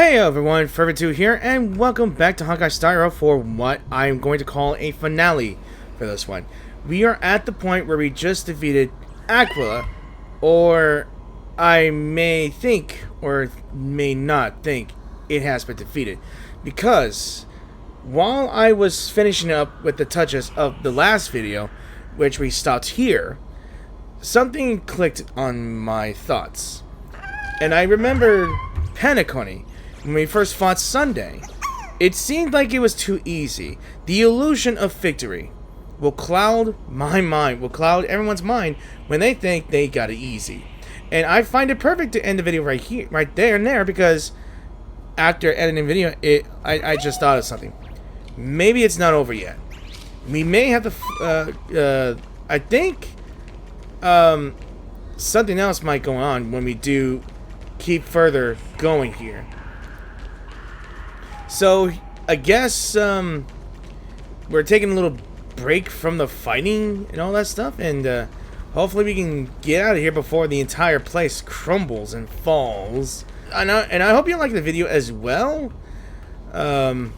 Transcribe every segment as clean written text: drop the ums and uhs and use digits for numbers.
Hey everyone, Forever2 here, and welcome back to Honkai Star Rail for what I'm going to call a finale for this one. We are at the point where we just defeated Aquila, or I may think, or may not think, it has been defeated. Because, while I was finishing up with the touches of the last video, which we stopped here, something clicked on my thoughts. And I remembered Penacony. When we first fought Sunday, it seemed like it was too easy. The illusion of victory will cloud my mind, will cloud everyone's mind when they think they got it easy. And I find it perfect to end the video right here, right there and there, because after editing the video, I just thought of something. Maybe it's not over yet. We may have to, I think, something else might go on when we do keep further going here. So, I guess, we're taking a little break from the fighting and all that stuff, and, hopefully we can get out of here before the entire place crumbles and falls. And I hope you like the video as well. I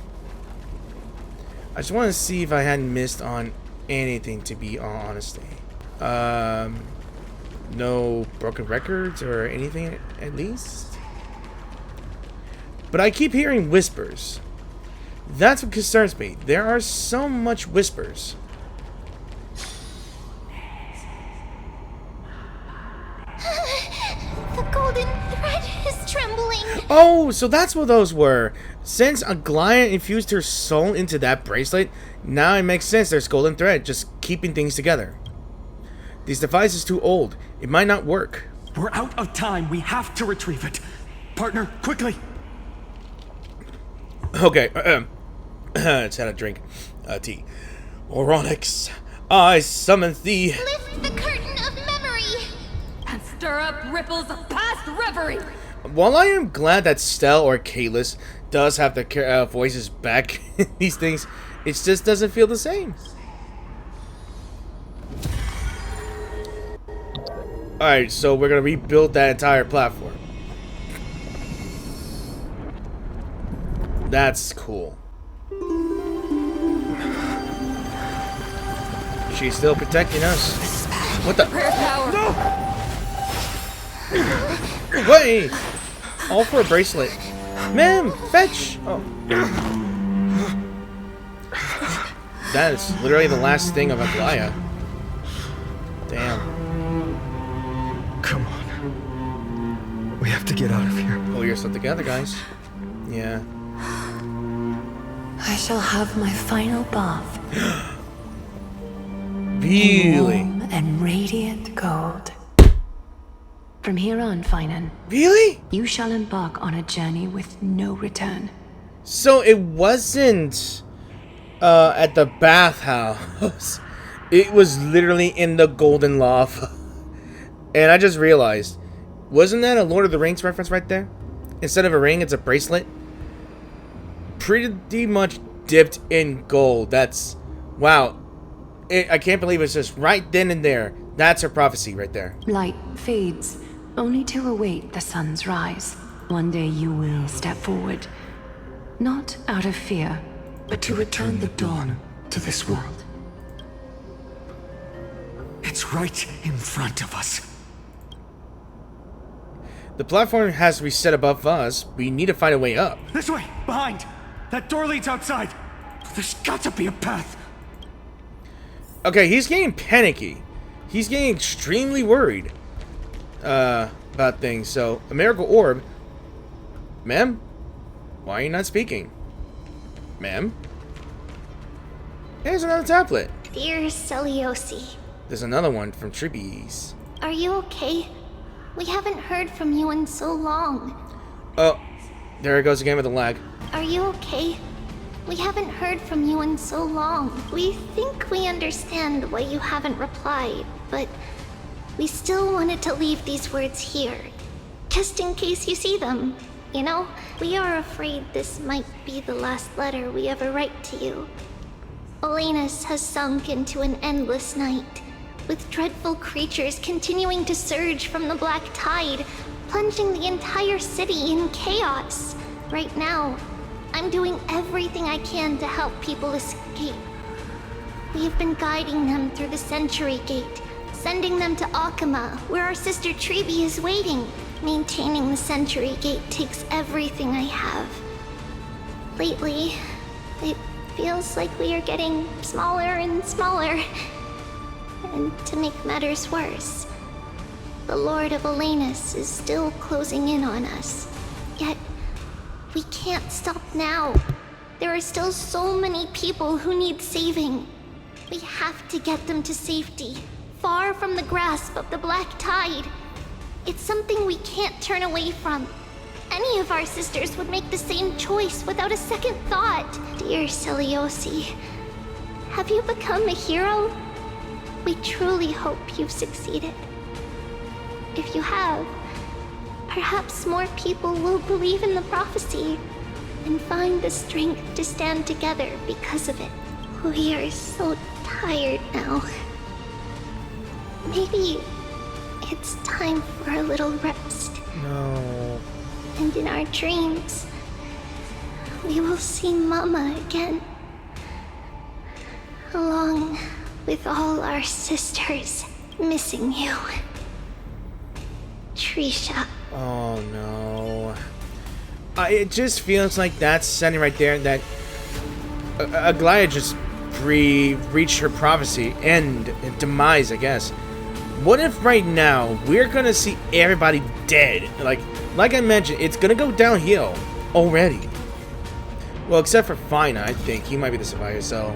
just want to see if I hadn't missed on anything, to be honest. No broken records or anything, at least. But I keep hearing whispers. That's what concerns me. There are so much whispers. The golden thread is trembling. Oh, so that's what those were. Since Aquila infused her soul into that bracelet, now it makes sense there's golden thread just keeping things together. This device is too old. It might not work. We're out of time. We have to retrieve it. Partner, quickly. Okay, let's have a drink. Tea. Oronix, I summon thee. Lift the curtain of memory and stir up ripples of past reverie. While I am glad that Stell or Kalis does have the voices back in these things, it just doesn't feel the same. Alright, so we're gonna rebuild that entire platform. That's cool. She's still protecting us. What the? No! Wait! All for a bracelet. Ma'am, fetch! Oh. That is literally the last thing of Aquila. Damn. Come on. We have to get out of here. Pull yourself together, guys. Yeah. I shall have my final bath. Really? Warm and radiant gold. From here on, Finan, Really? you shall embark on a journey with no return. So it wasn't at the bathhouse. It was literally in the golden lava. And I just realized, wasn't that a Lord of the Rings reference right there? Instead of a ring, it's a bracelet. Pretty much dipped in gold. That's, wow. I can't believe it's just right then and there. That's her prophecy right there. Light fades, only to await the sun's rise. One day you will step forward, not out of fear, But to return the dawn to this world. It's right in front of us. The platform has reset above us. We need to find a way up. This way, behind. That door leads outside. There's got to be a path. Okay, he's getting panicky. He's getting extremely worried about things. So, a miracle orb. Ma'am? Why are you not speaking? Ma'am? Here's another tablet. Dear Celiosi, There's another one from Trippies. are you okay? We haven't heard from you in so long. Oh, there it goes again with the lag. Are you okay? We haven't heard from you in so long. We think we understand why you haven't replied, but we still wanted to leave these words here, just in case you see them. You know, we are afraid this might be the last letter we ever write to you. Olenus has sunk into an endless night, with dreadful creatures continuing to surge from the black tide, plunging the entire city in chaos. Right now, I'm doing everything I can to help people escape. We've been guiding them through the Century Gate, sending them to Okhema, where our sister Treeby is waiting. Maintaining the Century Gate takes everything I have. Lately, it feels like we are getting smaller and smaller. And to make matters worse, the Lord of Elenus is still closing in on us. Yet, we can't stop now. There are still so many people who need saving. We have to get them to safety, far from the grasp of the Black Tide. It's something we can't turn away from. Any of our sisters would make the same choice without a second thought. Dear Celiosi, have you become a hero? We truly hope you've succeeded. If you have, perhaps more people will believe in the prophecy and find the strength to stand together because of it. We are so tired now. Maybe it's time for a little rest. No. And in our dreams, we will see Mama again. Along with all our sisters missing you. Trisha. Oh no. It just feels like that's sending right there that Aquila just reached her prophecy and demise, I guess. What if right now we're gonna see everybody dead? Like I mentioned, it's gonna go downhill already. Well, except for Fina, I think he might be the survivor. So,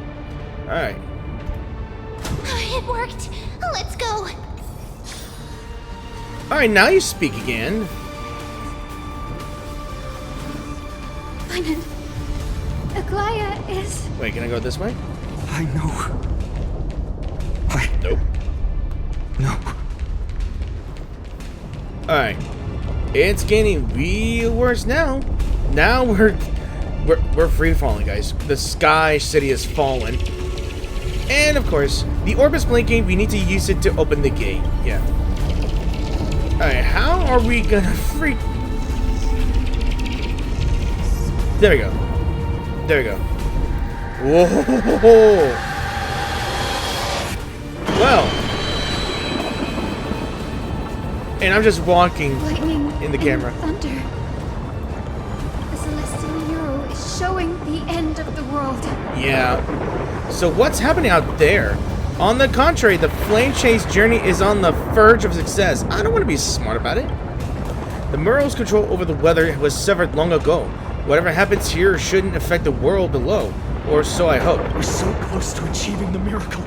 all right. It worked. Let's go. All right, now you speak again. Fine. Aquila is... Wait, can I go this way? I know. Nope. No. All right. It's getting real worse now. Now we're free falling, guys. The Sky City has fallen. And of course, the orb is blinking. We need to use it to open the gate. Yeah. Alright, how are we gonna freak? There we go. There we go. Whoa! Well. And I'm just walking lightning in the camera. And thunder. The celestial mural is showing the end of the world. Yeah. So what's happening out there? On the contrary, the flame chase journey is on the verge of success. I don't want to be smart about it. The mural's control over the weather was severed long ago. Whatever happens here shouldn't affect the world below, or so I hope. We're so close to achieving the miracle.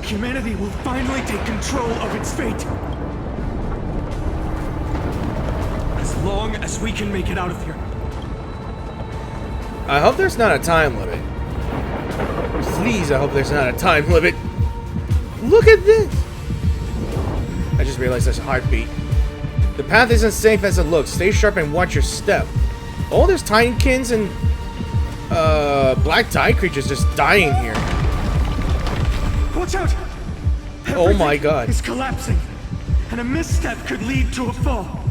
Humanity will finally take control of its fate. As long as we can make it out of here. I hope there's not a time limit. Please, I hope there's not a time limit. Look at this! I just realized there's a heartbeat. The path isn't safe as it looks. Stay sharp and watch your step. Oh, there's Tinekins and black tide creatures just dying here. Watch out! Oh my god. It's collapsing, and a misstep could lead to a fall.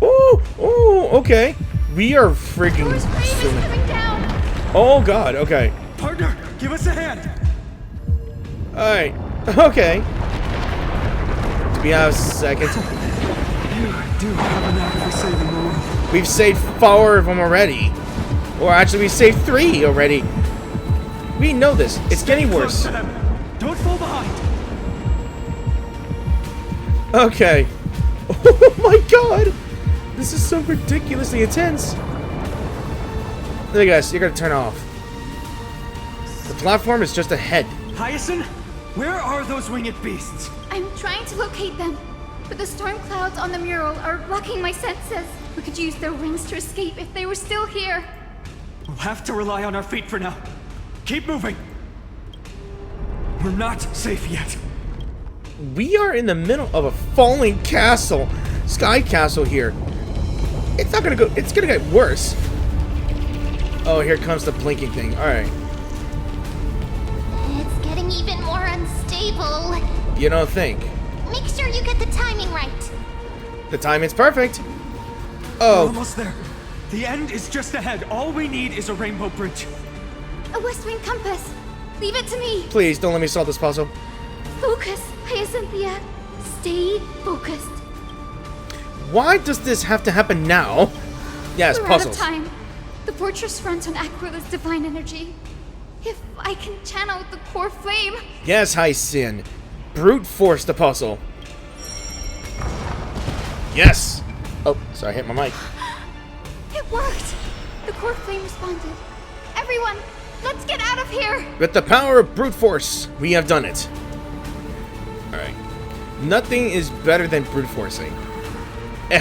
Oh, okay. We are freaking Door's rain is swimming. coming down. Oh god, okay. Partner, give us a hand. Alright, okay. To be honest, second. You do have an knack for saving the world. We've saved 4 of them already. Or actually, we saved 3 already. We know this. It's getting Close worse. to them. Don't fall behind. Okay. Oh my god! This is so ridiculously intense. Look guys, you're gonna turn off. The platform is just ahead. Hyacinth, where are those winged beasts? I'm trying to locate them, but the storm clouds on the mural are blocking my senses. We could use their wings to escape if they were still here. We'll have to rely on our feet for now. Keep moving. We're not safe yet. We are in the middle of a falling castle. Sky castle here. It's not gonna go. It's gonna get worse. Oh, here comes the blinking thing. Alright. It's getting even more unstable. You don't think? Make sure you get the timing right. The timing's perfect. We're Oh, almost there. The end is just ahead. All we need is a rainbow bridge. A West Wing compass. Leave it to me. Please, don't let me solve this puzzle. Focus, Hyacinthia. Stay focused. Why does this have to happen now? Yes, We're puzzles. out of time. The fortress runs on Aquila's divine energy. If I can channel the core flame. Yes, Hyacinth. Brute force the puzzle. Yes. Oh, sorry, I hit my mic. It worked. The core flame responded. Everyone, let's get out of here. With the power of brute force, we have done it. Alright. Nothing is better than brute forcing.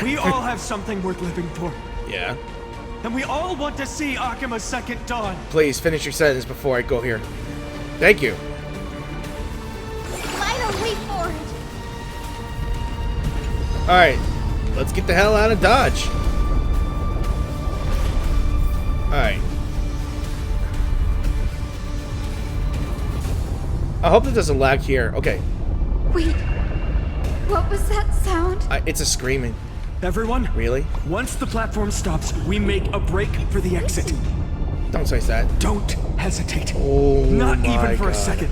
We all have something worth living for. Yeah. And we all want to see Okhema's second dawn. Please finish your sentence before I go here. Thank you. Light our way forward. Alright. Let's get the hell out of Dodge. Alright. I hope that doesn't lag here. Okay. Wait. What was that sound? It's a screaming. Everyone, Really? once the platform stops, we make a break for the exit. Don't say that. Don't hesitate. Oh, Not my even for God. a second.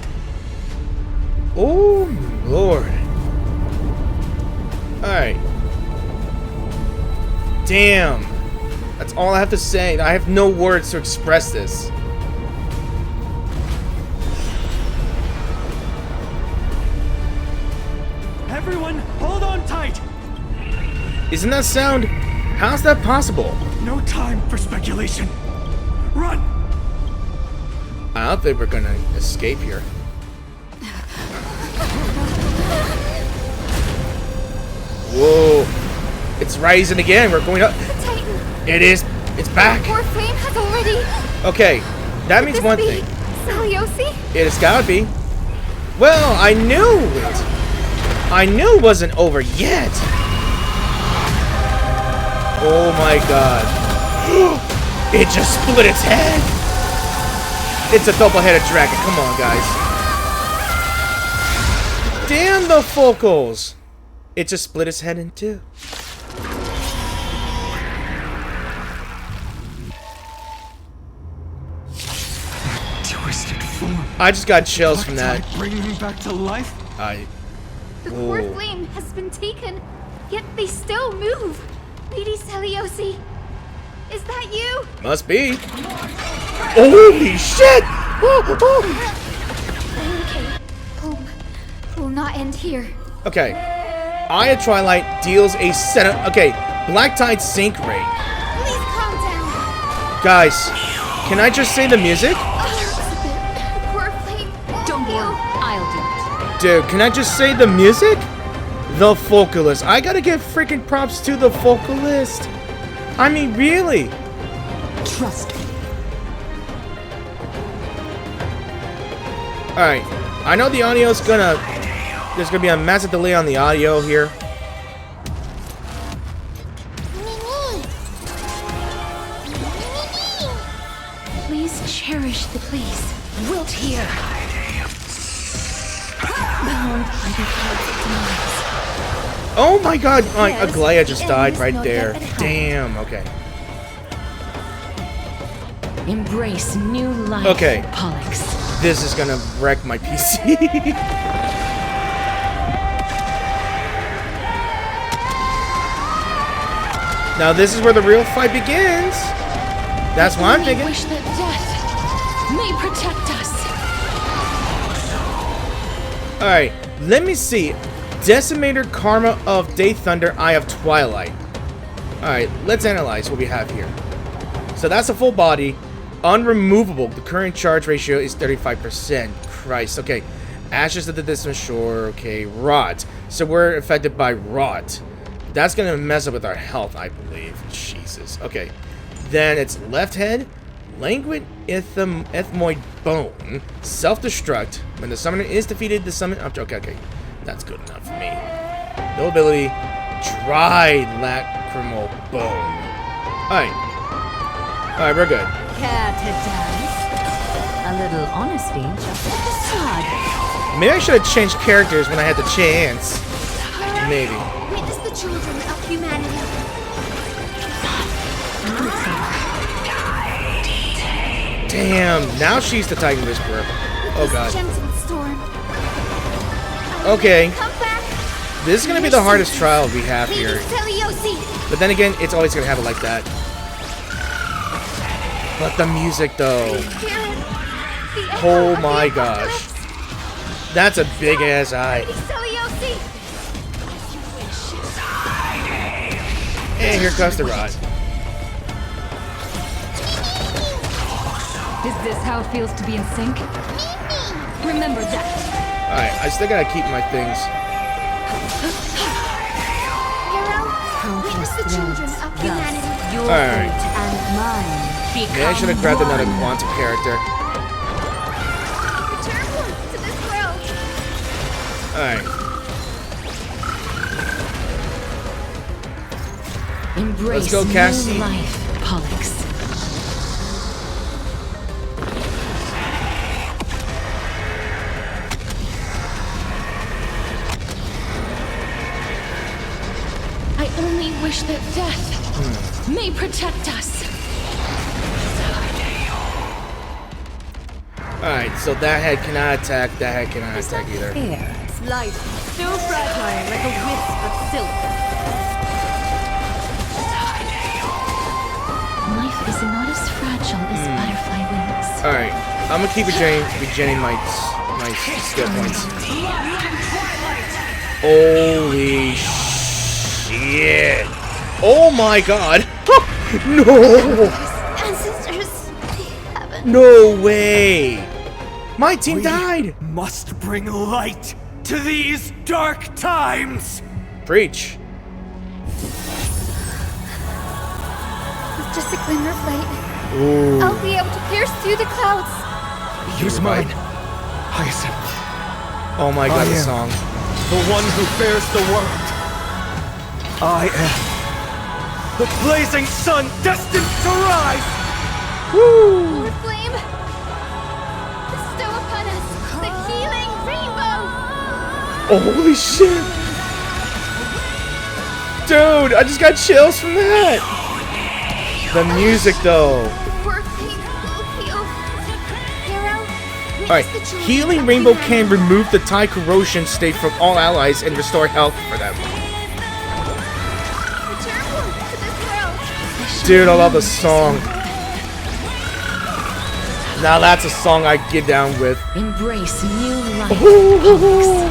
Oh, Lord. Alright. Damn. That's all I have to say. I have no words to express this. Everyone, hold on tight. Isn't that sound? How's that possible? No time for speculation. Run! I don't think we're gonna escape here. Whoa. It's rising again. We're going up. The Titan. It is. It's back. Core flame has already. Okay. That means Could one this be thing. Saliosi? It has gotta be. Well, I knew it. I knew it wasn't over yet. Oh my God. It just split its head. It's a double-headed dragon. Come on, guys. Damn the focals. It just split its head in two. Twisted form. I just got chills from that. Bringing him back to life? The core Whoa. flame has been taken, yet they still move. Lady Saliosi, is that you? Must be. Holy shit! Okay, hope will not end here. Okay. Eye of Twilight deals a set of... Okay. Black Tide sync rate. Please calm down. Guys, can I just say the music? The core flame. Don't worry, I'll do it. Dude, can I just say the music? The vocalist. I gotta give freaking props to the vocalist. I mean, really. Trust me. Alright. I know the audio's gonna... There's gonna be a massive delay on the audio here. Please cherish the place. Wilt here. Bound by the clouds of demise. Oh my God. Like, Yes, Aglaia just the died end is right not there. yet at hand. Damn. Okay. Embrace new life, Okay. Pollux. This is gonna wreck my PC. Now this is where the real fight begins. That's what I'm Only thinking. wish that death may protect us. Alright, let me see. Decimator Karma of Day Thunder, Eye of Twilight. Alright, let's analyze what we have here. So that's a full body. Unremovable. The current charge ratio is 35%. Christ. Okay. Ashes of the distant shore. Okay. Rot. So we're affected by rot. That's going to mess up with our health, I believe. Jesus. Okay. Then it's left head. Languid ethmoid bone. Self-destruct. When the summoner is defeated, the summon... Okay. That's good enough for me. No ability. Dry lacrimal bone. Alright. Alright, we're good. Care to dance? A little honesty just at the start. Maybe I should have changed characters when I had the chance. Maybe. Witness the children of humanity. It's a Damn, now she's the Titan Whisperer. Oh god. Gentle storm. Okay, Come back. this is gonna be the hardest trial we have here. Lady Celiosi. But then again, it's always gonna have it like that. But the music though. Hear it. The echo Oh of the my apocalypse. gosh. That's a big ass eye. Lady Celiosi. And here comes the rod. Is this how it feels to be in sync? Remember that. Alright, I still gotta keep my things. Hero, witness the children of humanity. Your Alright. fate and mine become Maybe I should have grabbed another one. quantum character. Return to this world. Alright. Embrace Let's go, Cassie. new life, Pollux. I only wish that death may protect us. Alright, so that head cannot attack, that head cannot attack either. Life, still fragile like a wisp of silk. Life is not as fragile as butterfly wings. Alright, I'm gonna keep regenerating my skill points. Holy shit! Oh my god! No! Ancestors, they haven't. No way! My team died! Must bring light to these dark times! Preach. With just a glimmer of light, Ooh. I'll be able to pierce through the clouds. Use mine, Hyacinth. Oh my god, I the am song. the one who bears the world. I am the blazing sun destined to rise! Lord Flame, bestow upon us the healing rainbow. Oh, holy shit! Dude, I just got chills from that! The music though. Poor Flame will heal. Hero, witness Alright, the children Healing of Rainbow humanity. can remove the Thai corrosion state from all allies and restore health for them. Return to this world. Dude, I love the song. Now that's a song I get down with. Embrace new life, Ooh.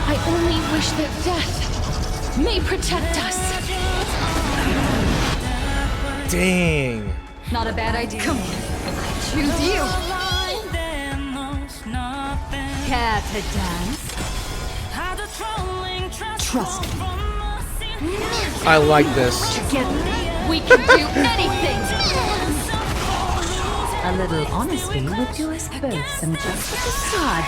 I only wish that death may protect us. Dang. Not a bad idea. Come on. Choose you. Care to dance? Trust me. I like this. Together, we can do anything. A little honesty would do us both some just a facade.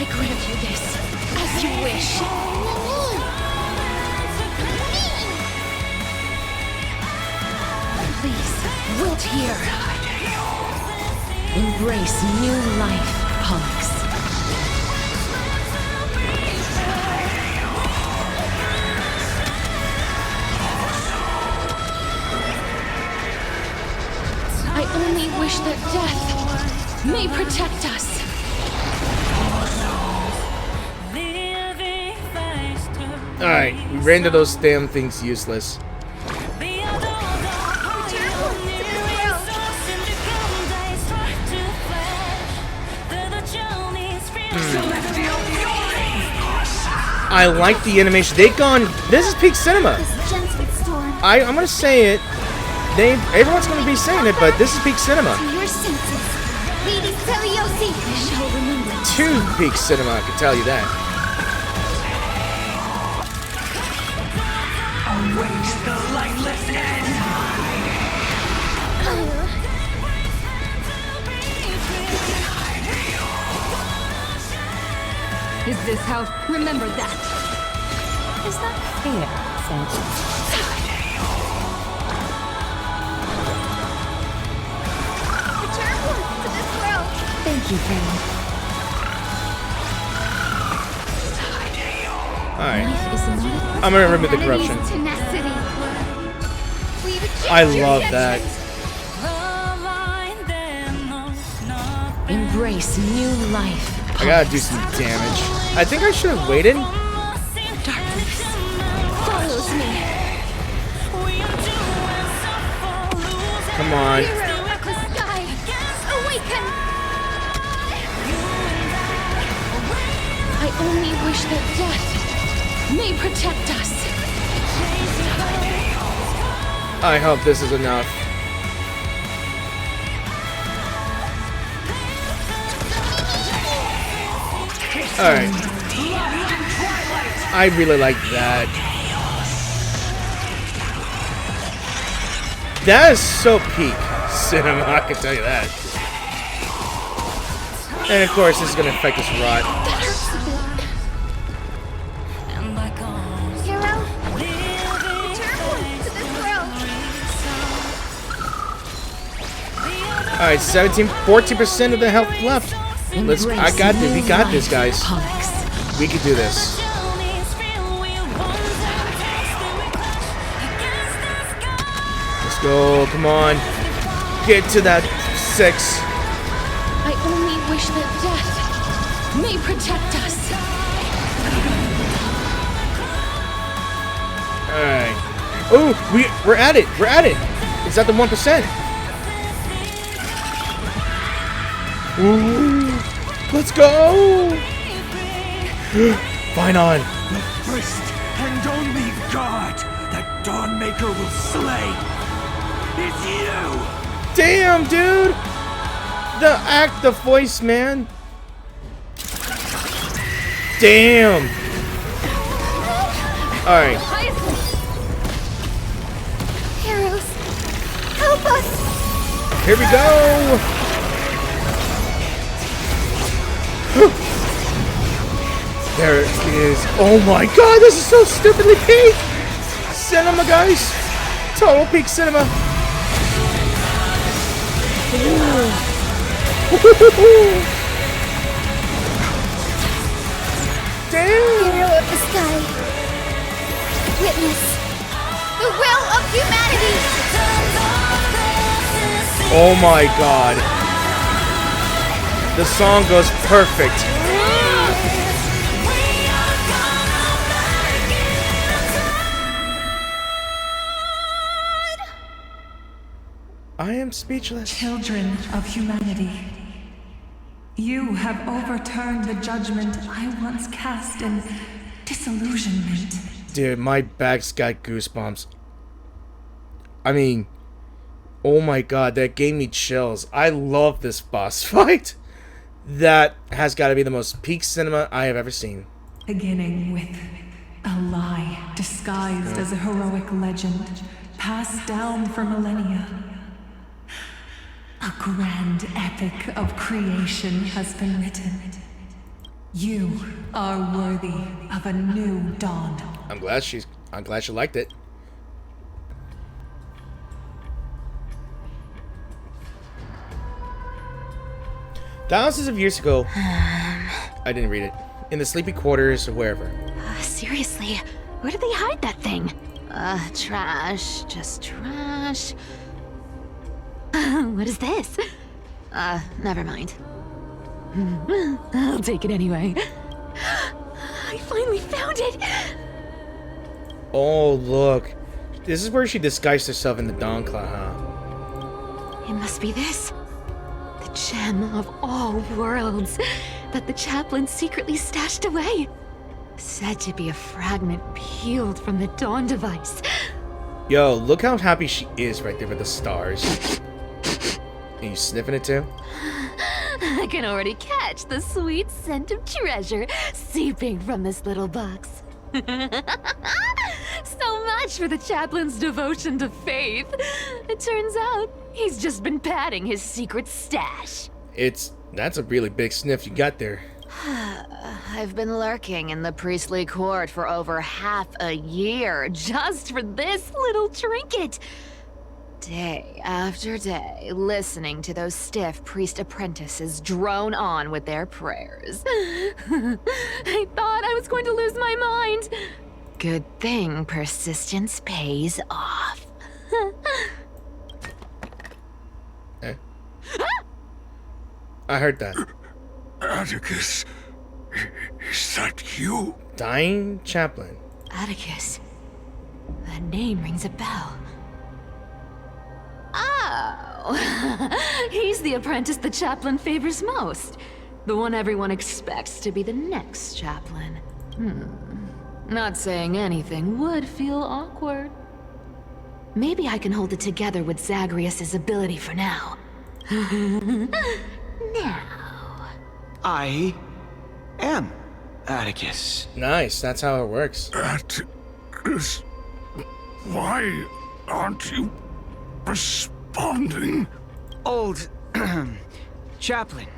I grant you this, as you wish. Please, wilt here. Embrace new life, Pollux. I only wish that death may protect us. Alright, we rendered those damn things useless. I like the animation. They've gone. This is peak cinema. This gentle storm. I'm gonna say it. Everyone's gonna be saying it, but this is peak cinema. To your senses, Lady Celiosi. I shall remember. Two peak cinema, I can tell you that. Await the lifeless end! Is this how? Remember that. Is that fair, Santa? Return Thank you, Pharaoh. Alright. I'm gonna remove the corruption. Tenacity. I love that. Embrace new life. I gotta do some damage. I think I should have waited. Darkness follows me. Come on. Hero of the sky, awaken! I only wish that death may protect us. I hope this is enough. Alright. I really like that. That is so peak cinema, I can tell you that. And of course, this is going to affect this rot. Hero, return to this world. Alright, 14% of the health left. Let's. I got this. We got this, guys. We can do this. Let's go. Come on. Get to that 6. I only wish that death may protect us. Alright. Oh, we're at it. We're at it. It's at the 1%. Ooh. Let's go. Fine on. The first and only god that Dawnmaker will slay is you! Damn, dude. The voice, man. Damn. Alright. Heroes, help us! Here we go. There it is. Oh my god, this is so stupidly peak! Cinema, guys! Total peak cinema! Damn! Hero of the sky, witness the will of humanity! Oh my god. The song goes perfect. I am speechless. Children of humanity, you have overturned the judgment I once cast in disillusionment. Dude, my back's got goosebumps. I mean, oh my god, that gave me chills. I love this boss fight. That has got to be the most peak cinema I have ever seen. Beginning with a lie disguised as a heroic legend, passed down for millennia. A grand epic of creation has been written. You are worthy of a new dawn. I'm glad she liked it. Thousands of years ago, I didn't read it. In the sleepy quarters or wherever. Seriously, where did they hide that thing? Trash. Just trash. What is this? Never mind. I'll take it anyway. I finally found it! Oh, look. This is where she disguised herself in the Dawn Cloud, huh? It must be this. The gem of all worlds that the chaplain secretly stashed away. Said to be a fragment peeled from the Dawn device. Yo, look how happy she is right there with the stars. Are you sniffing it too? I can already catch the sweet scent of treasure seeping from this little box. So much for the chaplain's devotion to faith. It turns out he's just been padding his secret stash. That's a really big sniff you got there. I've been lurking in the priestly court for over half a year just for this little trinket. Day after day, listening to those stiff priest apprentices drone on with their prayers. I thought I was going to lose my mind. Good thing persistence pays off. Eh? I heard that. Atticus, is that you? Dying chaplain. Atticus. That name rings a bell. Oh, he's the apprentice the chaplain favors most. The one everyone expects to be the next chaplain. Not saying anything would feel awkward. Maybe I can hold it together with Zagreus's ability for now. Now. I am Atticus. Nice, that's how it works. Atticus, why aren't you responding? Old chaplain,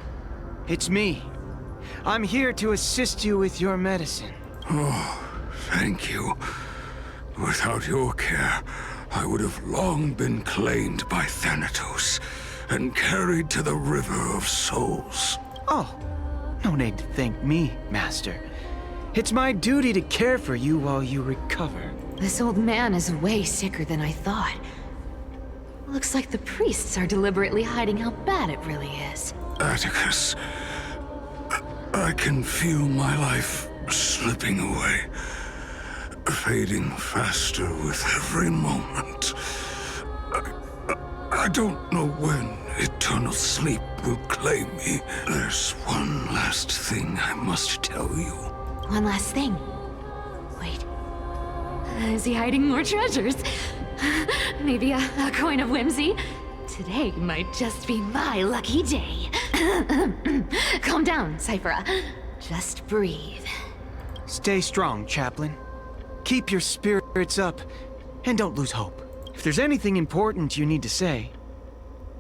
it's me. I'm here to assist you with your medicine. Oh, thank you. Without your care, I would have long been claimed by Thanatos and carried to the River of Souls. Oh, no need to thank me, Master. It's my duty to care for you while you recover. This old man is way sicker than I thought. Looks like the priests are deliberately hiding how bad it really is. Atticus, I can feel my life slipping away, fading faster with every moment. I don't know when eternal sleep will claim me. There's one last thing I must tell you. One last thing. Wait. Is he hiding more treasures? Maybe a coin of whimsy? Today might just be my lucky day. Calm down, Cyphera. Just breathe. Stay strong, Chaplain. Keep your spirits up, and don't lose hope. If there's anything important you need to say,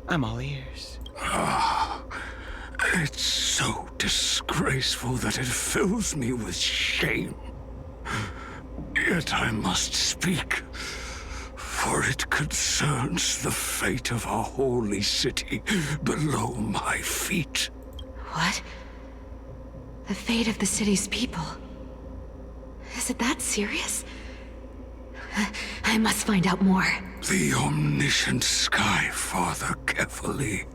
I'm all ears. It's so disgraceful that it fills me with shame. Yet I must speak, for it concerns the fate of our holy city below my feet. What? The fate of the city's people? Is it that serious? I must find out more. The omniscient Sky Father carefully.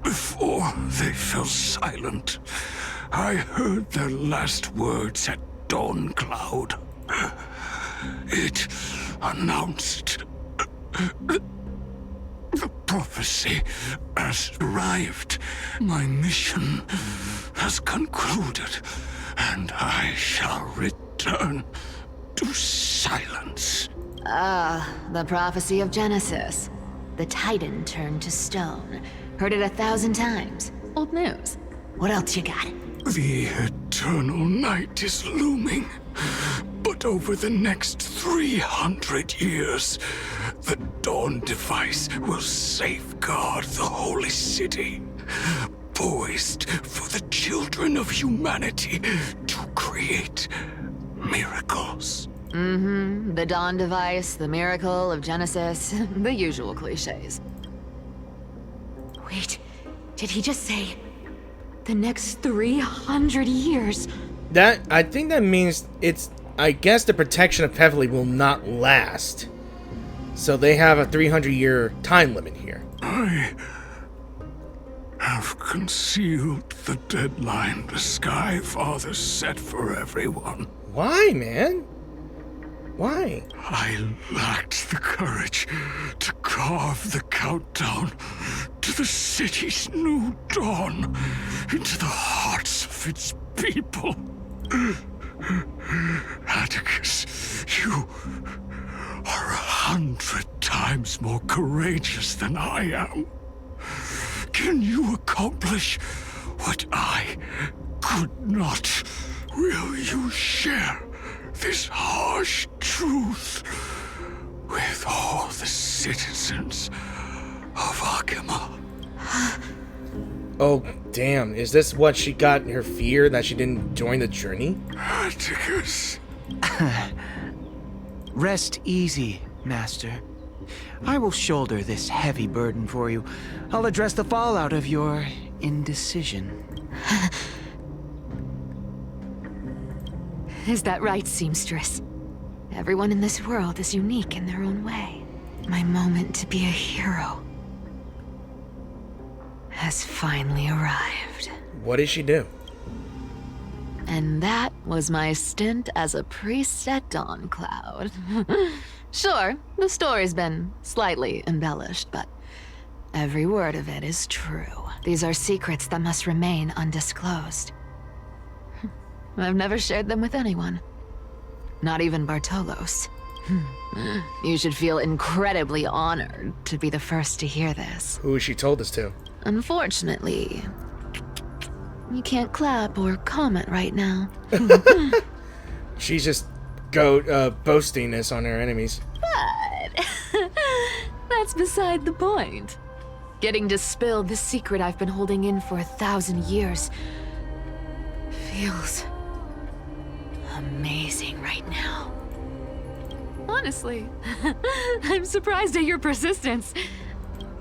Before they fell silent, I heard their last words at Dawn Cloud. It announced the prophecy has arrived. My mission has concluded, and I shall return to silence. The prophecy of Genesis. The Titan turned to stone. Heard it 1,000 times. Old news. What else you got? The eternal night is looming. But over the next 300 years, the Dawn device will safeguard the holy city, poised for the children of humanity to create miracles. The Dawn device, the miracle of Genesis, the usual cliches. Wait, did he just say the next 300 years? That, I think that means it's, I guess the protection of Heavily will not last. So they have a 300-year time limit here. I have concealed the deadline the Sky Father set for everyone. Why, man? Why? I lacked the courage to carve the countdown to the city's new dawn into the hearts of its people. Atticus, you are 100 times more courageous than I am. Can you accomplish what I could not? Will you share this harsh truth with all the citizens of Okhema? Oh, damn. Is this what she got her fear that she didn't join the journey? Atticus. Rest easy, Master. I will shoulder this heavy burden for you. I'll address the fallout of your indecision. Is that right, seamstress? Everyone in this world is unique in their own way. My moment to be a hero has finally arrived. What did she do? And that was my stint as a priest at Dawn Cloud. Sure, the story's been slightly embellished, but every word of it is true. These are secrets that must remain undisclosed. I've never shared them with anyone. Not even Bartolos. You should feel incredibly honored to be the first to hear this. Who has she told this to? Unfortunately, you can't clap or comment right now. She's just boasting this on her enemies. But that's beside the point. Getting to spill the secret I've been holding in for 1,000 years feels amazing right now. Honestly, I'm surprised at your persistence.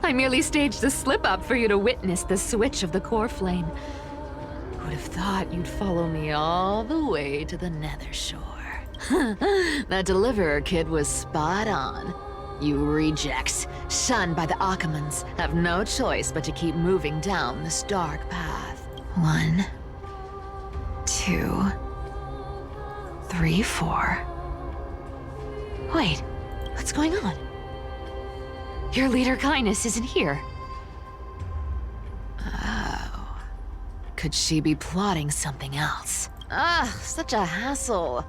I merely staged a slip-up for you to witness the switch of the core flame. Would have thought you'd follow me all the way to the Nether Shore. That deliverer kid was spot on. You rejects, shunned by the Okhemans, have no choice but to keep moving down this dark path. 1, 2, 3, 4. Wait, what's going on? Your leader Kindness isn't here. Oh. Could she be plotting something else? Such a hassle.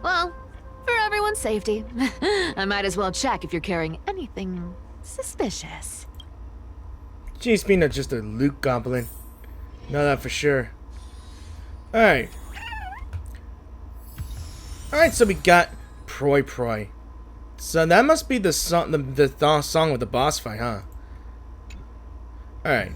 Well, for everyone's safety, I might as well check if you're carrying anything suspicious. She's being just a loot goblin. Know that for sure. Alright. Alright, so we got Proi. So that must be the song, the song with the boss fight, huh? Alright.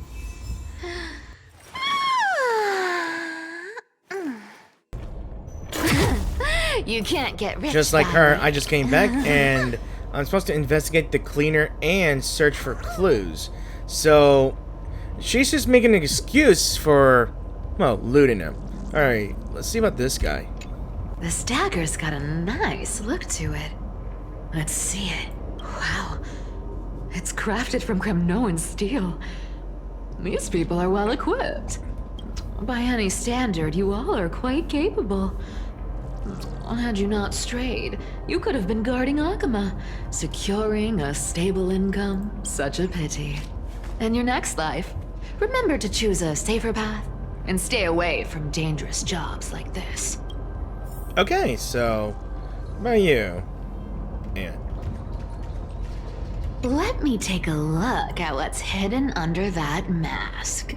You can't get rich. Just like her, I just came back and I'm supposed to investigate the cleaner and search for clues. So she's just making an excuse for, well, looting him. Alright, let's see about this guy. This dagger's got a nice look to it. Let's see it. Wow. It's crafted from Kremnoan steel. These people are well equipped. By any standard, you all are quite capable. Had you not strayed, you could have been guarding Okhema, securing a stable income. Such a pity. In your next life, remember to choose a safer path and stay away from dangerous jobs like this. Okay, so, what about you? Yeah. Let me take a look at what's hidden under that mask.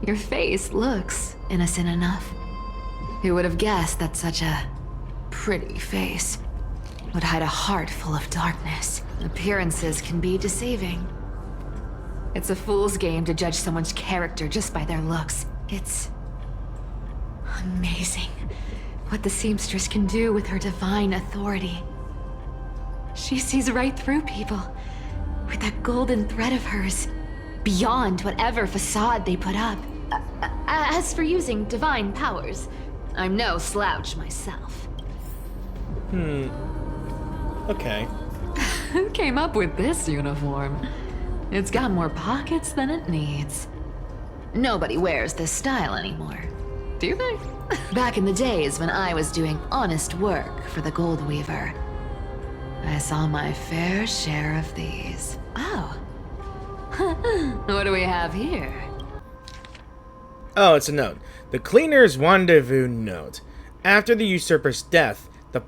Your face looks innocent enough. Who would have guessed that such a pretty face would hide a heart full of darkness? Appearances can be deceiving. It's a fool's game to judge someone's character just by their looks. It's amazing what the seamstress can do with her divine authority. She sees right through people with that golden thread of hers, beyond whatever facade they put up. As for using divine powers, I'm no slouch myself. Okay. Who came up with this uniform? It's got more pockets than it needs. Nobody wears this style anymore, do they? Back in the days when I was doing honest work for the Gold Weaver, I saw my fair share of these. Oh. What do we have here? Oh, it's a note. The Cleaner's Rendezvous Note. After the usurper's death, the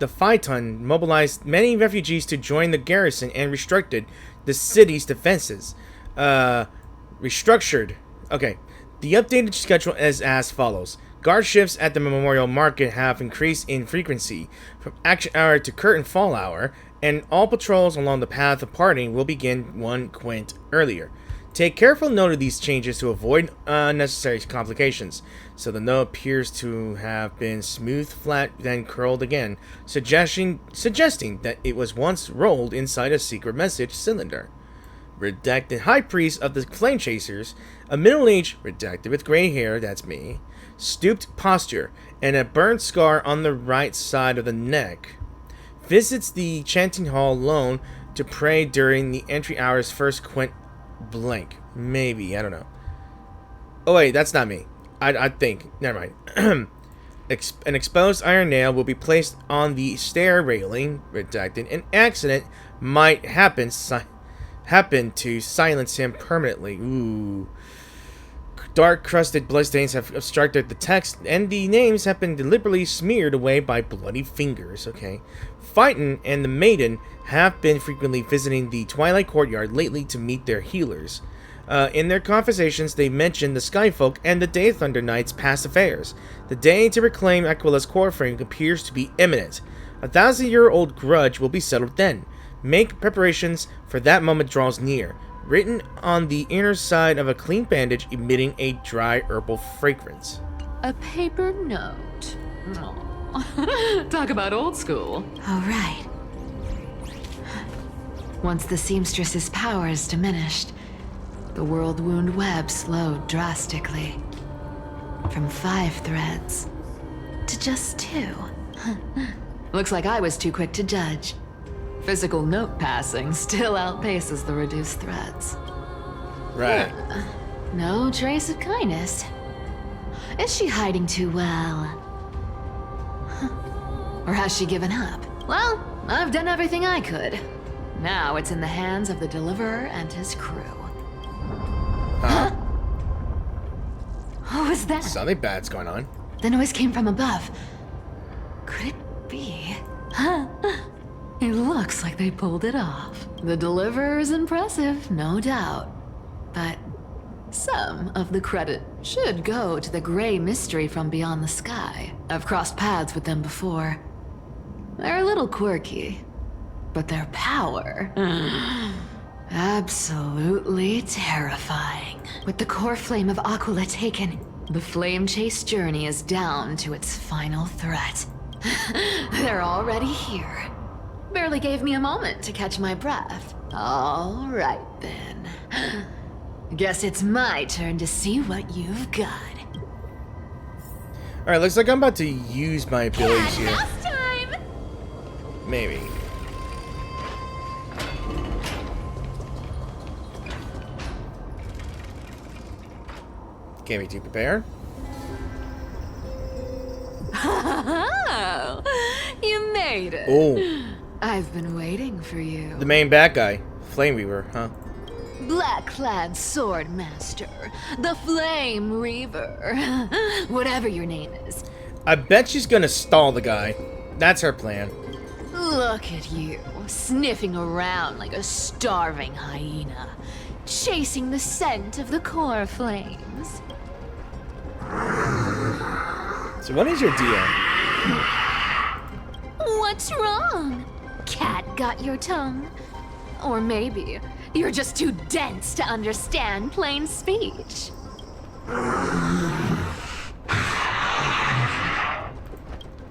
Phaeton mobilized many refugees to join the garrison and restructured the city's defenses. Restructured. Okay. The updated schedule is as follows. Guard shifts at the Memorial Market have increased in frequency from action hour to curtain fall hour, and all patrols along the path of parting will begin 1 quint earlier. Take careful note of these changes to avoid unnecessary complications. So the note appears to have been smooth, flat, then curled again, suggesting that it was once rolled inside a secret message cylinder. Redacted High Priest of the Flame Chasers, a middle-aged, redacted with gray hair, that's me, stooped posture, and a burnt scar on the right side of the neck. Visits the chanting hall alone to pray during the entry hours first quint blank. Maybe, I don't know. Oh wait, that's not me. I think. Never mind. An exposed iron nail will be placed on the stair railing, redacted. An accident might happen to silence him permanently. Ooh. Dark crusted bloodstains have obstructed the text, and the names have been deliberately smeared away by bloody fingers. Okay. Phaeton and the Maiden have been frequently visiting the Twilight Courtyard lately to meet their healers. In their conversations, they mention the Skyfolk and the Day Thunder Knight's past affairs. The day to reclaim Aquila's core frame appears to be imminent. A 1,000-year-old grudge will be settled then. Make preparations for that moment draws near. Written on the inner side of a clean bandage emitting a dry herbal fragrance. A paper note. Aw. Talk about old school. All right. Once the seamstress's power is diminished, the world wound web slowed drastically. From 5 threads to just 2. Looks like I was too quick to judge. Physical note passing still outpaces the reduced threads. Right. No trace of kindness. Is she hiding too well? Or has she given up? Well, I've done everything I could. Now it's in the hands of the Deliverer and his crew. Huh? What was that? Something bad's going on. The noise came from above. Could it be? Huh? It looks like they pulled it off. The Deliverer is impressive, no doubt. But some of the credit should go to the gray mystery from beyond the sky. I've crossed paths with them before. They're a little quirky, but their power... absolutely terrifying. With the core flame of Aquila taken, the flame chase journey is down to its final threat. They're already here. Barely gave me a moment to catch my breath. All right, then. Guess it's my turn to see what you've got. Alright, looks like I'm about to use my abilities here. Last time! Maybe. Can't be too prepared. Oh, you made it. Oh. I've been waiting for you. The main bad guy. Flame Weaver, huh? Black-clad sword master, the Flame Reaver, whatever your name is. I bet she's gonna stall the guy. That's her plan. Look at you, sniffing around like a starving hyena, chasing the scent of the core flames. So what is your deal? What's wrong? Cat got your tongue? Or maybe you're just too dense to understand plain speech.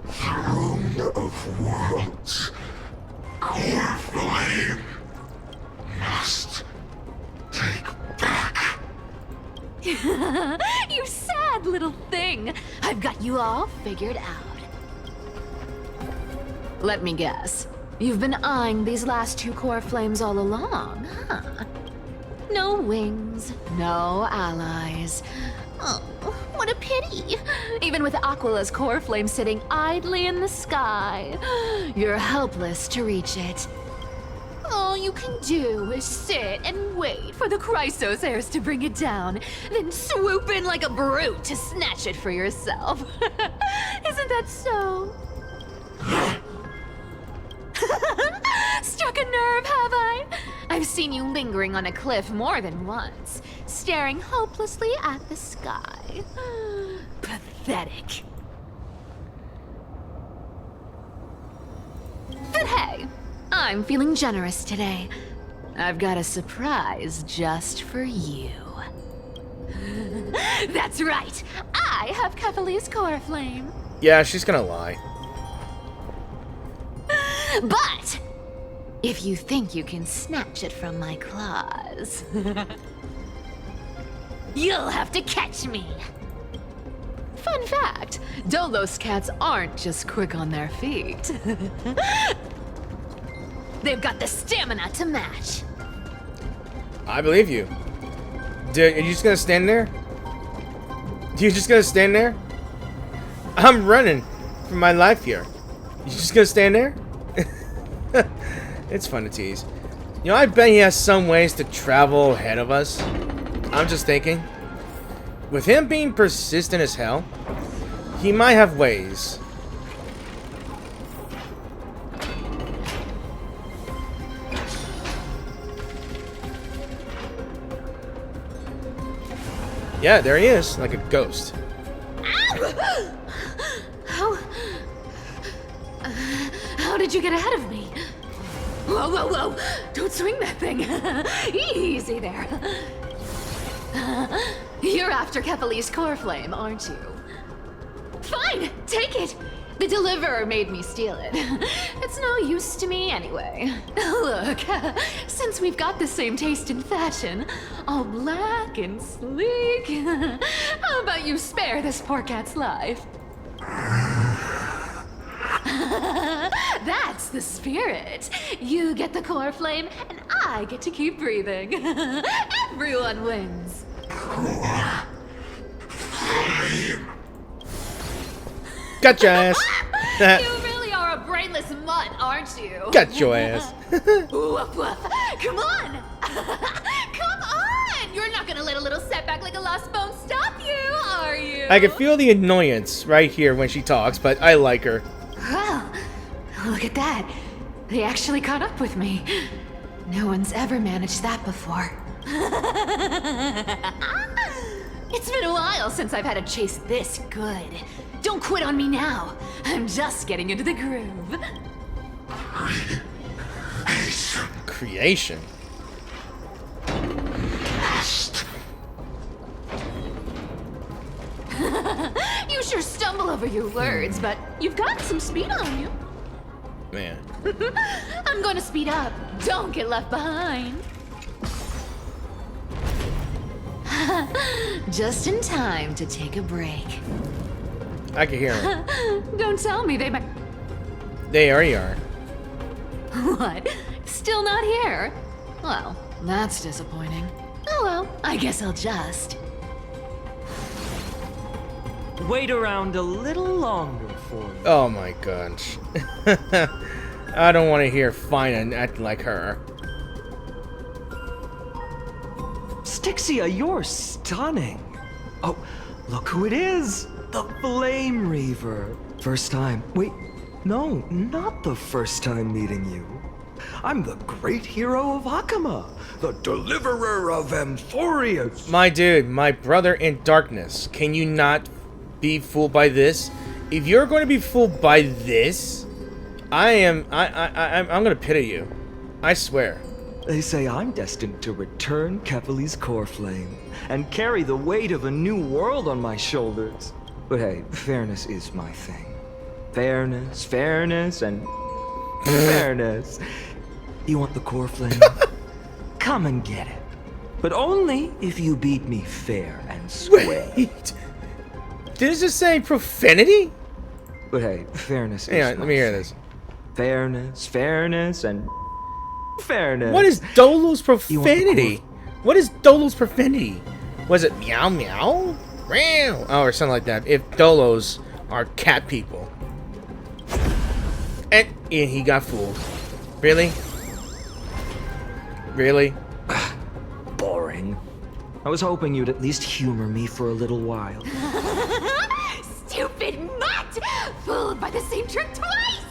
Throne of worlds, core flame, must take back. You sad little thing. I've got you all figured out. Let me guess. You've been eyeing these last 2 core flames all along, huh? No wings, no allies. Oh, what a pity. Even with Aquila's core flame sitting idly in the sky, you're helpless to reach it. All you can do is sit and wait for the Chrysos Heirs to bring it down, then swoop in like a brute to snatch it for yourself. Isn't that so? Struck a nerve, have I? I've seen you lingering on a cliff more than once, staring hopelessly at the sky. Pathetic. But hey, I'm feeling generous today. I've got a surprise just for you. That's right! I have Kephalese core flame. Yeah, she's gonna lie. But if you think you can snatch it from my claws, you'll have to catch me. Fun fact, Dolos cats aren't just quick on their feet. They've got the stamina to match. I believe you. Dude, are you just gonna stand there? You just gonna stand there? I'm running for my life here. You just gonna stand there? It's fun to tease. You know, I bet he has some ways to travel ahead of us. I'm just thinking. With him being persistent as hell, he might have ways. Yeah, there he is, like a ghost. How did you get ahead of me? Whoa, whoa, whoa! Don't swing that thing! Easy there. You're after Kephalese core flame, aren't you? Fine, take it! The deliverer made me steal it. It's no use to me anyway. Look, since we've got the same taste in fashion, all black and sleek, how about you spare this poor cat's life? That's the spirit. You get the core flame, and I get to keep breathing. Everyone wins. Got your ass. You really are a brainless mutt, aren't you? Got your ass. Woof, woof. Come on! Come on! You're not gonna let a little setback like a lost bone stop you, are you? I can feel the annoyance right here when she talks, but I like her. Well, look at that. They actually caught up with me. No one's ever managed that before. It's been a while since I've had a chase this good. Don't quit on me now. I'm just getting into the groove. Creation. You sure stumble over your words, but you've got some speed on you. Man. I'm gonna speed up. Don't get left behind. Just in time to take a break. I can hear her. Don't tell me they might. They already are. What? Still not here? Well, that's disappointing. Oh well, I guess I'll just. Wait around a little longer for you. Oh my gosh. I don't want to hear Fina acting like her. Styxia, you're stunning. Oh, look who it is. The Flame Reaver. First time. Wait, no, not the first time meeting you. I'm the great hero of Okhema, the deliverer of Amphorius. My dude, my brother in darkness. Can you not be fooled by this? If you're going to be fooled by this, I'm gonna pity you. I swear. They say I'm destined to return Kephalese core flame and carry the weight of a new world on my shoulders. But hey, fairness is my thing. Fairness, and fairness. You want the core flame? Come and get it. But only if you beat me fair and square. Wait. Did it just say profanity? But hey, fairness is Hang on, my let me hear thing. this. Fairness, and fairness. What is Dolo's profanity? What is Dolo's profanity? Was it meow meow? Meow? Oh, or something like that. If Dolos are cat people. And he got fooled. Really? Really? Boring. I was hoping you'd at least humor me for a little while. Stupid mutt! Fooled by the same trick twice!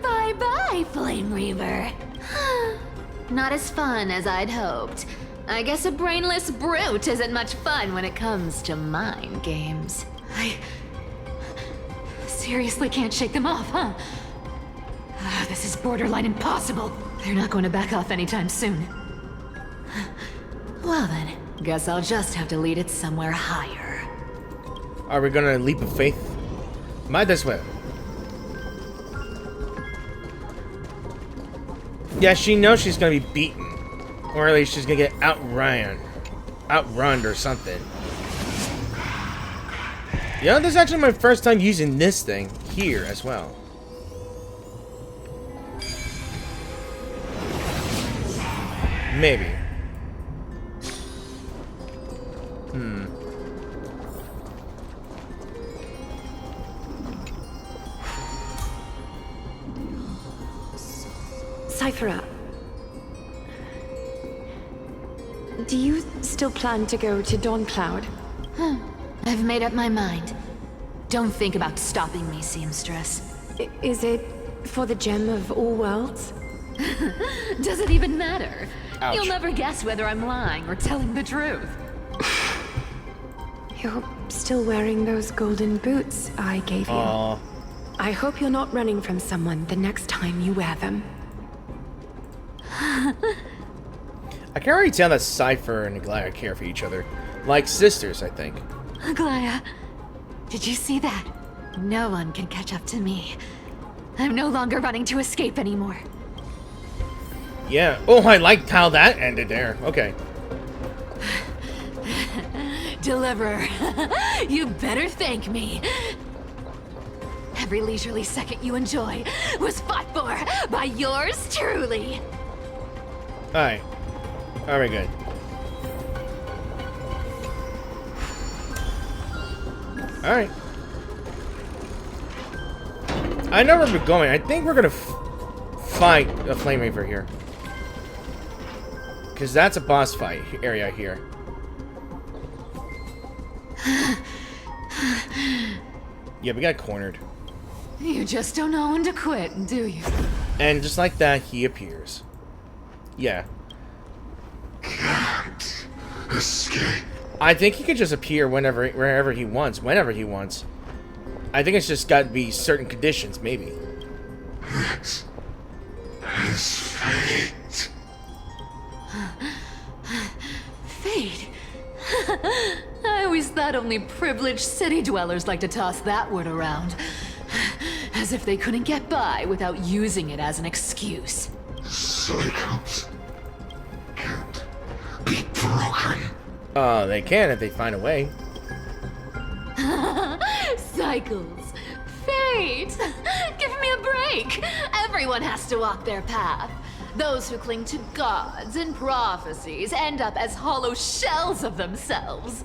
Bye-bye, Flame Reaver. Not as fun as I'd hoped. I guess a brainless brute isn't much fun when it comes to mind games. I seriously can't shake them off, huh? This is borderline impossible. They're not going to back off anytime soon. Well then, guess I'll just have to lead it somewhere higher. Are we gonna leap of faith? Might as well. Yeah, she knows she's gonna be beaten. Or at least she's gonna get outrun or something. You know, this is actually my first time using this thing here as well. Maybe. Cyphera, do you still plan to go to Dawncloud? I've made up my mind. Don't think about stopping me, seamstress. Is it for the gem of all worlds? Does it even matter? Ouch. You'll never guess whether I'm lying or telling the truth. You're still wearing those golden boots I gave you. Aww. I hope you're not running from someone the next time you wear them. I can already tell that Cypher and Aglaia care for each other. Like sisters, I think. Aglaia, did you see that? No one can catch up to me. I'm no longer running to escape anymore. Yeah. Oh, I liked how that ended there. Okay. Deliverer, you better thank me. Every leisurely second you enjoy was fought for by yours truly. Alright. Alright, good. Alright. I know where we're going. I think we're gonna fight a Flame Reaver here. Because that's a boss fight area here. Yeah, we got cornered. You just don't know when to quit, do you? And just like that, he appears. Yeah. Can't escape. I think he can just appear wherever he wants, whenever he wants. I think it's just got to be certain conditions, maybe. It is fate. Fate? I always thought only privileged city dwellers like to toss that word around. As if they couldn't get by without using it as an excuse. Cycles can't be broken. They can if they find a way. Cycles. Fate! Give me a break! Everyone has to walk their path. Those who cling to gods and prophecies end up as hollow shells of themselves.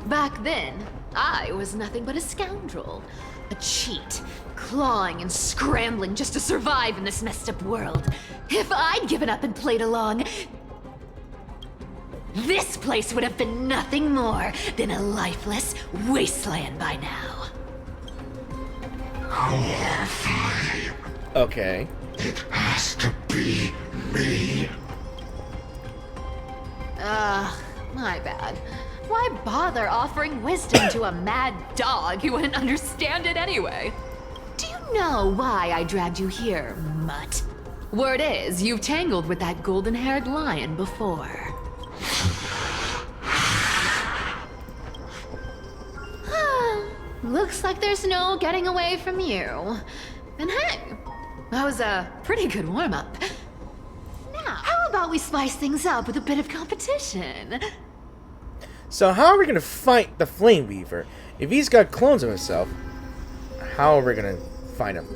Back then, I was nothing but a scoundrel. A cheat, clawing and scrambling just to survive in this messed up world. If I'd given up and played along, this place would have been nothing more than a lifeless wasteland by now. Horrifying. Okay. It has to be me. My bad. Why bother offering wisdom to a mad dog who wouldn't understand it anyway? Do you know why I dragged you here, mutt? Word is, you've tangled with that golden-haired lion before. Looks like there's no getting away from you. And hey, that was a pretty good warm-up. Now, how about we spice things up with a bit of competition? So how are we gonna fight the Flame Weaver? If he's got clones of himself, how are we gonna fight him?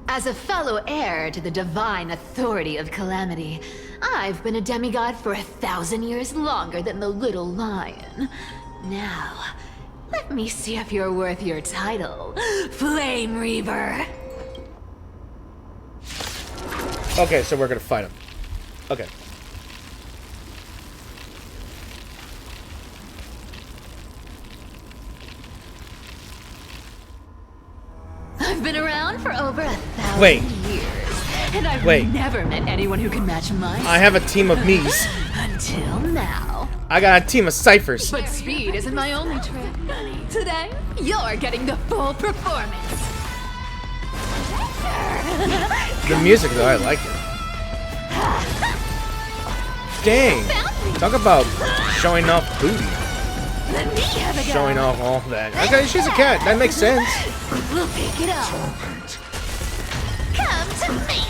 As a fellow heir to the divine authority of Calamity, I've been a demigod for 1,000 years longer than the little lion. Now, let me see if you're worth your title, Flame Reaver. Okay, so we're gonna fight him. Okay. I've been around for over 1,000 years, and I've never met anyone who can match my speed. I have a team of me's. Until now. I got a team of ciphers. But speed isn't my only trick. Today, you're getting the full performance. The music, though, I like it. Dang! Talk about showing off booty. Showing off all that. Okay, she's a cat. That makes sense. We'll pick it up. Come to me.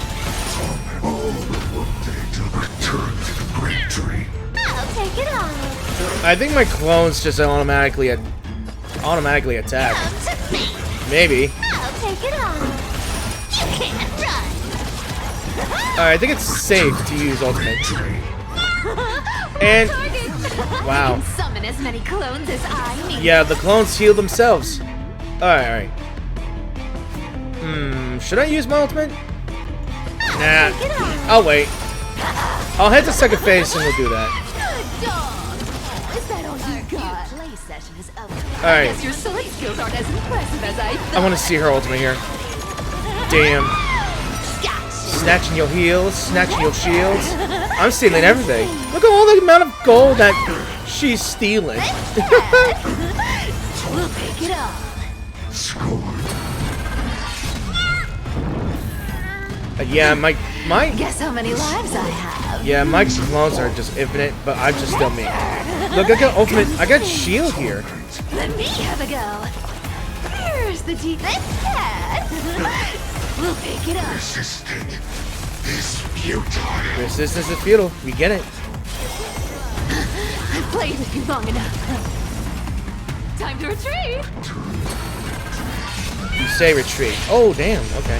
I'll take it on. I think my clones just automatically attack. Come to me. Maybe. I'll take it on. You can't run. Alright, I think it's safe to use ultimate. And wow. I can summon as many clones as I need. Yeah, the clones heal themselves. Alright. Should I use my ultimate? Nah. I'll wait. I'll head to second phase and we'll do that. Good dog. Is that all you got? Play session is over. I Alright. guess your sword skills aren't as impressive as I thought. I want to see her ultimate here. Damn. Snatching your heals, snatching your shields. I'm stealing everything. Look at all the amount of gold that she's stealing. We'll pick it up. Yeah, my Guess how many lives I have. yeah, my clones are just infinite, but I'm just still me. Look, I got ultimate. I got shield here. Let me have a go. Here's the deepest cat. We'll pick it up. Resistance is futile. We get it. I've played with you long enough. Time to retreat. You say retreat. Oh, damn. Okay.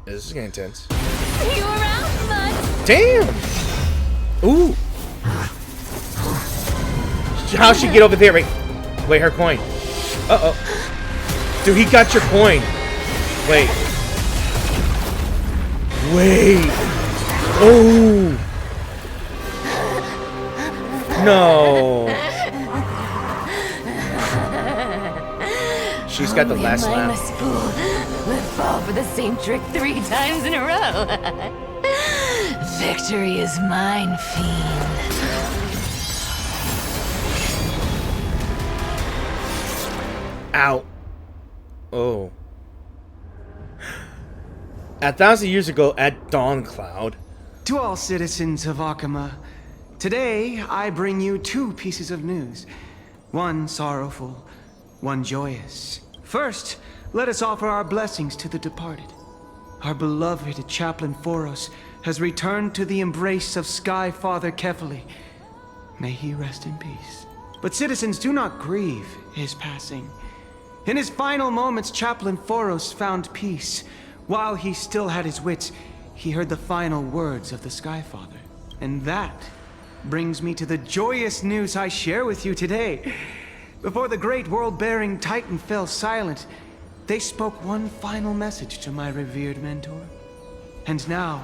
This is getting intense. See you around, bud. Damn. Ooh. How'd she get over there? Wait, her coin. Uh-oh. Dude, he got your coin. Wait. Oh. No. She's got the last lap. Mindless fool would fall for the same trick 3 times in a row. Victory is mine, fiend. Ow. Oh. 1,000 years ago at Dawn Cloud. To all citizens of Okhema, today I bring you 2 pieces of news. One sorrowful, one joyous. First, let us offer our blessings to the departed. Our beloved Chaplain Foros has returned to the embrace of Sky Father Kefali. May he rest in peace. But citizens, do not grieve his passing. In his final moments, Chaplain Foros found peace. While he still had his wits, he heard the final words of the Sky Father. And that brings me to the joyous news I share with you today. Before the great world-bearing Titan fell silent, they spoke one final message to my revered mentor. And now,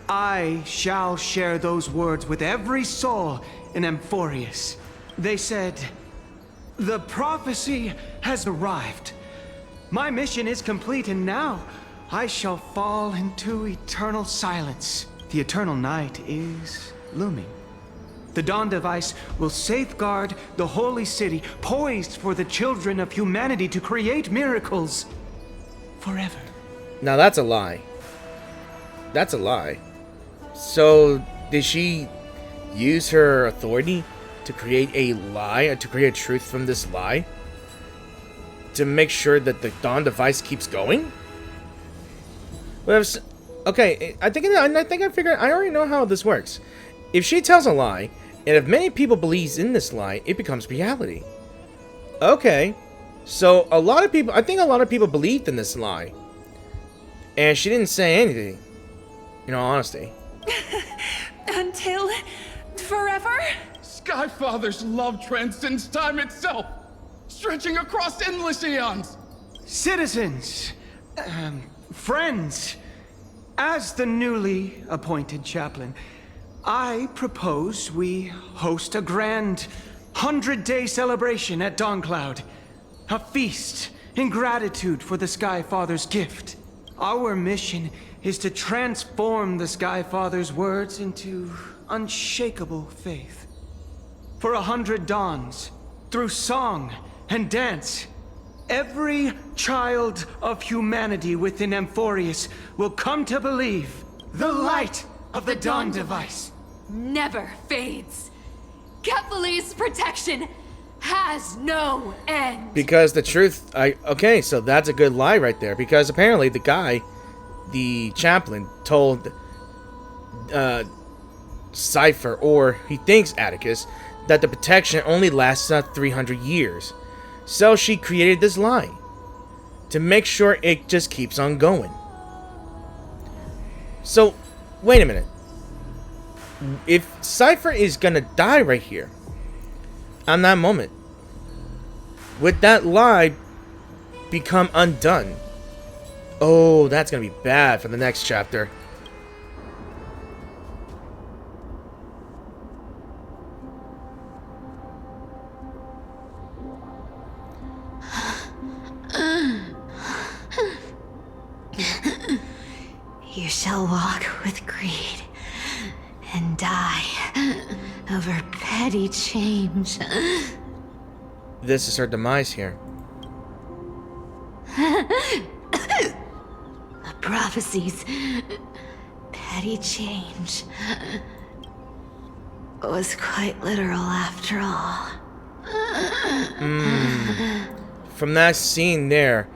I shall share those words with every soul in Amphorius. They said, "The prophecy has arrived. My mission is complete, and now I shall fall into eternal silence. The eternal night is looming. The Dawn device will safeguard the holy city, poised for the children of humanity to create miracles forever." Now that's a lie. That's a lie. So, did she use her authority to create a lie, to create truth from this lie? To make sure that the Dawn device keeps going? Well, okay, I think I figured. I already know how this works. If she tells a lie, and if many people believes in this lie, it becomes reality. Okay, so I think a lot of people believed in this lie, and she didn't say anything. In all honesty. Until forever? Skyfather's love transcends time itself, stretching across endless eons. Citizens, friends, as the newly appointed chaplain, I propose we host a grand 100-day celebration at Dawncloud. A feast in gratitude for the Sky Father's gift. Our mission is to transform the Sky Father's words into unshakable faith. For 100 dawns, through song and dance, every child of humanity within Amphorius will come to believe the light of the Dawn device never fades. Kephal's protection has no end. Because the truth, okay, so that's a good lie right there. Because apparently the guy, the chaplain, told Cypher, or he thinks Atticus, that the protection only lasts 300 years. So she created this lie to make sure it just keeps on going. So, wait a minute. If Cypher is gonna die right here, on that moment, would that lie become undone? Oh, that's gonna be bad for the next chapter. You shall walk with greed and die over petty change. This is her demise here. The prophecies, petty change, was quite literal after all. From that scene there,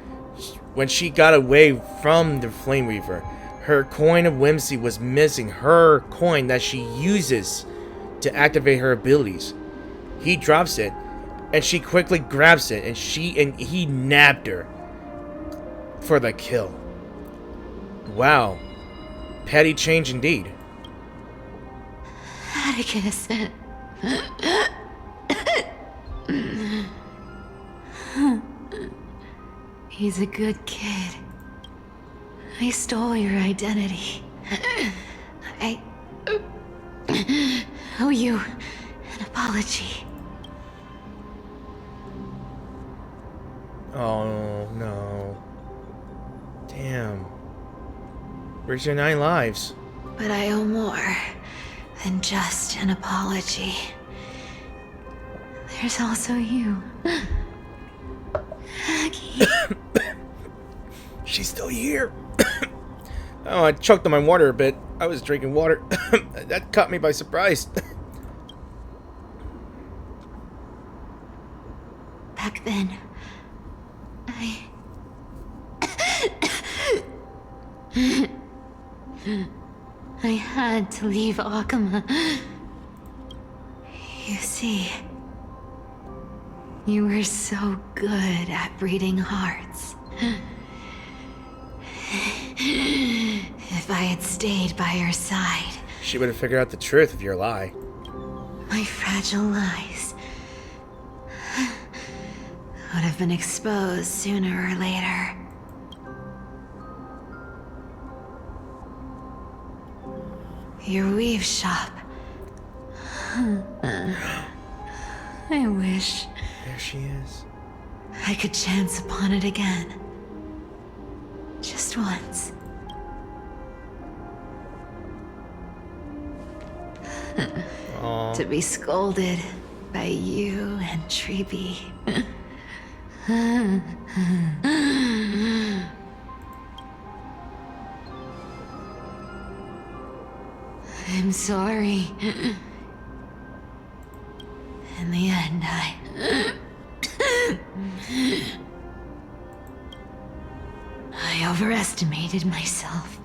when she got away from the Flame Reaver, her coin of whimsy was missing. Her coin that she uses to activate her abilities. He drops it, and she quickly grabs it, and he nabbed her for the kill. Wow. Petty change indeed. Atticus. He's a good kid. I stole your identity. I owe you an apology. Oh no. Damn. Where's your 9 lives? But I owe more than just an apology. There's also you. Aggie. She's still here. Oh, I choked on my water a bit. I was drinking water. That caught me by surprise. Back then, I had to leave Okhema. You see, you were so good at reading hearts. If I had stayed by your side, She would have figured out the truth of your lie. my fragile lies would have been exposed sooner or later. Your weave shop. I wish There she is. I could chance upon it again. Just once. Aww. To be scolded by you and Treeby. I'm sorry. In the end, I overestimated myself.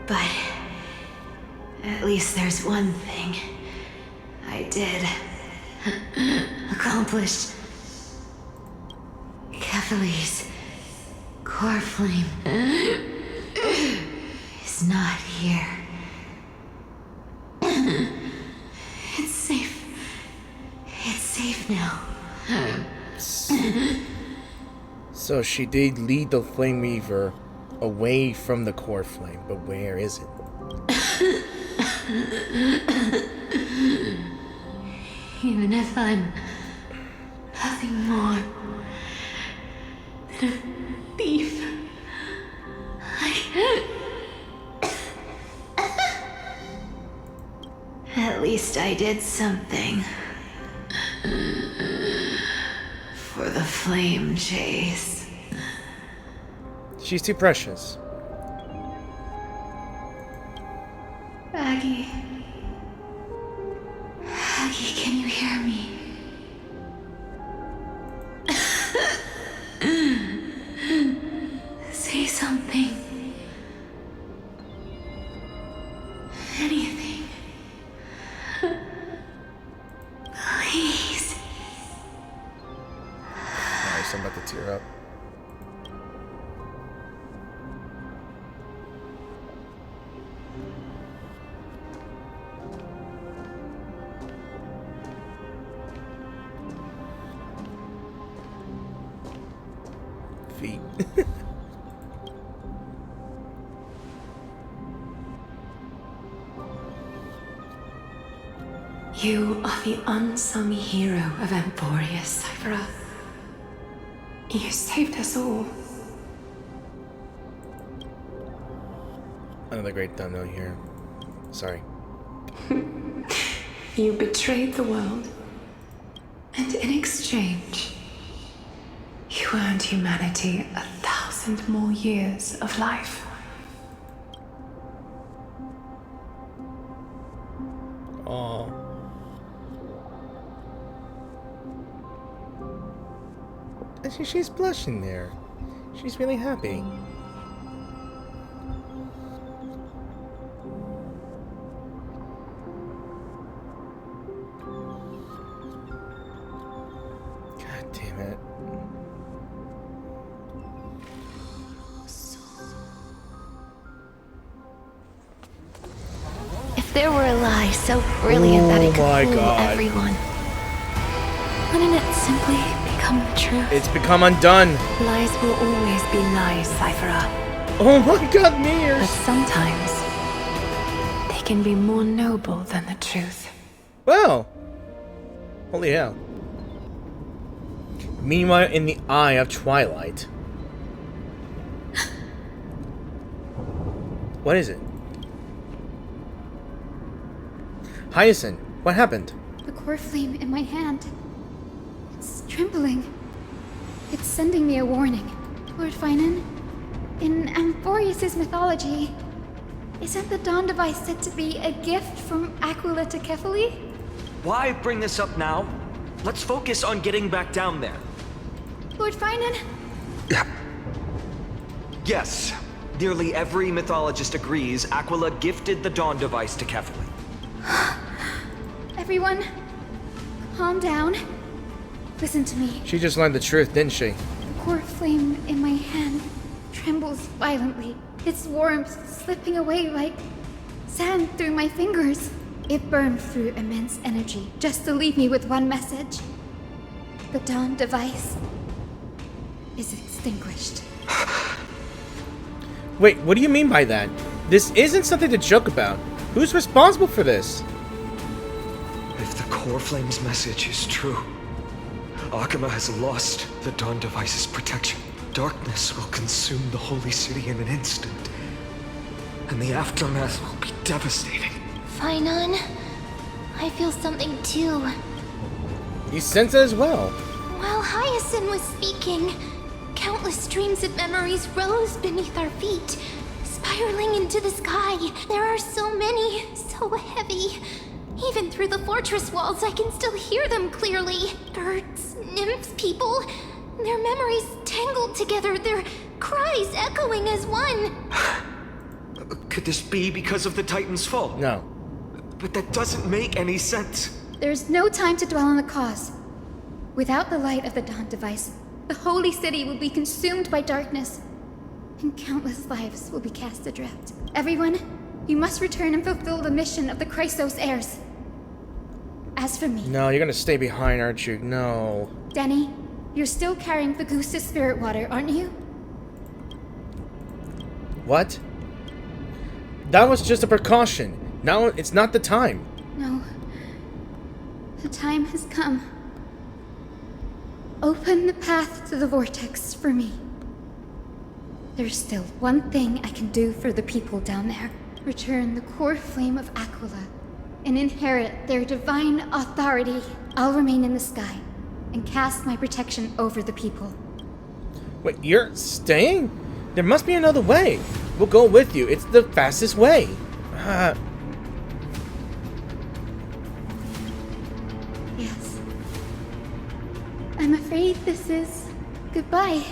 But at least there's one thing I did accomplish. Kephal's core flame is not here. It's safe. It's safe now. So she did lead the Flame Weaver away from the core flame, but where is it? Even if I'm nothing more than a thief, At least I did something. For the flame chase. She's too precious. Aggie. Aggie, can you hear me? Say something. Anything. Please. Nice, I'm about to tear up. Feet. You are the unsung hero of Emporius, Cypher. You saved us all. Another great thumbnail here. Sorry. You betrayed the world, and in exchange, you earned humanity 1,000 more years of life. Aww. She's blushing there. She's really happy. God damn it. If there were a lie so brilliant that it my could fool God. everyone, wouldn't it simply become the truth? It's become undone. Lies will always be lies, Cypher. Oh my God, But Mears. sometimes, they can be more noble than the truth. Well. Holy hell. Meanwhile, in the eye of Twilight. What is it? Hyacinth, what happened? The core flame in my hand. It's trembling. It's sending me a warning. Lord Finan, in Amphorius' mythology, isn't the Dawn device said to be a gift from Aquila to Kefali? Why bring this up now? Let's focus on getting back down there. Lord Finan? Yes. Nearly every mythologist agrees Aquila gifted the Dawn device to Kefali. Everyone, calm down. Listen to me. She just learned the truth, didn't she? The core flame in my hand trembles violently. Its warmth slipping away like sand through my fingers. It burned through immense energy just to leave me with one message. The Dawn device is extinguished. Wait, what do you mean by that? This isn't something to joke about. Who's responsible for this? If the core flame's message is true, Okhema has lost the Dawn device's protection. Darkness will consume the holy city in an instant, and the aftermath will be devastating. Finan, I feel something too. You sense it as well. While Hyacinth was speaking, countless streams of memories rose beneath our feet, spiraling into the sky. There are so many, so heavy. Even through the fortress walls, I can still hear them clearly. Birds, nymphs, people, their memories tangled together, their cries echoing as one. Could this be because of the Titan's fall? No. But that doesn't make any sense. There's no time to dwell on the cause. Without the light of the Dawn device, the holy city will be consumed by darkness, and countless lives will be cast adrift. Everyone, you must return and fulfill the mission of the Chrysos Heirs. As for me... No, you're gonna stay behind, aren't you? No. Danny, you're still carrying Fagusta's spirit water, aren't you? What? That was just a precaution. Now it's not the time. No. The time has come. Open the path to the vortex for me. There's still one thing I can do for the people down there. Return the core flame of Aquila and inherit their divine authority, I'll remain in the sky and cast my protection over the people. Wait, you're staying? There must be another way. We'll go with you. It's the fastest way. Yes. I'm afraid this is goodbye,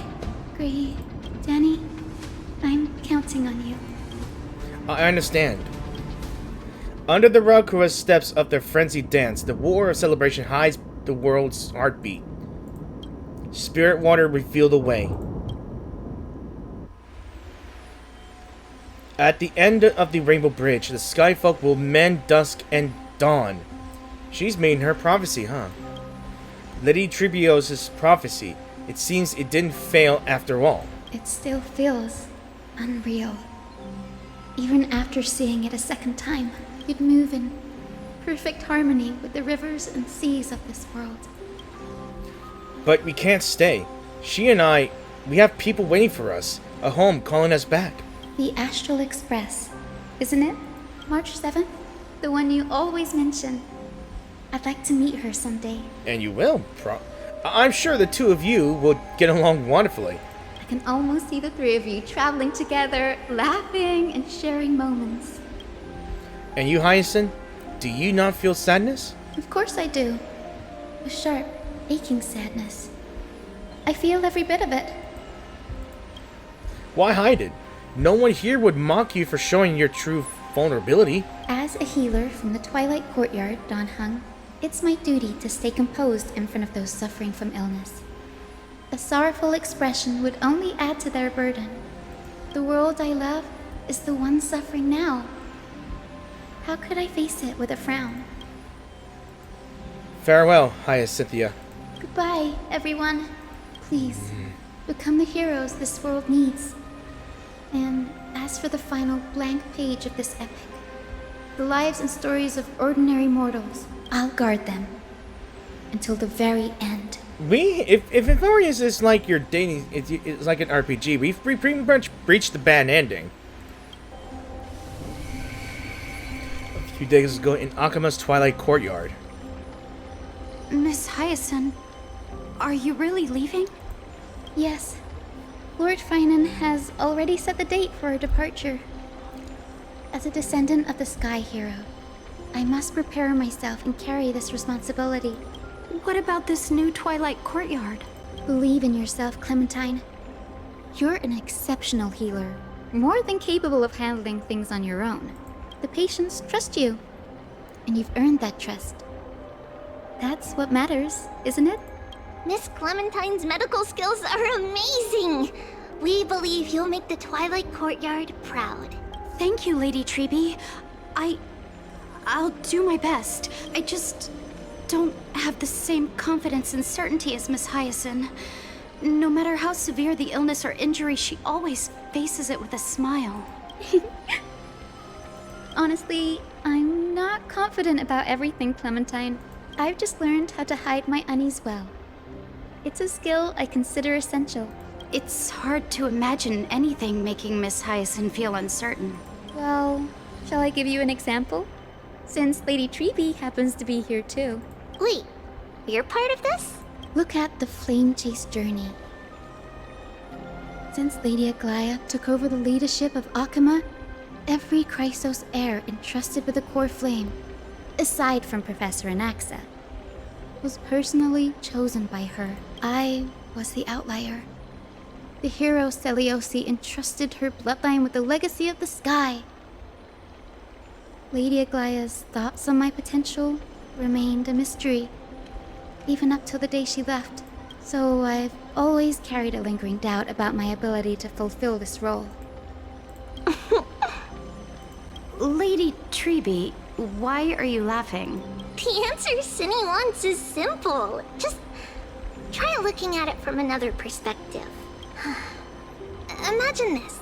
Gray. Danny, I'm counting on you. I understand. Under the Ralkura steps of their frenzied dance, the war of celebration hides the world's heartbeat. Spirit water revealed the way. At the end of the Rainbow Bridge, the Skyfolk will mend Dusk and Dawn. She's made her prophecy, huh? Lady Tribios' prophecy. It seems it didn't fail after all. It still feels unreal. Even after seeing it a second time, you'd move in perfect harmony with the rivers and seas of this world. But we can't stay. She and I, we have people waiting for us. A home calling us back. The Astral Express, isn't it? March 7th? The one you always mention. I'd like to meet her someday. And you will, I'm sure the two of you will get along wonderfully. I can almost see the three of you traveling together, laughing and sharing moments. And you, Hyacinth, do you not feel sadness? Of course I do. A sharp, aching sadness. I feel every bit of it. Why hide it? No one here would mock you for showing your true vulnerability. As a healer from the Twilight Courtyard, Don Hung, it's my duty to stay composed in front of those suffering from illness. A sorrowful expression would only add to their burden. The world I love is the one suffering now. How could I face it with a frown? Farewell, Hyacinthia. Goodbye, everyone. Please, become the heroes this world needs. And as for the final blank page of this epic, the lives and stories of ordinary mortals, I'll guard them until the very end. If Inforius is like your dating, it's like an RPG, we've pretty much reached the bad ending. A few days ago in Okhema's Twilight Courtyard. Miss Hyacinth, are you really leaving? Yes. Lord Finan has already set the date for our departure. As a descendant of the Sky Hero, I must prepare myself and carry this responsibility. What about this new Twilight Courtyard? Believe in yourself, Clementine. You're an exceptional healer, more than capable of handling things on your own. The patients trust you, and you've earned that trust. That's what matters, isn't it? Miss Clementine's medical skills are amazing! We believe you'll make the Twilight Courtyard proud. Thank you, Lady Treby. I'll do my best. I just don't have the same confidence and certainty as Miss Hyacinth. No matter how severe the illness or injury, she always faces it with a smile. Honestly, I'm not confident about everything, Clementine. I've just learned how to hide my unease well. It's a skill I consider essential. It's hard to imagine anything making Miss Hyacinth feel uncertain. Well, shall I give you an example? Since Lady Treby happens to be here too. Wait, you're part of this? Look at the Flame Chase journey. Since Lady Aquila took over the leadership of Okhema, every Chrysos Heir entrusted with the core flame, aside from Professor Anaxa, was personally chosen by her. I was the outlier. The hero Celiosi entrusted her bloodline with the legacy of the sky. Lady Aglia's thoughts on my potential remained a mystery, even up till the day she left. So I've always carried a lingering doubt about my ability to fulfill this role. Lady Treby, why are you laughing? The answer Cindy wants is simple. Just try looking at it from another perspective. Imagine this.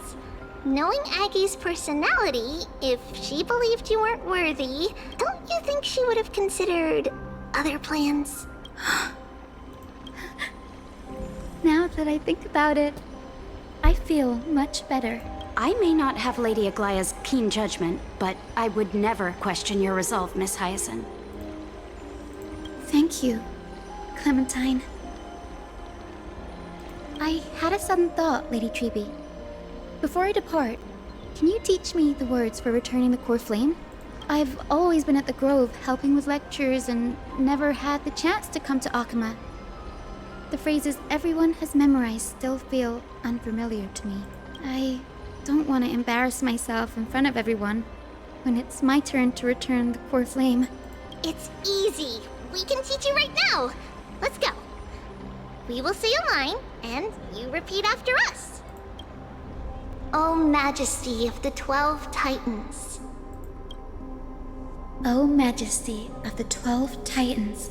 Knowing Aggie's personality, if she believed you weren't worthy, don't you think she would have considered other plans? Now that I think about it, I feel much better. I may not have Lady Aglaya's keen judgment, but I would never question your resolve, Miss Hyacinth. Thank you, Clementine. I had a sudden thought, Lady Treby. Before I depart, can you teach me the words for returning the core flame? I've always been at the Grove helping with lectures and never had the chance to come to Okhema. The phrases everyone has memorized still feel unfamiliar to me. I don't want to embarrass myself in front of everyone when it's my turn to return the core flame. It's easy. We can teach you right now. Let's go. We will say a line, and you repeat after us. O Majesty of the 12 Titans. O Majesty of the 12 Titans.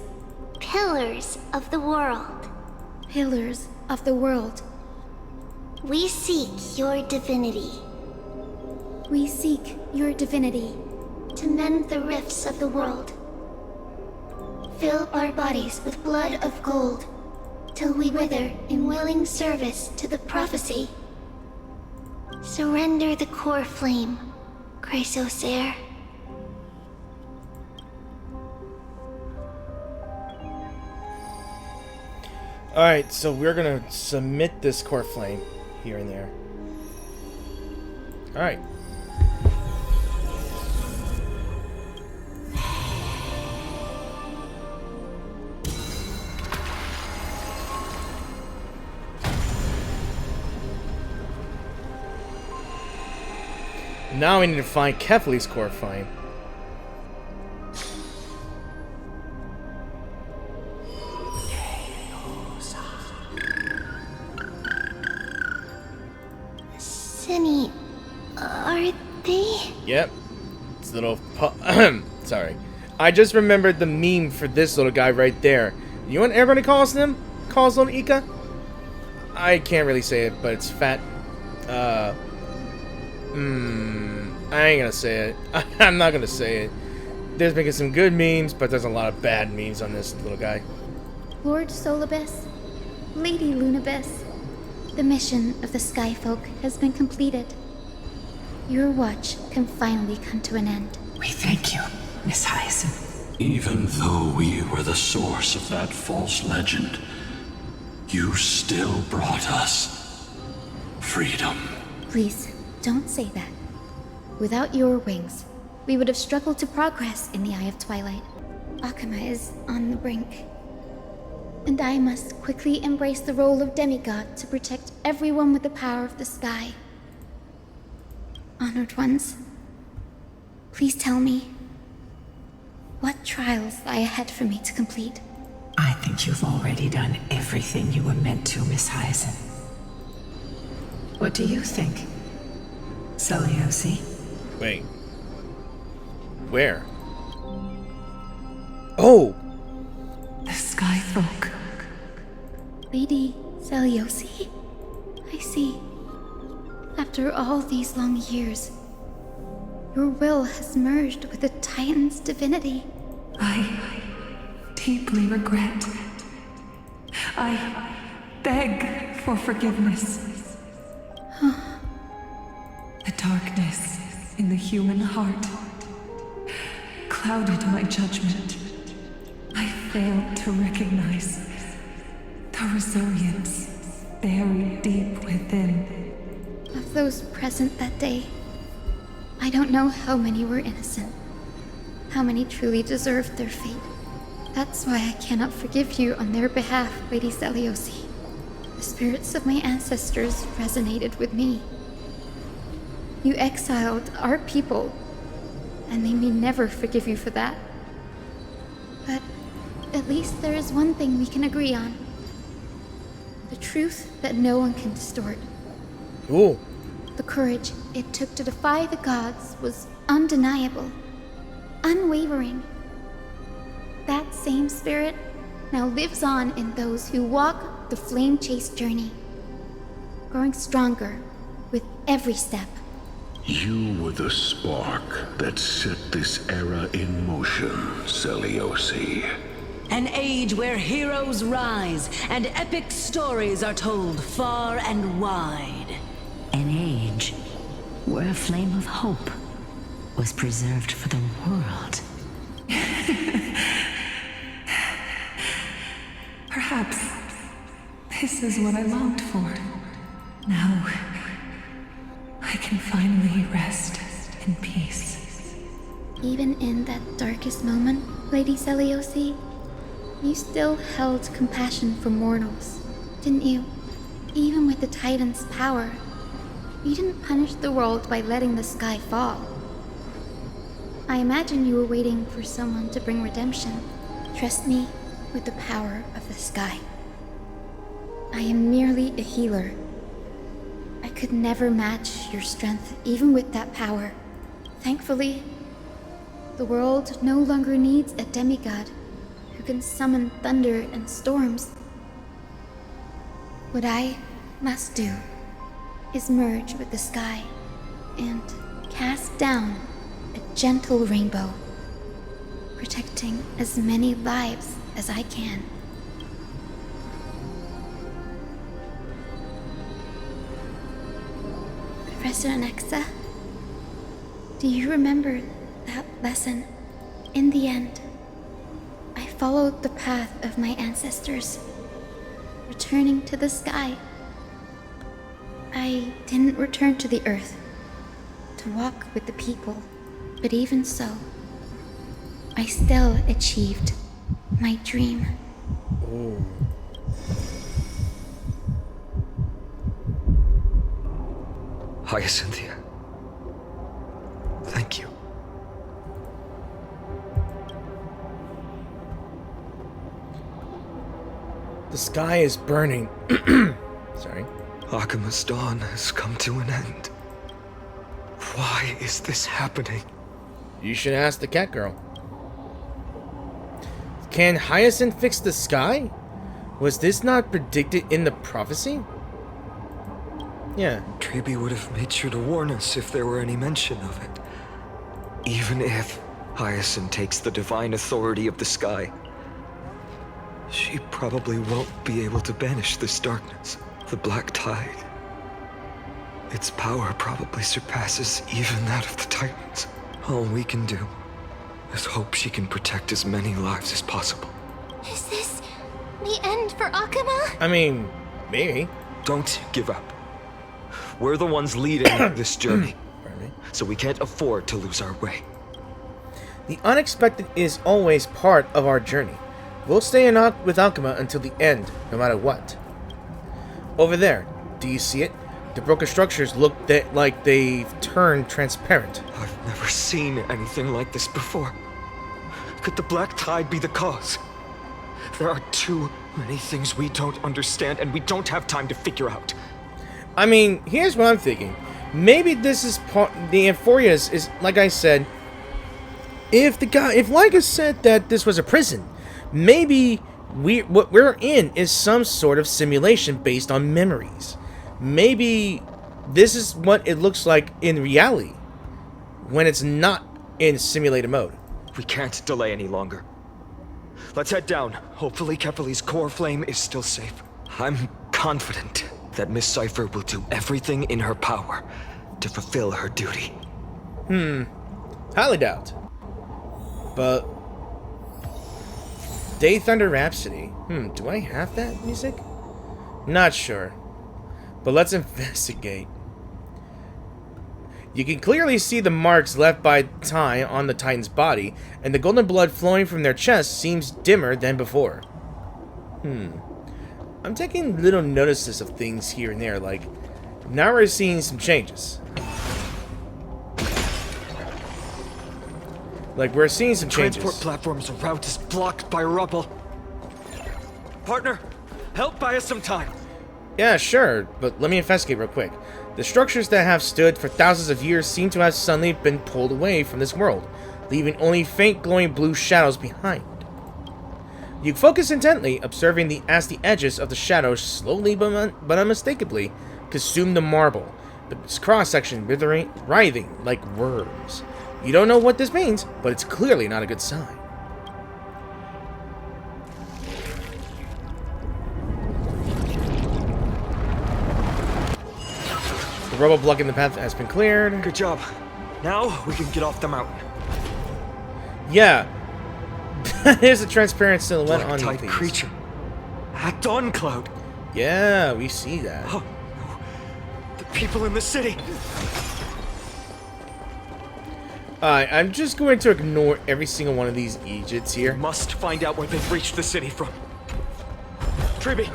Pillars of the world. Pillars of the world. We seek your divinity. We seek your divinity. To mend the rifts of the world. Fill our bodies with blood of gold, till we wither in willing service to the prophecy. Surrender the core flame, Chrysos Heirs. Alright, so we're gonna submit this core flame here and there. Alright. Now we need to find Kefli's core flame. Cinny, are they? Yep. It's a little sorry. I just remembered the meme for this little guy right there. You know what everybody calls him? Calls little Ika? I can't really say it, but it's fat. I ain't gonna say it. I'm not gonna say it. There's making some good memes, but there's a lot of bad memes on this little guy. Lord Solibus, Lady Lunabis, the mission of the Skyfolk has been completed. Your watch can finally come to an end. We thank you, Miss Hyacinth. Even though we were the source of that false legend, you still brought us freedom. Please, don't say that. Without your wings, we would have struggled to progress in the Eye of Twilight. Okhema is on the brink. And I must quickly embrace the role of demigod to protect everyone with the power of the sky. Honored ones, please tell me, what trials lie ahead for me to complete? I think you've already done everything you were meant to, Miss Hyacinth. What do you think, Seliosi? Wait. Where? Oh! The Skyfolk. Lady Seliosi? I see. After all these long years, your will has merged with the Titan's divinity. I deeply regret. I beg for forgiveness. The darkness in the human heart clouded my judgment. I failed to recognize the resilience buried deep within. Of those present that day, I don't know how many were innocent, how many truly deserved their fate. That's why I cannot forgive you on their behalf, Lady Seliosi. The spirits of my ancestors resonated with me. You exiled our people, and they may never forgive you for that. But at least there is one thing we can agree on. The truth that no one can distort. Ooh. The courage it took to defy the gods was undeniable, unwavering. That same spirit now lives on in those who walk the flame-chased journey, growing stronger with every step. You were the spark that set this era in motion, Seliosi. An age where heroes rise and epic stories are told far and wide. An age where a flame of hope was preserved for the world. Perhaps this is what I longed for. Now, I can finally rest in peace. Even in that darkest moment, Lady Celiosi, you still held compassion for mortals, didn't you? Even with the Titan's power, you didn't punish the world by letting the sky fall. I imagine you were waiting for someone to bring redemption. Trust me with the power of the sky. I am merely a healer. I could never match your strength, even with that power. Thankfully, the world no longer needs a demigod who can summon thunder and storms. What I must do is merge with the sky and cast down a gentle rainbow, protecting as many lives as I can. Professor Alexa, do you remember that lesson? In the end, I followed the path of my ancestors, returning to the sky. I didn't return to the earth to walk with the people, but even so, I still achieved my dream. Oh. Hyacinthia. Thank you. The sky is burning. Sorry. Okhema's dawn has come to an end. Why is this happening? You should ask the cat girl. Can Hyacinth fix the sky? Was this not predicted in the prophecy? Yeah. Treeby would have made sure to warn us if there were any mention of it. Even if Hyacinth takes the divine authority of the sky, she probably won't be able to banish this darkness. The Black Tide. Its power probably surpasses even that of the Titans. All we can do is hope she can protect as many lives as possible. Is this the end for Okhema? I mean, maybe. Don't give up. We're the ones leading this journey, so we can't afford to lose our way. The unexpected is always part of our journey. We'll stay with Okhema until the end, no matter what. Over there, do you see it? The broken structures look like they've turned transparent. I've never seen anything like this before. Could the Black Tide be the cause? There are too many things we don't understand, and we don't have time to figure out. I mean, here's what I'm thinking. Maybe this is part. The Amphorias is, like I said, if Leica said that this was a prison, maybe what we're in is some sort of simulation based on memories. Maybe this is what it looks like in reality when it's not in simulated mode. We can't delay any longer. Let's head down. Hopefully Kepali's core flame is still safe. I'm confident that Miss Cypher will do everything in her power to fulfill her duty. Highly doubt. But Day Thunder Rhapsody. Do I have that music? Not sure. But let's investigate. You can clearly see the marks left by Ty on the Titan's body, and the golden blood flowing from their chest seems dimmer than before. I'm taking little notices of things here and there, like, now we're seeing some changes. Like, we're seeing some changes. Transport platform's route is blocked by rubble. Partner, help buy us some time. Yeah, sure, but let me investigate real quick. The structures that have stood for thousands of years seem to have suddenly been pulled away from this world, leaving only faint glowing blue shadows behind. You focus intently, observing as the edges of the shadows slowly but unmistakably consume the marble, its cross-section writhing like worms. You don't know what this means, but it's clearly not a good sign. The rubble blocking the path has been cleared. Good job. Now we can get off the mountain. Yeah. There's a transparent silhouette on Black-type these. creature. At dawn cloud. Yeah, we see that. Oh, no. The people in the city. Alright, I'm just going to ignore every single one of these Egypts here. We must find out where they've reached the city from. Triby,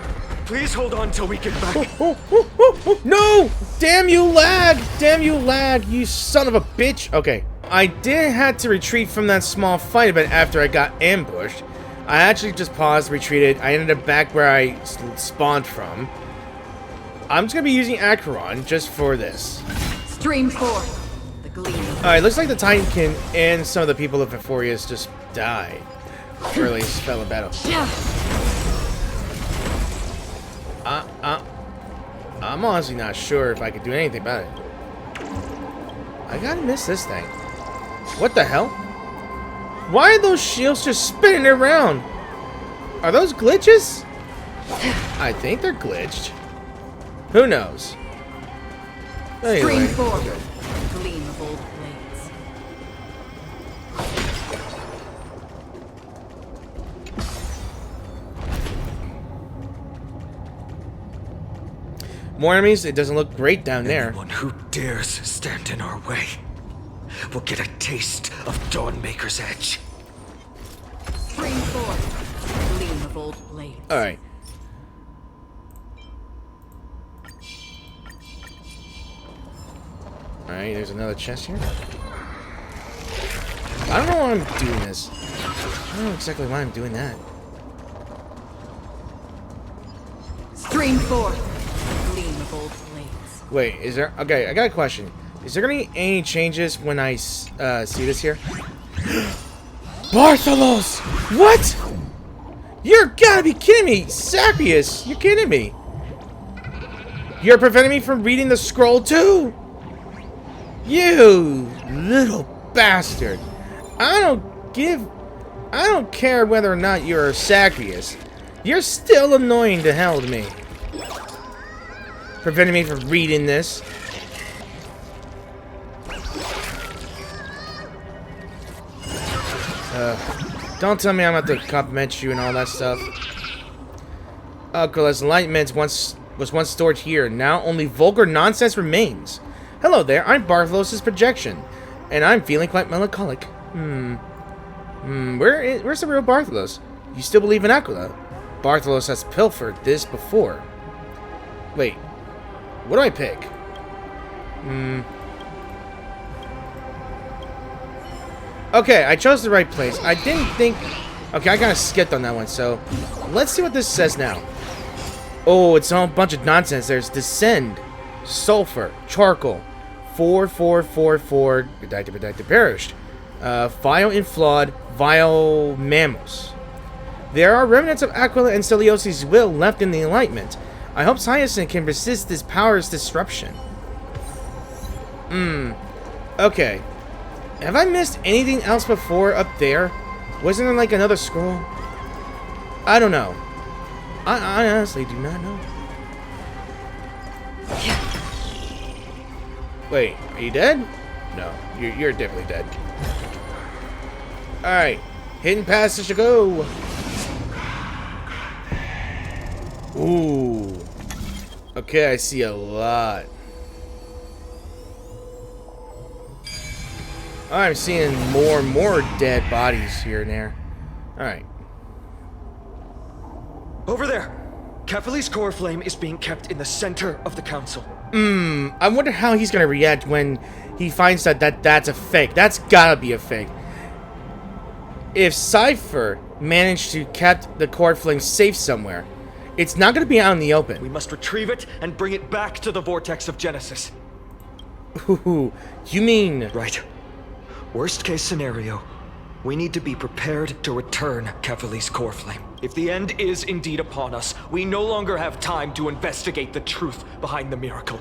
please hold on till we get back. No! Damn you, lag! Damn you, lag! You son of a bitch! Okay. I did have to retreat from that small fight a bit after I got ambushed. I actually just paused, retreated. I ended up back where I spawned from. I'm just gonna be using Acheron just for this. Stream 4. The gleam. Alright, looks like the Titankin and some of the people of Euphorius just died. Or at least fell in battle. I'm honestly not sure if I could do anything about it. I gotta miss this thing. What the hell? Why are those shields just spinning around? Are those glitches? I think they're glitched. Who knows? Anyway. Stream 4. Gleam of old blades. More enemies? It doesn't look great down there. Anyone who dares stand in our way will get a taste of Dawnmaker's edge. Stream 4. Gleam of old blades. Alright. Alright, there's another chest here. I don't know why I'm doing this. I don't know exactly why I'm doing that. Stream 4. Gleam of old blades. Wait, is there... Okay, I got a question. Is there gonna be any changes when I see this here? Bartholos! What? You're gotta be kidding me! Sapius! You're kidding me! You're preventing me from reading the scroll too! You little bastard! I don't care whether or not you're a Sacrius. You're still annoying to hell to me. Preventing me from reading this. Don't tell me I'm about to compliment you and all that stuff. Aquila's enlightenment was once stored here. Now only vulgar nonsense remains. Hello there, I'm Bartholos' projection. And I'm feeling quite melancholic. Where's the real Bartholos? You still believe in Aquila? Bartholos has pilfered this before. Wait. What do I pick? Okay, I chose the right place. I didn't think... Okay, I kind of skipped on that one, so... Let's see what this says now. Oh, it's a whole bunch of nonsense. There's Descend, Sulfur, Charcoal, 4444, perished. Vile and Flawed, Vile Mammals. There are remnants of Aquila and Celiosi's will left in the Enlightenment. I hope Hyacinth can resist this power's disruption. Okay. Have I missed anything else before up there? Wasn't there like another scroll? I don't know. I honestly do not know. Wait, are you dead? No, you're definitely dead. Alright, hidden passage to go. Ooh. Okay, I see a lot. I'm seeing more and more dead bodies here and there. Alright. Over there! Kephale's core flame is being kept in the center of the council. I wonder how he's gonna react when he finds that's a fake. That's gotta be a fake. If Cypher managed to keep the core flame safe somewhere, it's not gonna be out in the open. We must retrieve it and bring it back to the vortex of Genesis. Ooh, you mean... Right. Worst case scenario, we need to be prepared to return Kephale's core flame. If the end is indeed upon us, we no longer have time to investigate the truth behind the miracle.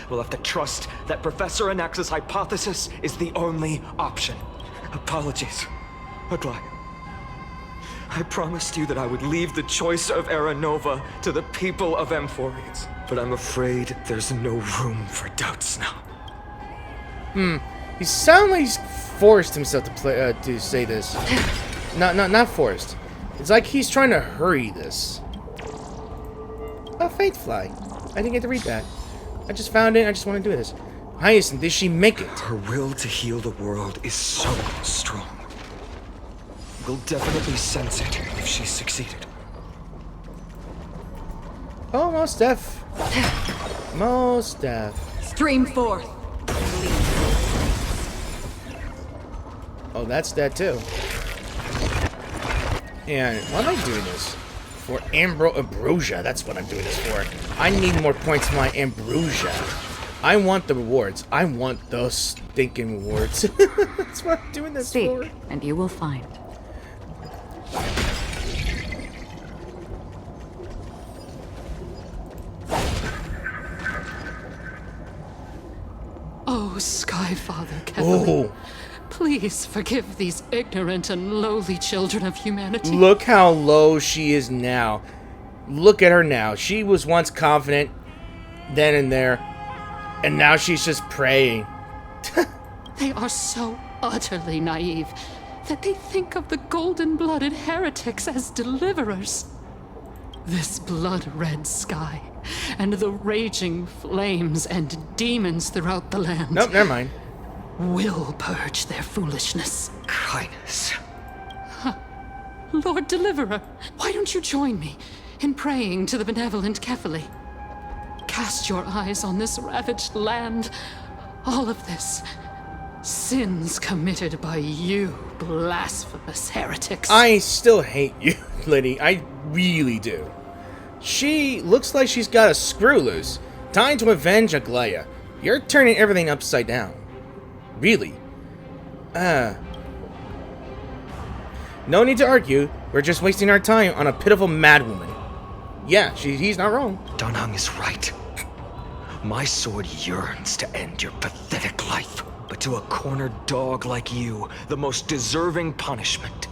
We'll have to trust that Professor Anax's hypothesis is the only option. Apologies, Aquila. I promised you that I would leave the choice of Era Nova to the people of Euphorius. but I'm afraid there's no room for doubts now. He sounds like he's forced himself to say this. Not forced. It's like he's trying to hurry this. Oh, Fate Fly. I didn't get to read that. I just found it. I just want to do this. Hyacinth, did she make it? Her will to heal the world is so strong. We'll definitely sense it if she succeeded. Oh, most def. Most def. Stream forth. Oh, that's that too. And why am I doing this? For ambrosia, that's what I'm doing this for. I need more points for my ambrosia. I want the rewards. I want those stinking rewards. That's what I'm doing this for. Seek, and you will find. Oh, Skyfather Kevin. Oh. Please forgive these ignorant and lowly children of humanity. Look how low she is now. Look at her now. She was once confident, then and there, and now she's just praying. They are so utterly naive that they think of the golden-blooded heretics as deliverers. This blood-red sky, and the raging flames and demons throughout the land. Nope, never mind. Will purge their foolishness. Kindness. Lord Deliverer, why don't you join me in praying to the benevolent Kefali? Cast your eyes on this ravaged land. All of this. Sins committed by you, blasphemous heretics. I still hate you, Liddy. I really do. She looks like she's got a screw loose. Time to avenge Aquila. You're turning everything upside down. Really? No need to argue. We're just wasting our time on a pitiful madwoman. Yeah, he's not wrong. Danhang is right. My sword yearns to end your pathetic life. But to a cornered dog like you, the most deserving punishment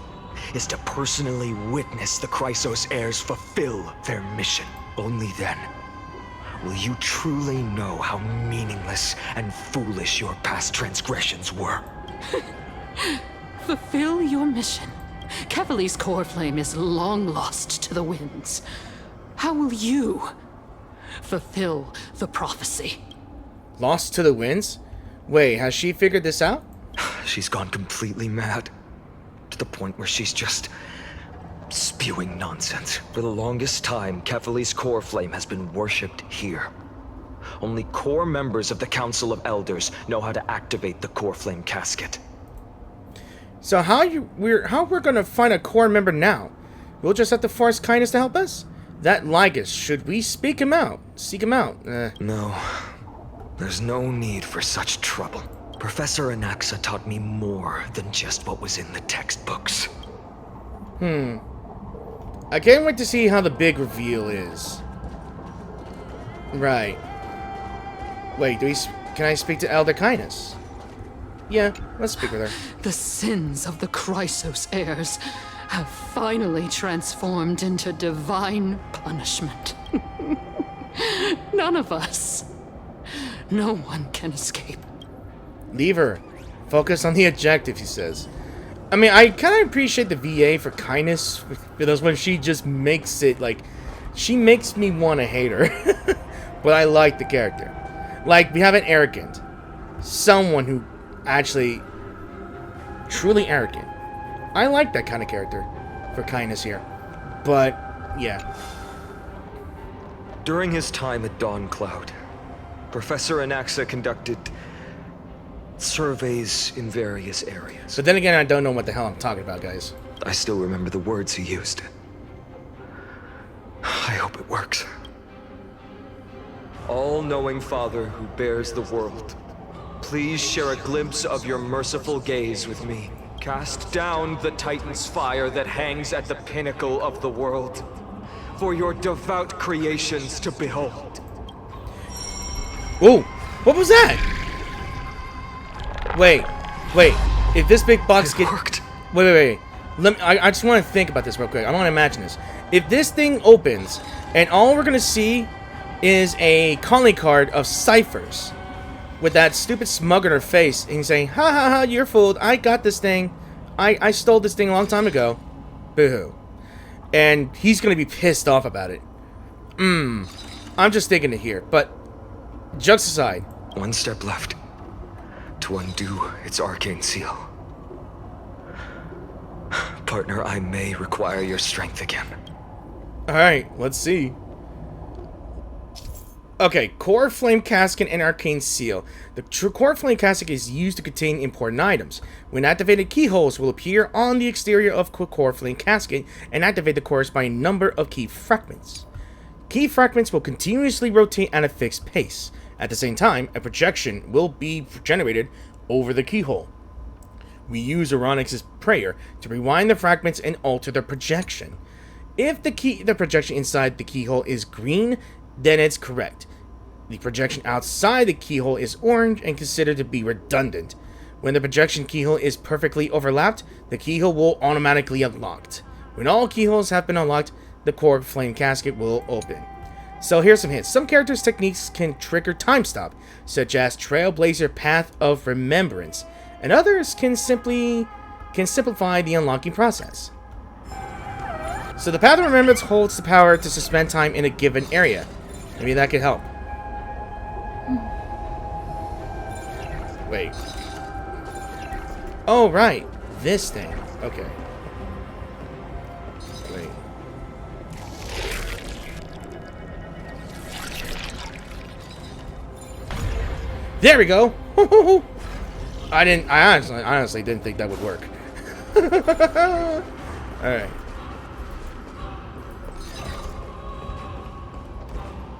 is to personally witness the Chrysos Heirs fulfill their mission. Only then will you truly know how meaningless and foolish your past transgressions were. Fulfill your mission. Kefali's core flame is long lost to the winds. How will you fulfill the prophecy? Lost to the winds? Wait, has she figured this out? She's gone completely mad. To the point where she's just spewing nonsense. For the longest time, Kefali's core flame has been worshipped here. Only core members of the Council of Elders know how to activate the core flame casket. So how we're gonna find a core member now? We'll just have to force kindness to help us? That Lygus, should we speak him out? Seek him out? No. There's no need for such trouble. Professor Anaxa taught me more than just what was in the textbooks. I can't wait to see how the big reveal is. Right. Wait, can I speak to Elder Kindness? Yeah, let's speak with her. The sins of the Chrysos Heirs have finally transformed into divine punishment. None of us. No one can escape. Leave her. Focus on the objective, he says. I mean, I kind of appreciate the VA for kindness, because when she just makes it, like, she makes me want to hate her. But I like the character. Like, we have an arrogant. Someone who actually, truly arrogant. I like that kind of character for kindness here. But, yeah. During his time at Dawn Cloud, Professor Anaxa conducted surveys in various areas. But then again, I don't know what the hell I'm talking about, guys. I still remember the words he used. I hope it works. All-knowing Father who bears the world, please share a glimpse of your merciful gaze with me. Cast down the Titan's fire that hangs at the pinnacle of the world, for your devout creations to behold. Ooh, what was that? Wait. If this big box gets worked. Wait. I just want to think about this real quick. I want to imagine this. If this thing opens and all we're gonna see is a calling card of Cypher's with that stupid smug on her face and he's saying, ha ha ha, you're fooled. I got this thing. I stole this thing a long time ago. Boo-hoo. And he's going to be pissed off about it. I'm just thinking it here, but jokes aside. One step left to undo its arcane seal. Partner, I may require your strength again. Alright, let's see. Okay, Core Flame Casket and Arcane Seal. The Core Flame Casket is used to contain important items. When activated, keyholes will appear on the exterior of Core Flame Casket and activate the corresponding number of key fragments. Key fragments will continuously rotate at a fixed pace. At the same time, a projection will be generated over the keyhole. We use Oronix's prayer to rewind the fragments and alter the projection. If the projection inside the keyhole is green, then it's correct. The projection outside the keyhole is orange and considered to be redundant. When the projection keyhole is perfectly overlapped, the keyhole will automatically unlock. When all keyholes have been unlocked, the Core Flame Casket will open. So here's some hints. Some characters' techniques can trigger time stop, such as Trailblazer Path of Remembrance, and others can simplify the unlocking process. So the Path of Remembrance holds the power to suspend time in a given area. Maybe that could help. Wait. Oh, right. This thing. Okay. Wait. There we go. I honestly didn't think that would work. All right.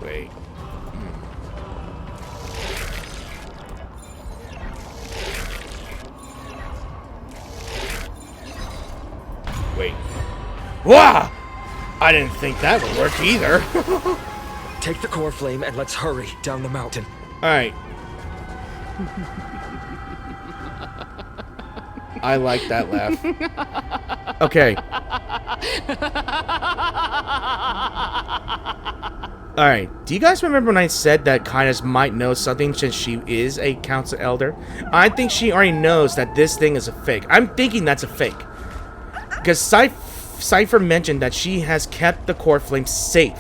Wait. Wait. Wah! I didn't think that would work either. Take the core flame and let's hurry down the mountain. Alright. I like that laugh. Okay. Alright, do you guys remember when I said that Kyna's might know something since she is a council elder? I think she already knows that this thing is a fake. I'm thinking that's a fake. Because Cypher mentioned that she has kept the core flame safe.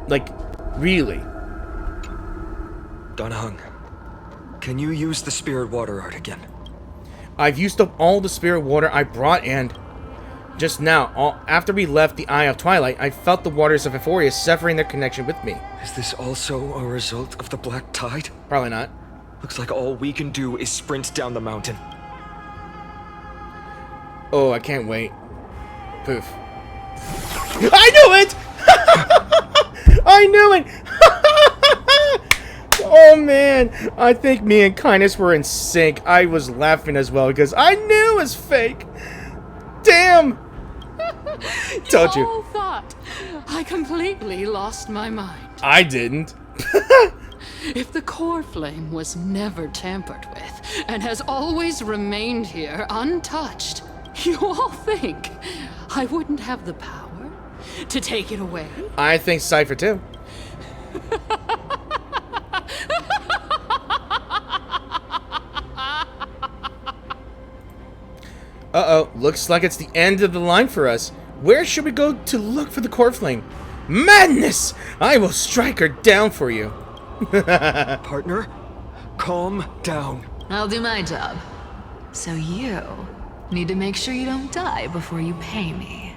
Like, really. Donahung, can you use the spirit water art again? I've used up all the spirit water I brought, and just now, after we left the Eye of Twilight, I felt the waters of Euphoria severing their connection with me. Is this also a result of the Black Tide? Probably not. Looks like all we can do is sprint down the mountain. Oh, I can't wait. Poof. I knew it! I knew it! Oh man, I think me and Kynas were in sync. I was laughing as well because I knew it was fake. Damn! Told you. All thought I completely lost my mind. I didn't. If the core flame was never tampered with and has always remained here untouched, you all think I wouldn't have the power to take it away? I think Cypher too. Uh-oh, looks like it's the end of the line for us. Where should we go to look for the core flame? Madness! I will strike her down for you. Partner, calm down. I'll do my job. So you need to make sure you don't die before you pay me.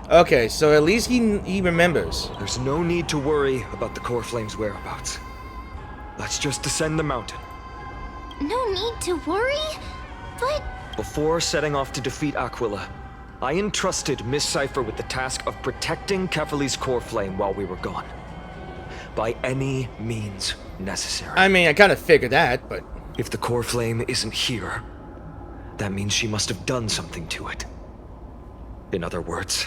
Okay, so at least he remembers. There's no need to worry about the core flame's whereabouts. Let's just descend the mountain. No need to worry? But... Before setting off to defeat Aquila, I entrusted Miss Cypher with the task of protecting Kefali's core flame while we were gone. By any means necessary. I mean, I kind of figured that, but... If the core flame isn't here, that means she must have done something to it. In other words,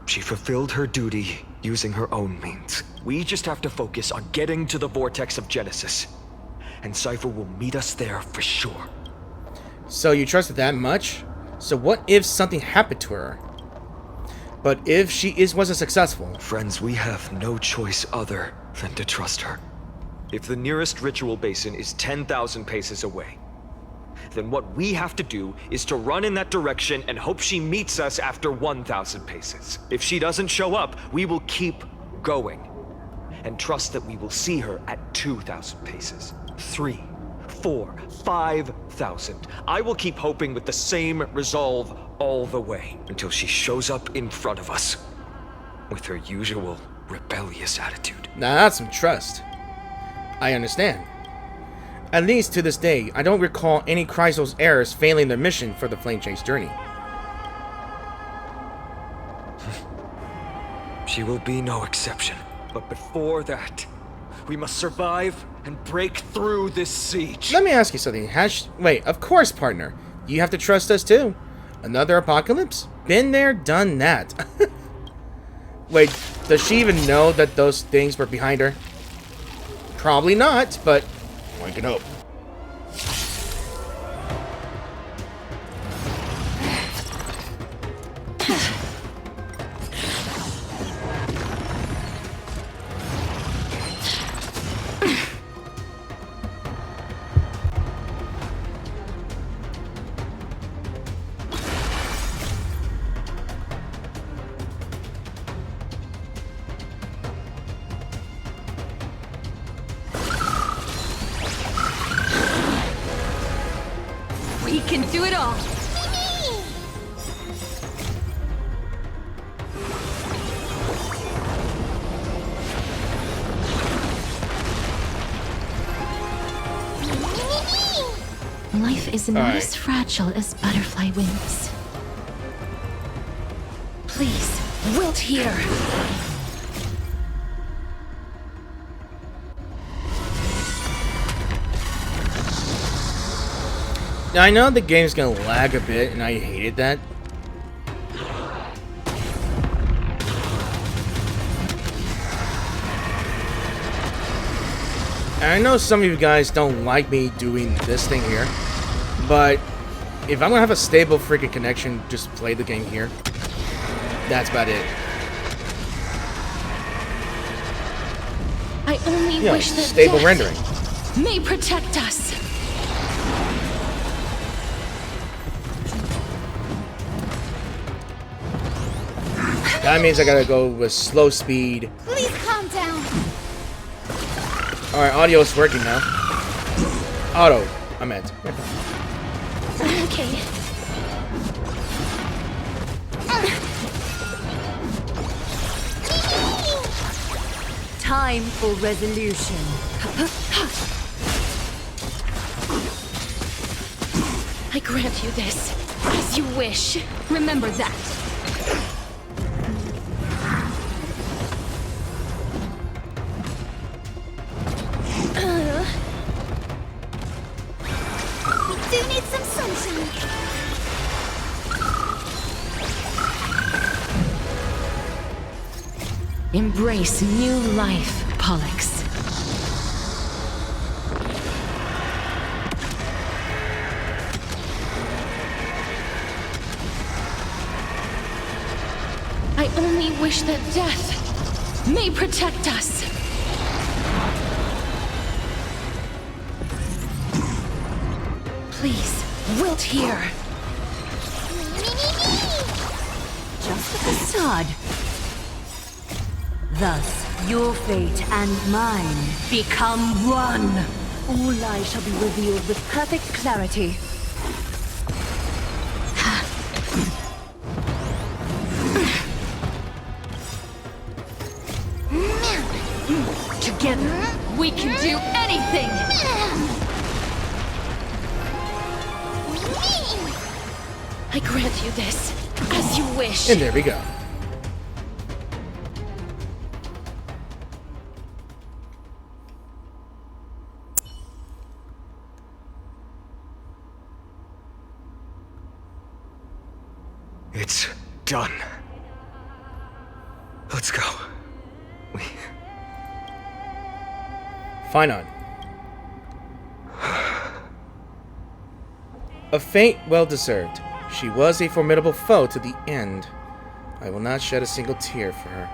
she fulfilled her duty using her own means. We just have to focus on getting to the vortex of Genesis, and Cypher will meet us there for sure. So you trust her that much? So what if something happened to her? But if she wasn't successful... Friends, we have no choice other than to trust her. If the nearest ritual basin is 10,000 paces away, then what we have to do is to run in that direction and hope she meets us after 1,000 paces. If she doesn't show up, we will keep going and trust that we will see her at 2,000 paces. 3, 4, 5,000. I will keep hoping with the same resolve all the way until she shows up in front of us with her usual rebellious attitude. Now that's some trust. I understand. At least to this day, I don't recall any Chrysos Heirs failing their mission for the Flame Chase journey. She will be no exception. But before that, we must survive and break through this siege. Let me ask you something. Wait, of course, partner. You have to trust us too. Another apocalypse? Been there, done that. Wait, does she even know that those things were behind her? Probably not, but wake it up. We can do it all! Life is not as fragile as butterfly wings. Please, wilt here! Now, I know the game's gonna lag a bit, and I hated that. And I know some of you guys don't like me doing this thing here, but if I'm gonna have a stable freaking connection, just play the game here. That's about it. I only wish that stable death rendering may protect us. That means I gotta go with slow speed. Please calm down. Alright, audio is working now. Auto, I meant. Okay. Time for resolution. I grant you this, as you wish. Remember that. Do need some sunshine. Embrace new life, Pollux. I only wish that death may protect us. Please, wilt here. Just a facade. Thus, your fate and mine become one. All lies shall be revealed with perfect clarity. Together, we can do anything! I grant you this, as you wish. And there we go. It's done. Let's go. Finon. A fate well deserved. She was a formidable foe to the end. I will not shed a single tear for her.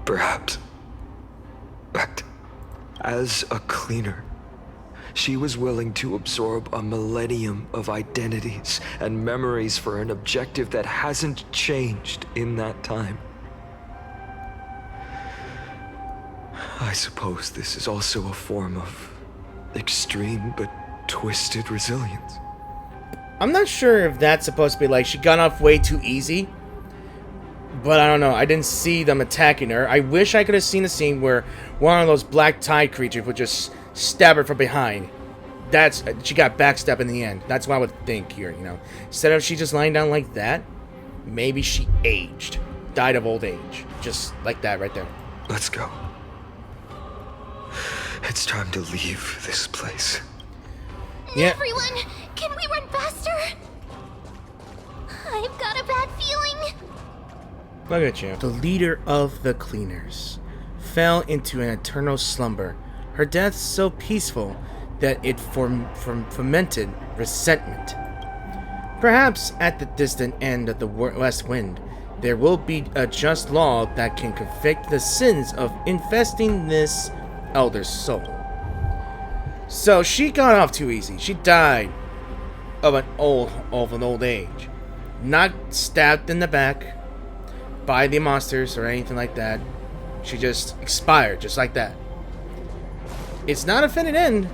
Perhaps. But as a cleaner, she was willing to absorb a millennium of identities and memories for an objective that hasn't changed in that time. I suppose this is also a form of extreme but twisted resilience. I'm not sure if that's supposed to be like she got off way too easy, but I don't know. I didn't see them attacking her. I wish I could have seen a scene where one of those black tide creatures would just stab her from behind. She got backstabbed in the end. That's what I would think here, you know. Instead of she just lying down like that, maybe she aged. Died of old age. Just like that right there. Let's go. It's time to leave this place. Yeah. Everyone, can we run faster? I've got a bad feeling. Look at you. The leader of the cleaners fell into an eternal slumber. Her death so peaceful that it fomented resentment. Perhaps at the distant end of the west wind, there will be a just law that can convict the sins of infesting this elder's soul. So she got off too easy. She died of an old age. Not stabbed in the back by the monsters or anything like that. She just expired just like that. It's not a fitting end.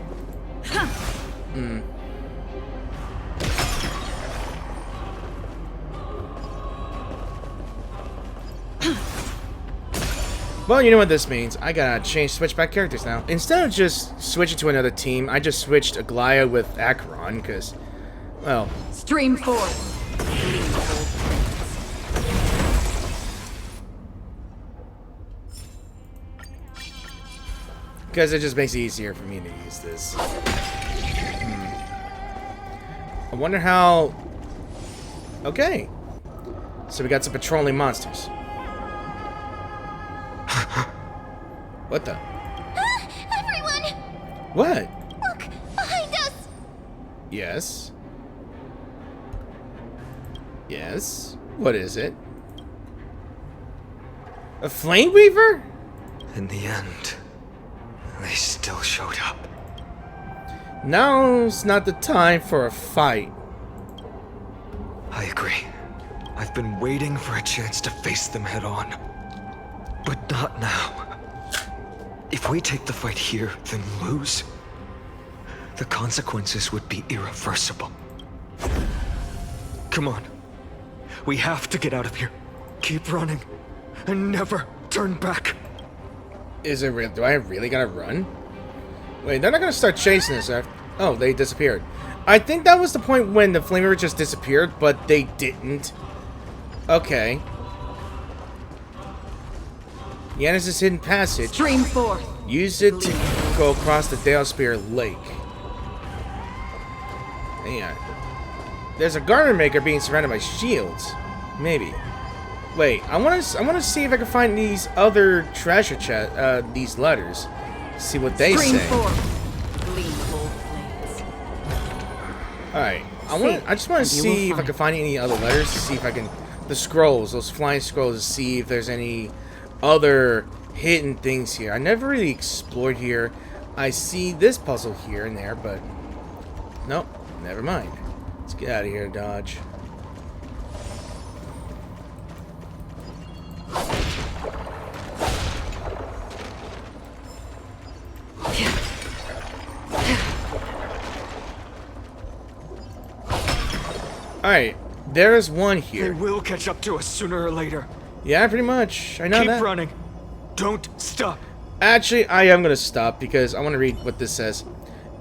Well, you know what this means. I gotta switch back characters now. Instead of just switching to another team, I just switched Aquila with Acheron, because, well... Stream 4. Because it just makes it easier for me to use this. I wonder how... Okay. So we got some patrolling monsters. What the? Everyone! What? Look, behind us! Yes. Yes. What is it? A flame weaver? In the end, they still showed up. Now's not the time for a fight. I agree. I've been waiting for a chance to face them head on. But not now. If we take the fight here, then lose, the consequences would be irreversible. Come on. We have to get out of here. Keep running. And never turn back. Is it real? Do I really gotta run? Wait, they're not gonna start chasing us after... Oh, they disappeared. I think that was the point when the flamer just disappeared, but they didn't. Okay. Yanis' hidden passage. Stream 4. Use it to go across the Dalespear Lake. Yeah. There's a garden maker being surrounded by shields. Maybe. Wait, I want to see if I can find these other treasure these letters. See what they Stream say. 4. Alright. I just want to see if I can find any other letters to see if I can the scrolls, those flying scrolls, to see if there's any other hidden things here. I never really explored here. I see this puzzle here and there, but nope, never mind. Let's get out of here, Dodge. Alright, there's one here. They will catch up to us sooner or later. Yeah, pretty much. I know that. Keep running. Don't stop. Actually, I am going to stop because I want to read what this says.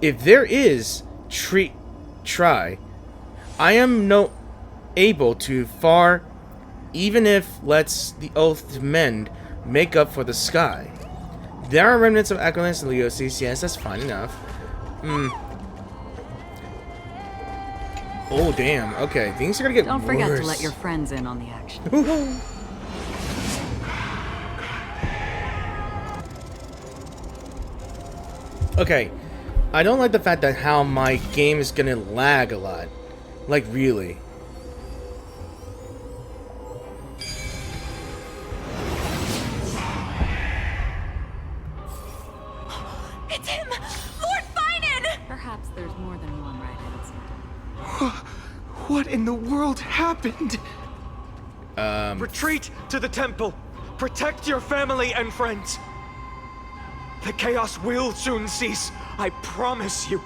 If there is try, I am no able to far, even if lets the oath to mend make up for the sky. There are remnants of Aquila and Leosis. Yes, that's fine enough. Oh, damn. Okay, things are gonna get worse. Don't forget to let your friends in on the action. Okay, I don't like the fact that how my game is gonna lag a lot. Like, really. more than one right answer. What in the world happened? Retreat to the temple. Protect your family and friends. The chaos will soon cease. I promise you.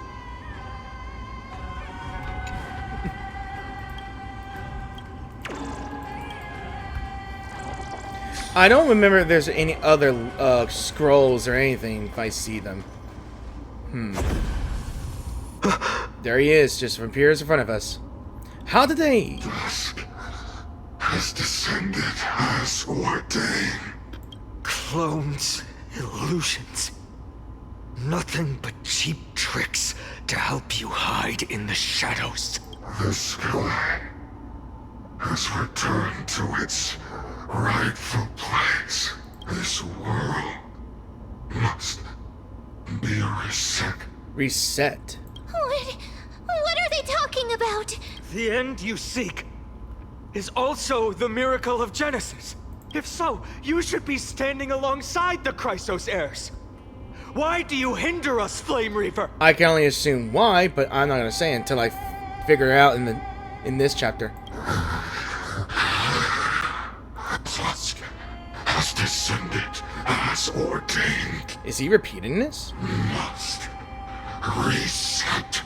I don't remember if there's any other scrolls or anything if I see them. There he is, just appears in front of us. How did they? Dusk has descended as ordained. Clones, illusions. Nothing but cheap tricks to help you hide in the shadows. The sky has returned to its rightful place. This world must be reset. Reset? What are they talking about? The end you seek is also the miracle of Genesis. If so, you should be standing alongside the Chrysos Heirs. Why do you hinder us, Flame Reaver? I can only assume why, but I'm not gonna say until I figure it out in this chapter. Dusk has descended as ordained. Is he repeating this? Must reset.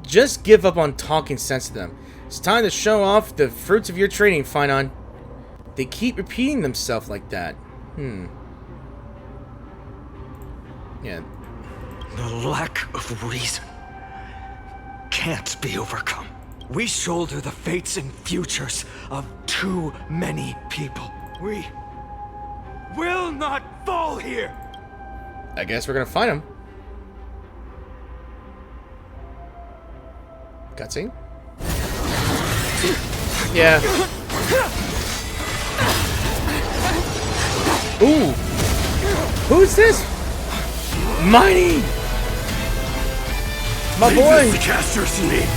Just give up on talking sense to them. It's time to show off the fruits of your training, Finon. They keep repeating themselves like that. Yeah. The lack of reason can't be overcome. We shoulder the fates and futures of too many people. We will not fall here! I guess we're gonna find him. Cutscene? Yeah. Ooh! Who's this? Mighty! My boy! The casters need.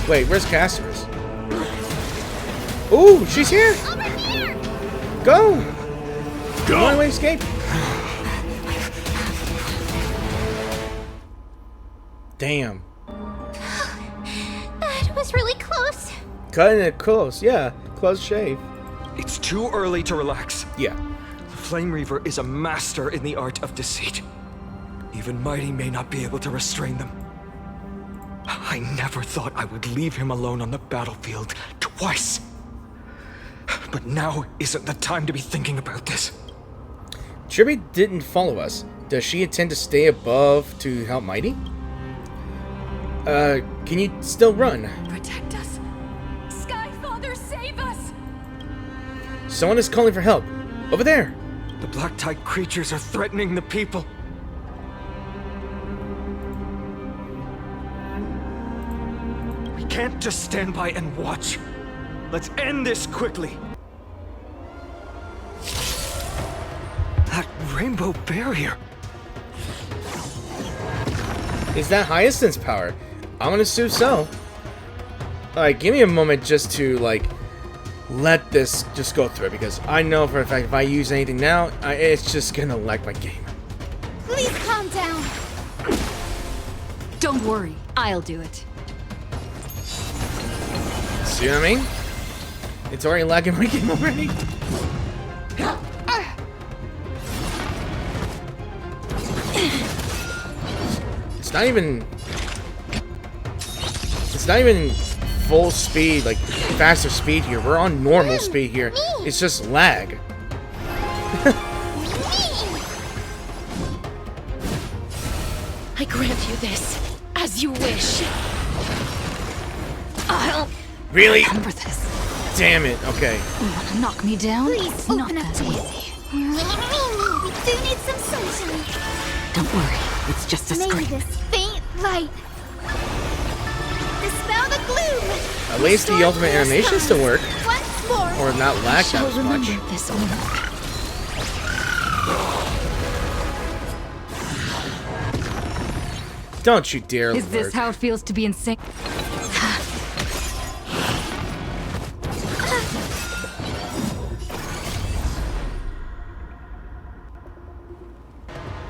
Wait, where's Casters? Ooh, she's here! Over here! Go! One way escape. Damn. That was really close. Cutting it close, yeah. Close shave. It's too early to relax. Yeah. The Flame Reaver is a master in the art of deceit. Even Mighty may not be able to restrain them. I never thought I would leave him alone on the battlefield twice. But now isn't the time to be thinking about this. Tribby didn't follow us. Does she intend to stay above to help Mighty? Can you still run? Protect us. Sky Father, save us! Someone is calling for help. Over there. The Black Tide creatures are threatening the people. We can't just stand by and watch. Let's end this quickly. That rainbow barrier. Is that Hyacinth's power? I'm gonna assume so. Alright, give me a moment just to, like, let this just go through, because I know for a fact if I use anything now, it's just gonna lag my game. Please calm down. Don't worry, I'll do it. See what I mean? It's already lagging my game already. It's not even... It's not even full speed, like faster speed here. We're on normal speed here. It's just lag. I grant you this, as you wish. I'll Really? remember this. Damn it. Okay. You want to knock me down? Please, Not open up that to me. easy. We do need some sunshine. Don't worry, it's just a Maybe scrape. this faint light. Dispel the gloom. At least the ultimate animation still work. Once more. Or not lag Shall that much. remember this moment. Don't you dare Is this lurk. how it feels to be in sync?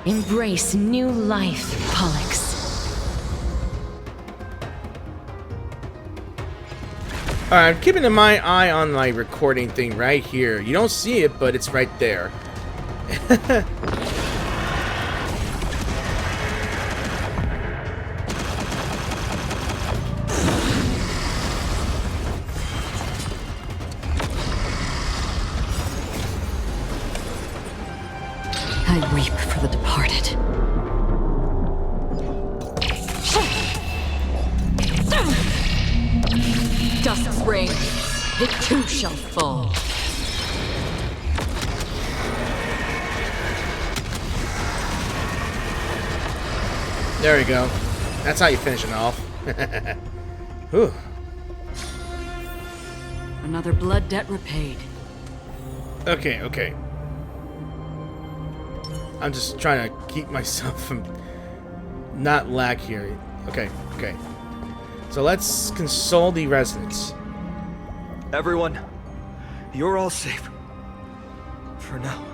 Embrace new life, Pollux. Alright, I'm keeping my eye on my recording thing right here. You don't see it, but it's right there. I weep for the departed. Dusk's reign, it too shall fall. There we go. That's how you finish it off. Whew. Another blood debt repaid. Okay, okay. I'm just trying to keep myself from not lag here. Okay, okay. So let's console the residents. Everyone, you're all safe. For now.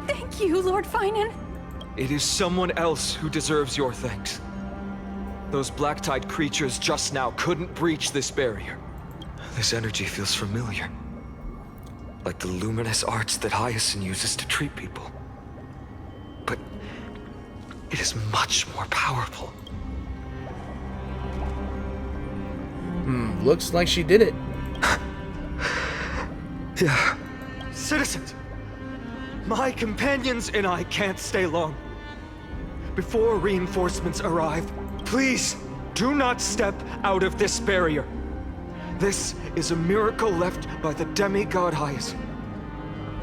Thank you, Lord Finan. It is someone else who deserves your thanks. Those black-tide creatures just now couldn't breach this barrier. This energy feels familiar. Like the luminous arts that Hyacinth uses to treat people. But it is much more powerful. Looks like she did it. Yeah. Citizens, my companions and I can't stay long. Before reinforcements arrive, please do not step out of this barrier. This is a miracle left by the demigod Hyacinth.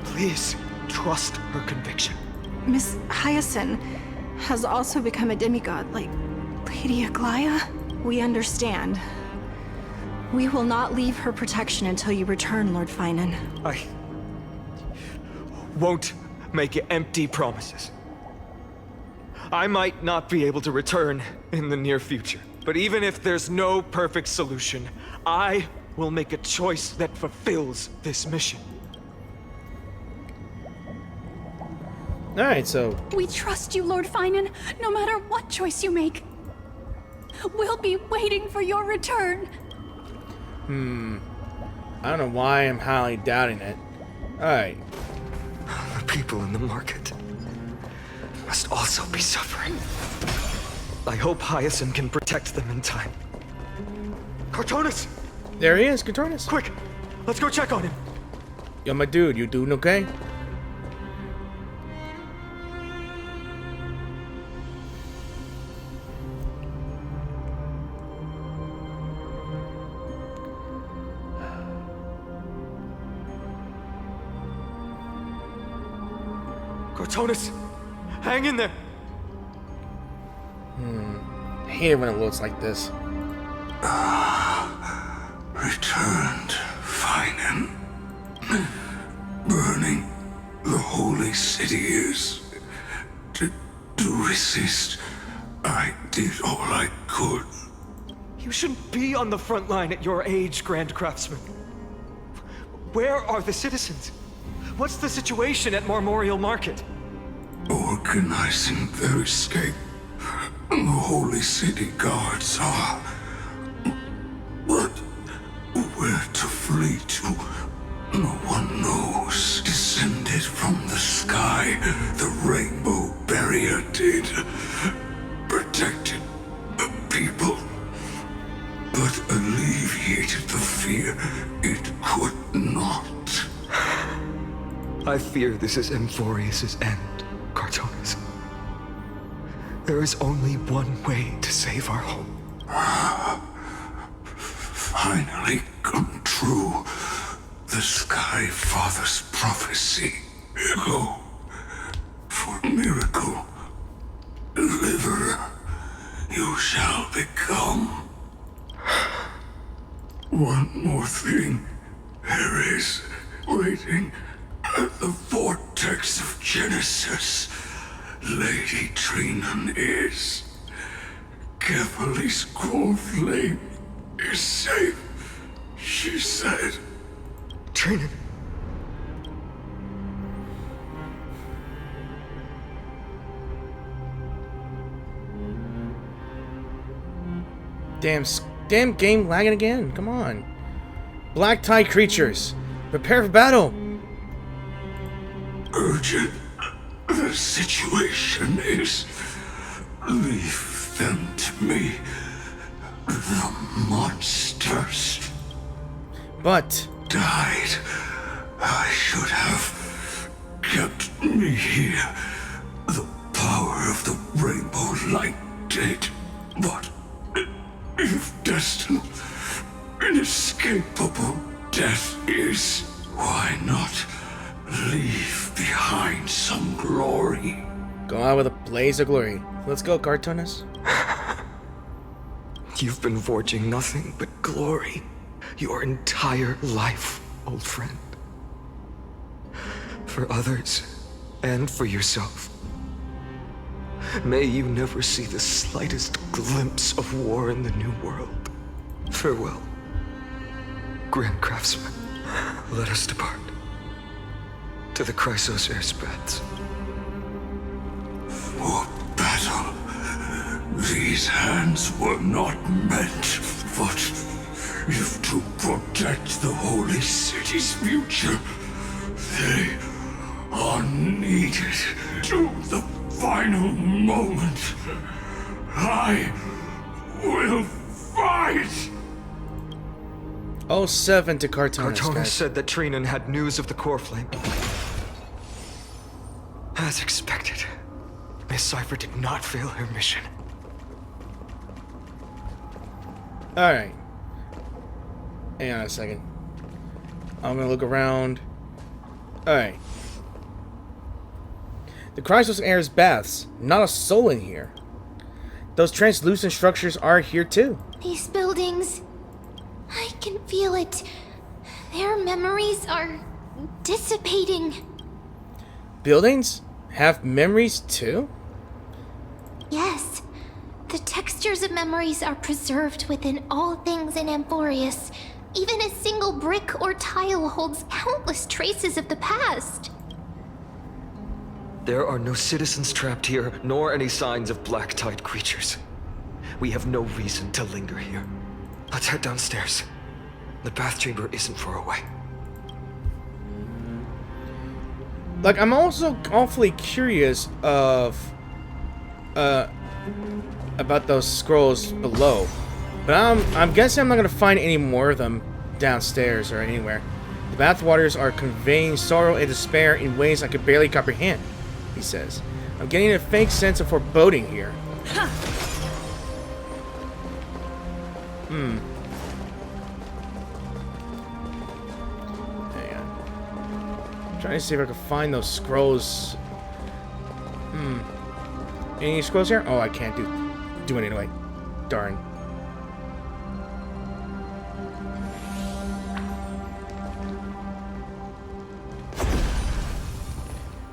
Please trust her conviction. Miss Hyacinth has also become a demigod, like Lady Aquila. We understand. We will not leave her protection until you return, Lord Finan. I won't make empty promises. I might not be able to return in the near future, but even if there's no perfect solution, I will make a choice that fulfills this mission. Alright, so... We trust you, Lord Finan, no matter what choice you make. We'll be waiting for your return. I don't know why I'm highly doubting it. Alright. The people in the market must also be suffering. I hope Hyacinth can protect them in time. Cartonus! There he is, Cartonus. Quick! Let's go check on him! Yo, my dude, you doing okay? Cartonus! Hang in there! I hate it when it looks like this. Returned, Finan. Burning the holy city is. To resist, I did all I could. You shouldn't be on the front line at your age, Grand Craftsman. Where are the citizens? What's the situation at Marmorial Market? Organizing their escape. The holy city guards are. But where to flee to, no one knows. Descended from the sky, the rainbow barrier did. Protected the people, but alleviated the fear it could not. I fear this is Emphorius' end, Cartonus. There is only one way to save our home. Finally come true. The Sky Father's prophecy. Go for miracle. Deliverer, you shall become. One more thing. There is waiting at the vortex of Genesis. Lady Trinan is. Carefully scrolled flame is safe, she said. Trinan. Damn Damn game lagging again. Come on. Black tide creatures. Prepare for battle. Urgent. The situation is... Leave them to me. The monsters. But... died. I should have kept me here. The power of the rainbow light did. But if destined, inescapable death is, why not leave behind some glory? Go out with a blaze of glory. Let's go, cartoonist. You've been forging nothing but glory your entire life, old friend. For others, and for yourself. May you never see the slightest glimpse of war in the New World. Farewell, Grand Craftsman. Let us depart to the Chrysos Heirs paths. For battle. These hands were not meant, but if to protect the holy city's future, they are needed to the final moment. I will fight! 07 to cartoonist. Cartoonist said that Trinan had news of the core flame. As expected, Miss Cypher did not fail her mission. Alright. Hang on a second. I'm gonna look around. Alright. The Chrysos Heirs baths. Not a soul in here. Those translucent structures are here too. These buildings... I can feel it. Their memories are dissipating. Buildings have memories too? Yes. The textures of memories are preserved within all things in Amphorius. Even a single brick or tile holds countless traces of the past. There are no citizens trapped here, nor any signs of black tide creatures. We have no reason to linger here. Let's head downstairs. The bath chamber isn't far away. Like, I'm also awfully curious of about those scrolls below, but I'm guessing I'm not gonna find any more of them downstairs or anywhere. The bathwaters are conveying sorrow and despair in ways I could barely comprehend, he says. I'm getting a fake sense of foreboding here. Hang on. I'm trying to see if I can find those scrolls. Any scrolls here? Oh, I can't do it anyway. Darn.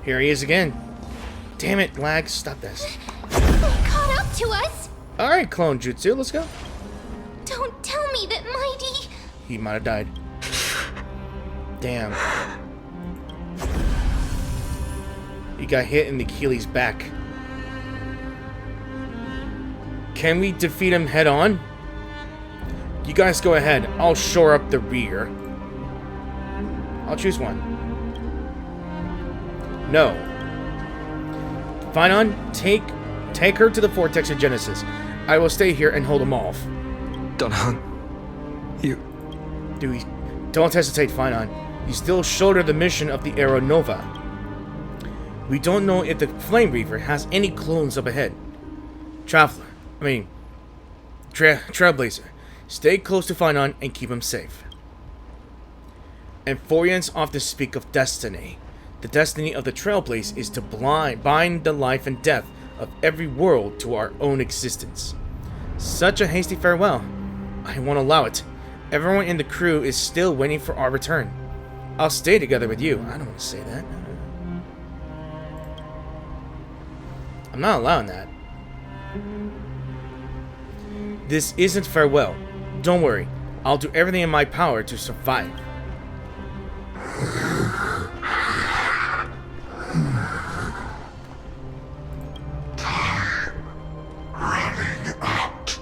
Here he is again. Damn it, lag. Stop this. They caught up to us. Alright, Clone Jutsu, let's go. Don't tell me that Mighty... He might have died. Damn. He got hit in the Achilles' back. Can we defeat him head on? You guys go ahead. I'll shore up the rear. I'll choose one. No. Finon, take her to the Vortex of Genesis. I will stay here and hold him off. Dunhun, you... Don't hesitate, Finon. You still shoulder the mission of the Arrow Nova. We don't know if the Flame Reaver has any clones up ahead. Trailblazer. Stay close to Finon and keep him safe. Amphorians often speak of destiny. The destiny of the Trailblaze is to bind the life and death of every world to our own existence. Such a hasty farewell. I won't allow it. Everyone in the crew is still waiting for our return. I'll stay together with you. I don't want to say that. I'm not allowing that. This isn't farewell. Don't worry. I'll do everything in my power to survive. Time running out.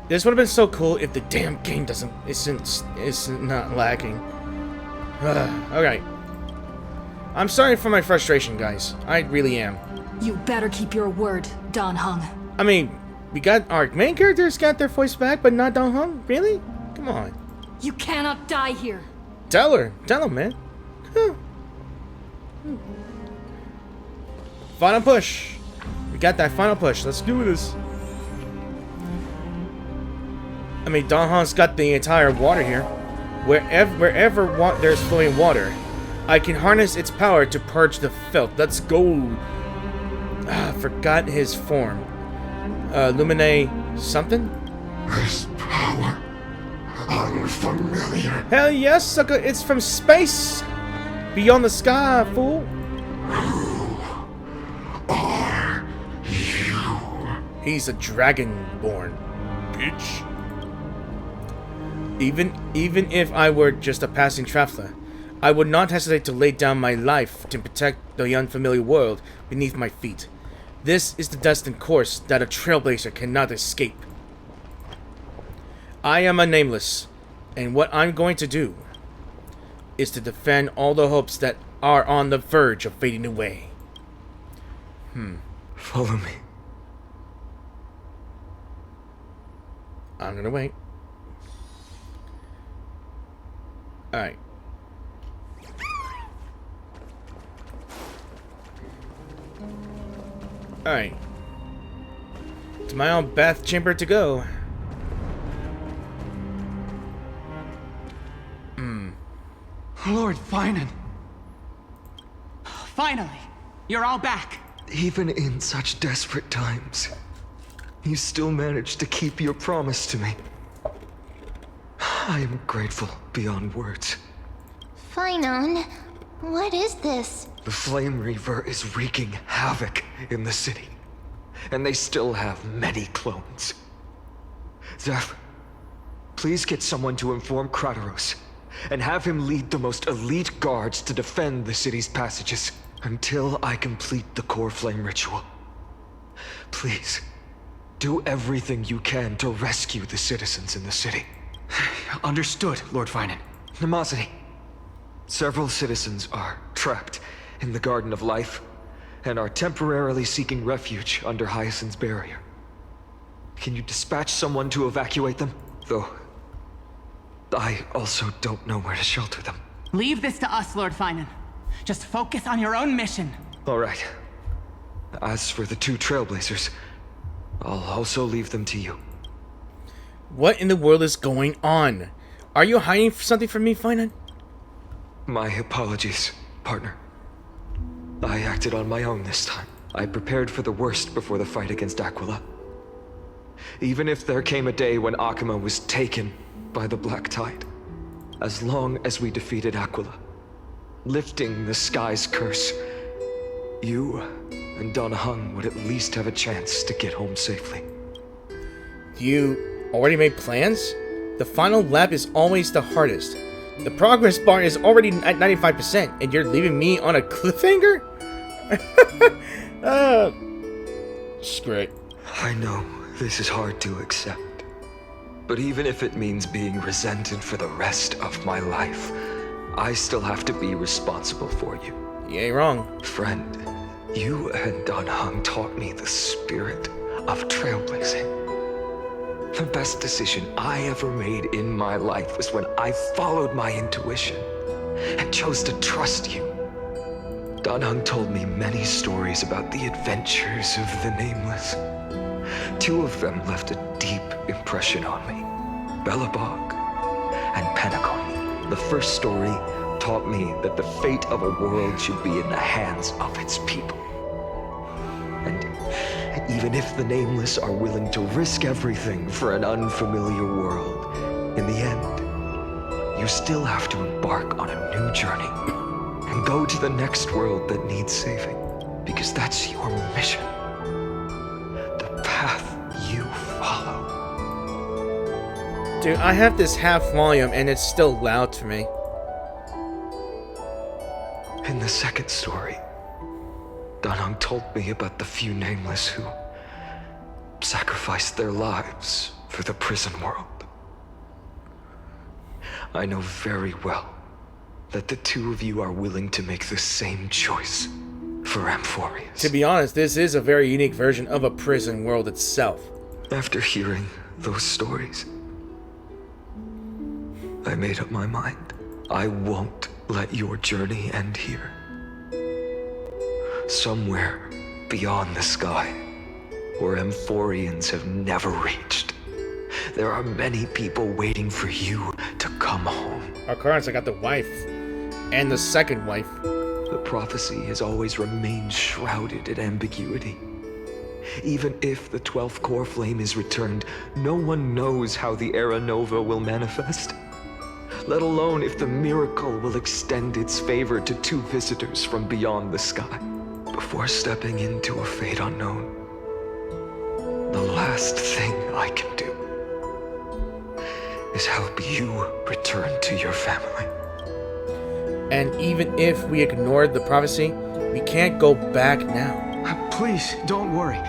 This would have been so cool if the damn game isn't not lagging. Okay. I'm sorry for my frustration, guys. I really am. You better keep your word, Dan Heng. I mean, we got our main characters got their voice back, but not Dan Heng? Really? Come on. You cannot die here. Tell her. Tell him, man. Final push. We got that final push. Let's do this. I mean, Dan Heng's got the entire water here. Wherever there's flowing water, I can harness its power to purge the filth. Let's go. Forgot his form. Lumine something? This power. Unfamiliar. Hell yes, sucker. It's from space. Beyond the sky, fool. Who are you? He's a dragonborn, bitch. Even if I were just a passing traveler, I would not hesitate to lay down my life to protect the unfamiliar world beneath my feet. This is the destined course that a trailblazer cannot escape. I am a nameless, and what I'm going to do is to defend all the hopes that are on the verge of fading away. Follow me. I'm gonna wait. Alright. Alright. To my own bath chamber to go. Lord Finan. Finally, you're all back. Even in such desperate times, you still managed to keep your promise to me. I am grateful beyond words. Finan, what is this? The Flame Reaver is wreaking havoc in the city, and they still have many clones. Zeph, please get someone to inform Chrysos, and have him lead the most elite guards to defend the city's passages until I complete the core flame ritual. Please, do everything you can to rescue the citizens in the city. Understood, Lord Finan. Nemosity, several citizens are trapped in the Garden of Life and are temporarily seeking refuge under Hyacinth's barrier. Can you dispatch someone to evacuate them? Though, I also don't know where to shelter them. Leave this to us, Lord Finan. Just focus on your own mission. All right. As for the two Trailblazers, I'll also leave them to you. What in the world is going on? Are you hiding something from me, Finan? My apologies, partner. I acted on my own this time. I prepared for the worst before the fight against Aquila. Even if there came a day when Okhema was taken by the Black Tide, as long as we defeated Aquila, lifting the sky's curse, you and Dan Heng would at least have a chance to get home safely. You already made plans? The final lap is always the hardest. The progress bar is already at 95%, and you're leaving me on a cliffhanger? Screw it. I know this is hard to accept, but even if it means being resented for the rest of my life, I still have to be responsible for you. You ain't wrong. Friend, you and Dan Heng taught me the spirit of trailblazing. The best decision I ever made in my life was when I followed my intuition and chose to trust you. Dan Heng told me many stories about the adventures of the Nameless. Two of them left a deep impression on me, Belobog and Pentagon. The first story taught me that the fate of a world should be in the hands of its people. And even if the Nameless are willing to risk everything for an unfamiliar world, in the end, you still have to embark on a new journey and go to the next world that needs saving, because that's your mission. The path you follow. Dude, I have this half volume and it's still loud for me. In the second story, Dan Heng told me about the few Nameless who sacrificed their lives for the prison world. I know very well that the two of you are willing to make the same choice for Amphorius. To be honest, this is a very unique version of a prison world itself. After hearing those stories, I made up my mind. I won't let your journey end here. Somewhere beyond the sky, where Amphorians have never reached, there are many people waiting for you to come home. Our currents, I got the wife and the second wife. The prophecy has always remained shrouded in ambiguity. Even if the 12th core flame is returned, no one knows how the Era Nova will manifest, let alone if the miracle will extend its favor to two visitors from beyond the sky. Before stepping into a fate unknown, the last thing I can do is help you return to your family. And even if we ignored the prophecy, we can't go back now. Please, don't worry.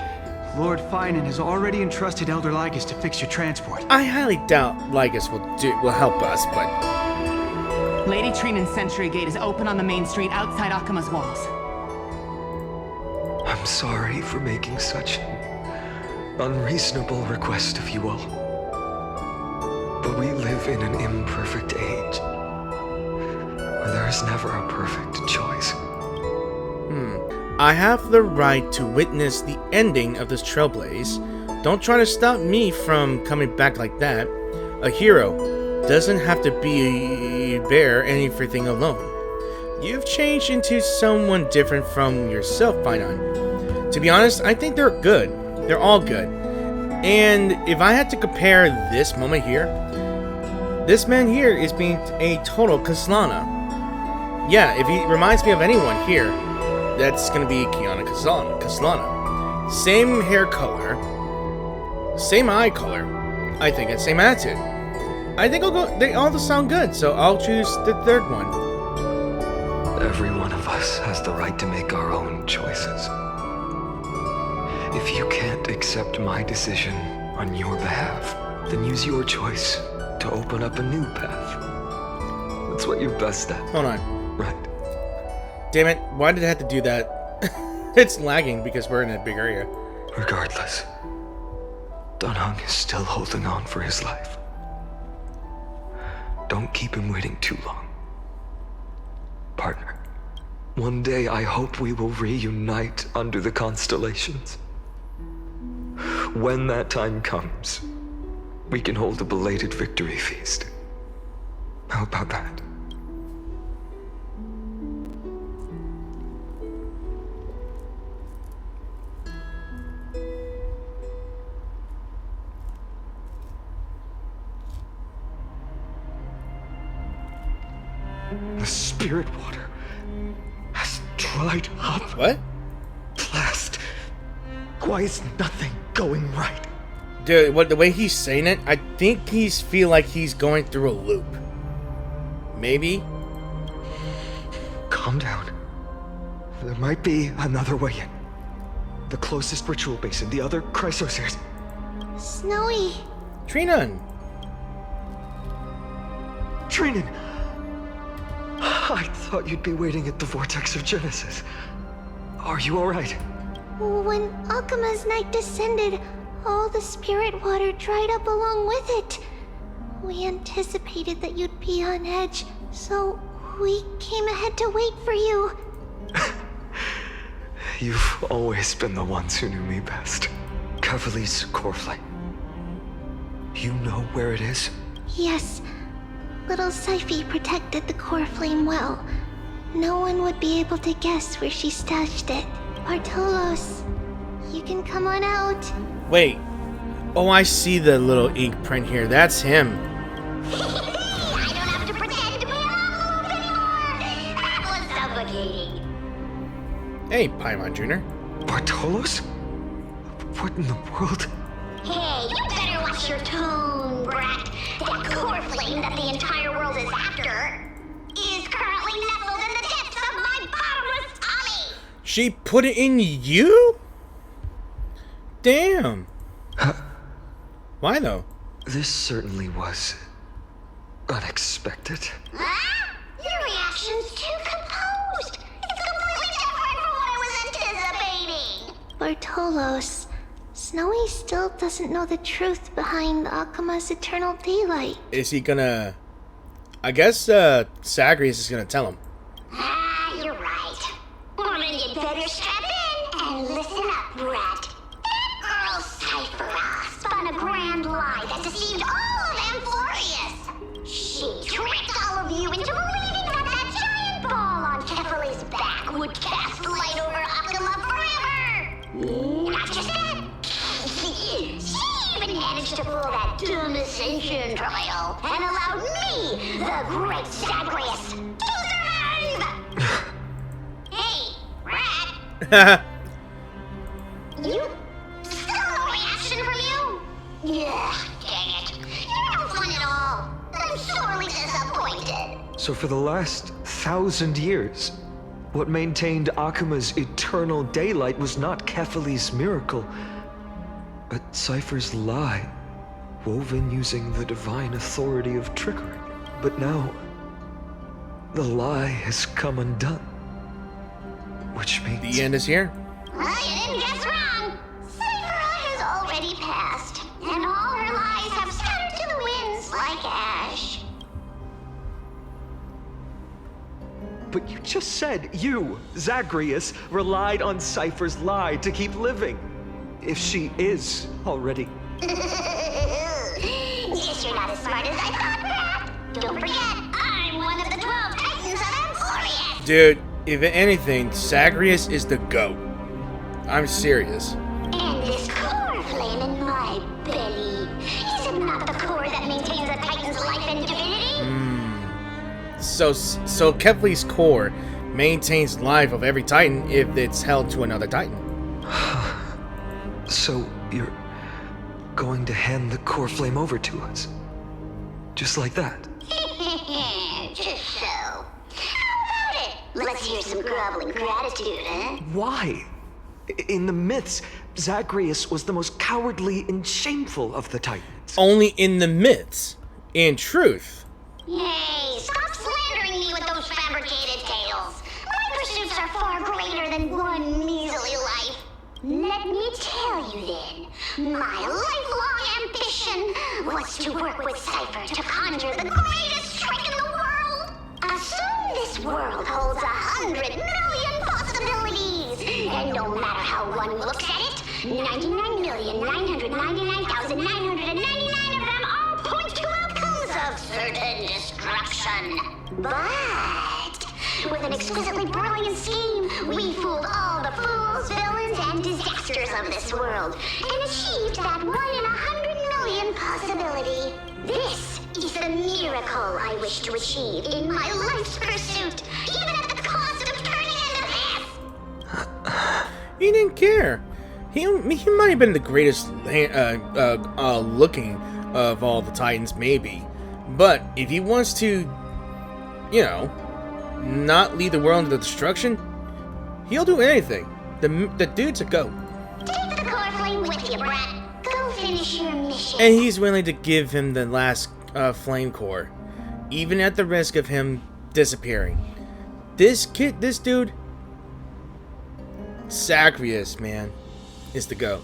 Lord Finan has already entrusted Elder Lygus to fix your transport. I highly doubt Lygus will help us, but... Lady Trinan's Sentry Gate is open on the main street outside Okhema's walls. I'm sorry for making such an unreasonable request of you all. But we live in an imperfect age, where there is never a perfect choice. I have the right to witness the ending of this trailblaze. Don't try to stop me from coming back like that. A hero doesn't have to bear everything alone. You've changed into someone different from yourself, Finan. To be honest, I think they're good. They're all good. And if I had to compare this moment here, this man here is being a total Kaslana. Yeah, if he reminds me of anyone here, that's gonna be Kiana Kaslana. Same hair color, same eye color, I think, and same attitude. I think I'll go. They all sound good, so I'll choose the third one. Every one of us has the right to make our own choices. If you can't accept my decision on your behalf, then use your choice to open up a new path. That's what you're best at. Hold on. Right. Damn it, why did I have to do that? It's lagging because we're in a big area. Regardless, Dunhung is still holding on for his life. Don't keep him waiting too long. Partner, one day I hope we will reunite under the constellations. When that time comes, we can hold a belated victory feast. How about that? The spirit water has dried up. What? Blast. Why is nothing going right? Dude, the way he's saying it, I think he's feel like he's going through a loop. Maybe? Calm down. There might be another way in. The closest ritual basin, the other Chrysos Heirs. Snowy. Trinan. Trinan! I thought you'd be waiting at the Vortex of Genesis. Are you alright? When Okhema's night descended, all the spirit water dried up along with it. We anticipated that you'd be on edge, so we came ahead to wait for you. You've always been the ones who knew me best. Cavalier's core flame. You know where it is? Yes. Little Syphe protected the core flame well. No one would be able to guess where she stashed it. Bartolos, you can come on out. Wait. Oh, I see the little ink print here. That's him. I don't have to pretend to be an anymore. That was suffocating. Hey, Paimon Jr. Bartolos? What in the world? Hey, you better watch your tone, brat. That core flame that the entire world is after is currently nestled in the depths of my bottomless tummy. She put it in you? Damn. Why though? This certainly was unexpected. Huh? Your reaction's too composed. It's completely different from what I was anticipating. Bartolos, Snowy still doesn't know the truth behind Okhema's eternal daylight. Is he gonna... I guess Zagreus is gonna tell him. You're right. Well, then you'd better strap in and listen up, Brett. That girl Cyphera spun a grand lie that deceived all of Amphorius. She tricked all of you into believing that that giant ball on Kefali's back would cast light over Okhema forever. Not just that. She even managed to pull that dumb ascension trial and allowed me, the great Zagreus, to survive! Hey, Rat! You? Still no reaction from you? Yeah, dang it. You're no fun at all. I'm sorely disappointed. So for the last 1,000 years, what maintained Okhema's eternal daylight was not Kefali's miracle, but Cypher's lie, woven using the divine authority of trickery. But now, the lie has come undone. Which means... The end is here. Well, you didn't guess wrong. Cyphera has already passed, and all her lies have scattered to the winds like ash. But you just said you, Zagreus, relied on Cypher's lie to keep living. If she is already... Guess you're not as smart as I thought, Rat. Don't forget, I'm one of the 12 Titans of Amphorius. Dude, if anything, Zagreus is the GOAT. I'm serious. And this core flame in my belly, is it not the core that maintains a Titan's life and divinity? So Kefali's core maintains life of every Titan if it's held to another Titan. So you're going to hand the core flame over to us? Just like that? Just so. How about it? Let's hear some groveling gratitude, huh? Why? In the myths, Zagreus was the most cowardly and shameful of the Titans. Only in the myths. In truth. Hey, stop slandering me with those fabricated tales. My pursuits are far greater than one measly life. Let me tell you then, my lifelong ambition was to work with Cypher to conjure the greatest trick in the world. Assume this world holds 100 million possibilities, and no matter how one looks at it, 99,999,999 of them all point to outcomes of certain destruction. But with an exquisitely brilliant scheme, we fooled all the fools, villains, and disasters of this world, and achieved that 1 in 100 million possibility. This is the miracle I wish to achieve in my life's pursuit, even at the cost of turning into this. He didn't care. He might have been the greatest looking of all the Titans, maybe. But if he wants to, you know, not lead the world into destruction, he'll do anything. The dude's a GOAT. Take the core flame with you, Brat. Go finish your mission. And he's willing to give him the last flame core, even at the risk of him disappearing. This dude, Zagreus, man, is the GOAT.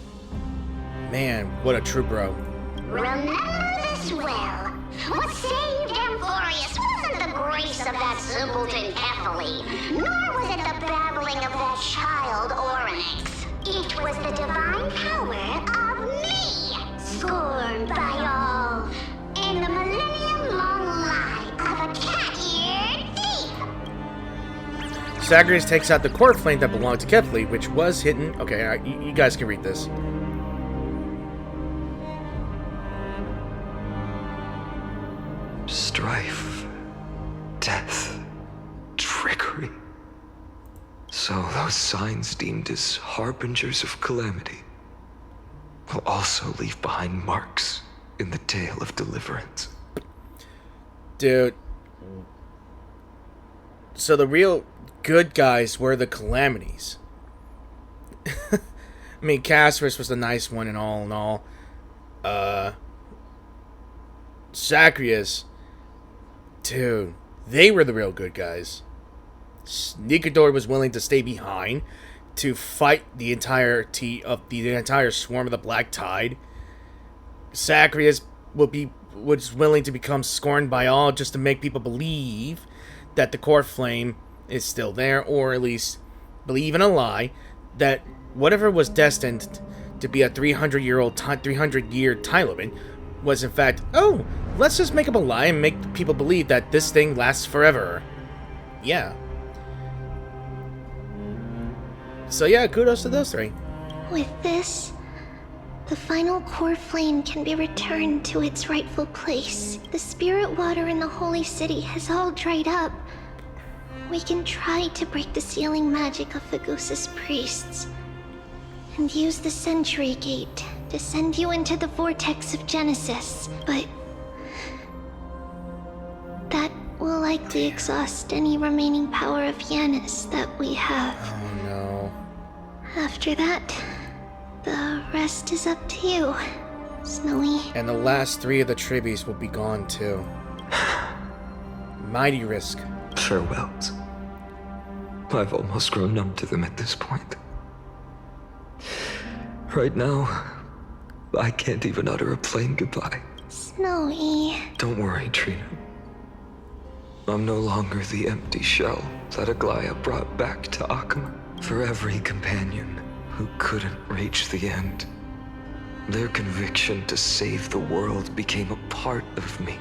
Man, what a true bro. Remember this well. What saved Amphorius wasn't the grace of that simpleton Kefali, nor was it the babbling of that child Oryx. It was the divine power of me, scorned by all, and the millennium-long lie of a cat-eared thief. Zagreus takes out the core flame that belonged to Kefali, which was hidden. Okay, you guys can read this. Strife, death, trickery. So those signs deemed as harbingers of calamity will also leave behind marks in the tale of deliverance. Dude. So the real good guys were the calamities. I mean, Casperus was the nice one and all in all. Zacharias, dude, they were the real good guys. Nikador was willing to stay behind to fight the entirety of the entire swarm of the Black Tide. Zacharias was willing to become scorned by all just to make people believe that the core flame is still there, or at least believe in a lie that whatever was destined to be a 300-year time limit was in fact, oh, let's just make up a lie and make people believe that this thing lasts forever. Yeah. So yeah, kudos to those three. With this, the final core flame can be returned to its rightful place. The spirit water in the holy city has all dried up. We can try to break the sealing magic of Fagusa's priests and use the Century Gate to send you into the vortex of Genesis, but that will likely exhaust any remaining power of Yanis that we have. Oh no. After that, the rest is up to you, Snowy. And the last 3 of the Tribbies will be gone too. Mighty risk. Farewells. I've almost grown numb to them at this point. Right now, I can't even utter a plain goodbye. Snowy. Don't worry, Trina. I'm no longer the empty shell that Aglaya brought back to Okhema. For every companion who couldn't reach the end, their conviction to save the world became a part of me.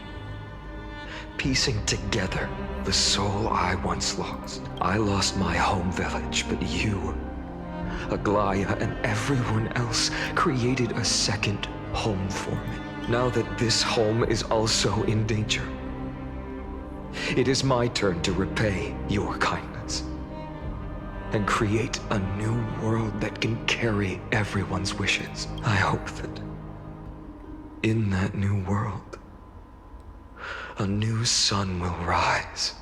Piecing together the soul I once lost. I lost my home village, but you, Aglaya, and everyone else created a second home for me. Now that this home is also in danger, it is my turn to repay your kindness and create a new world that can carry everyone's wishes. I hope that in that new world, a new sun will rise,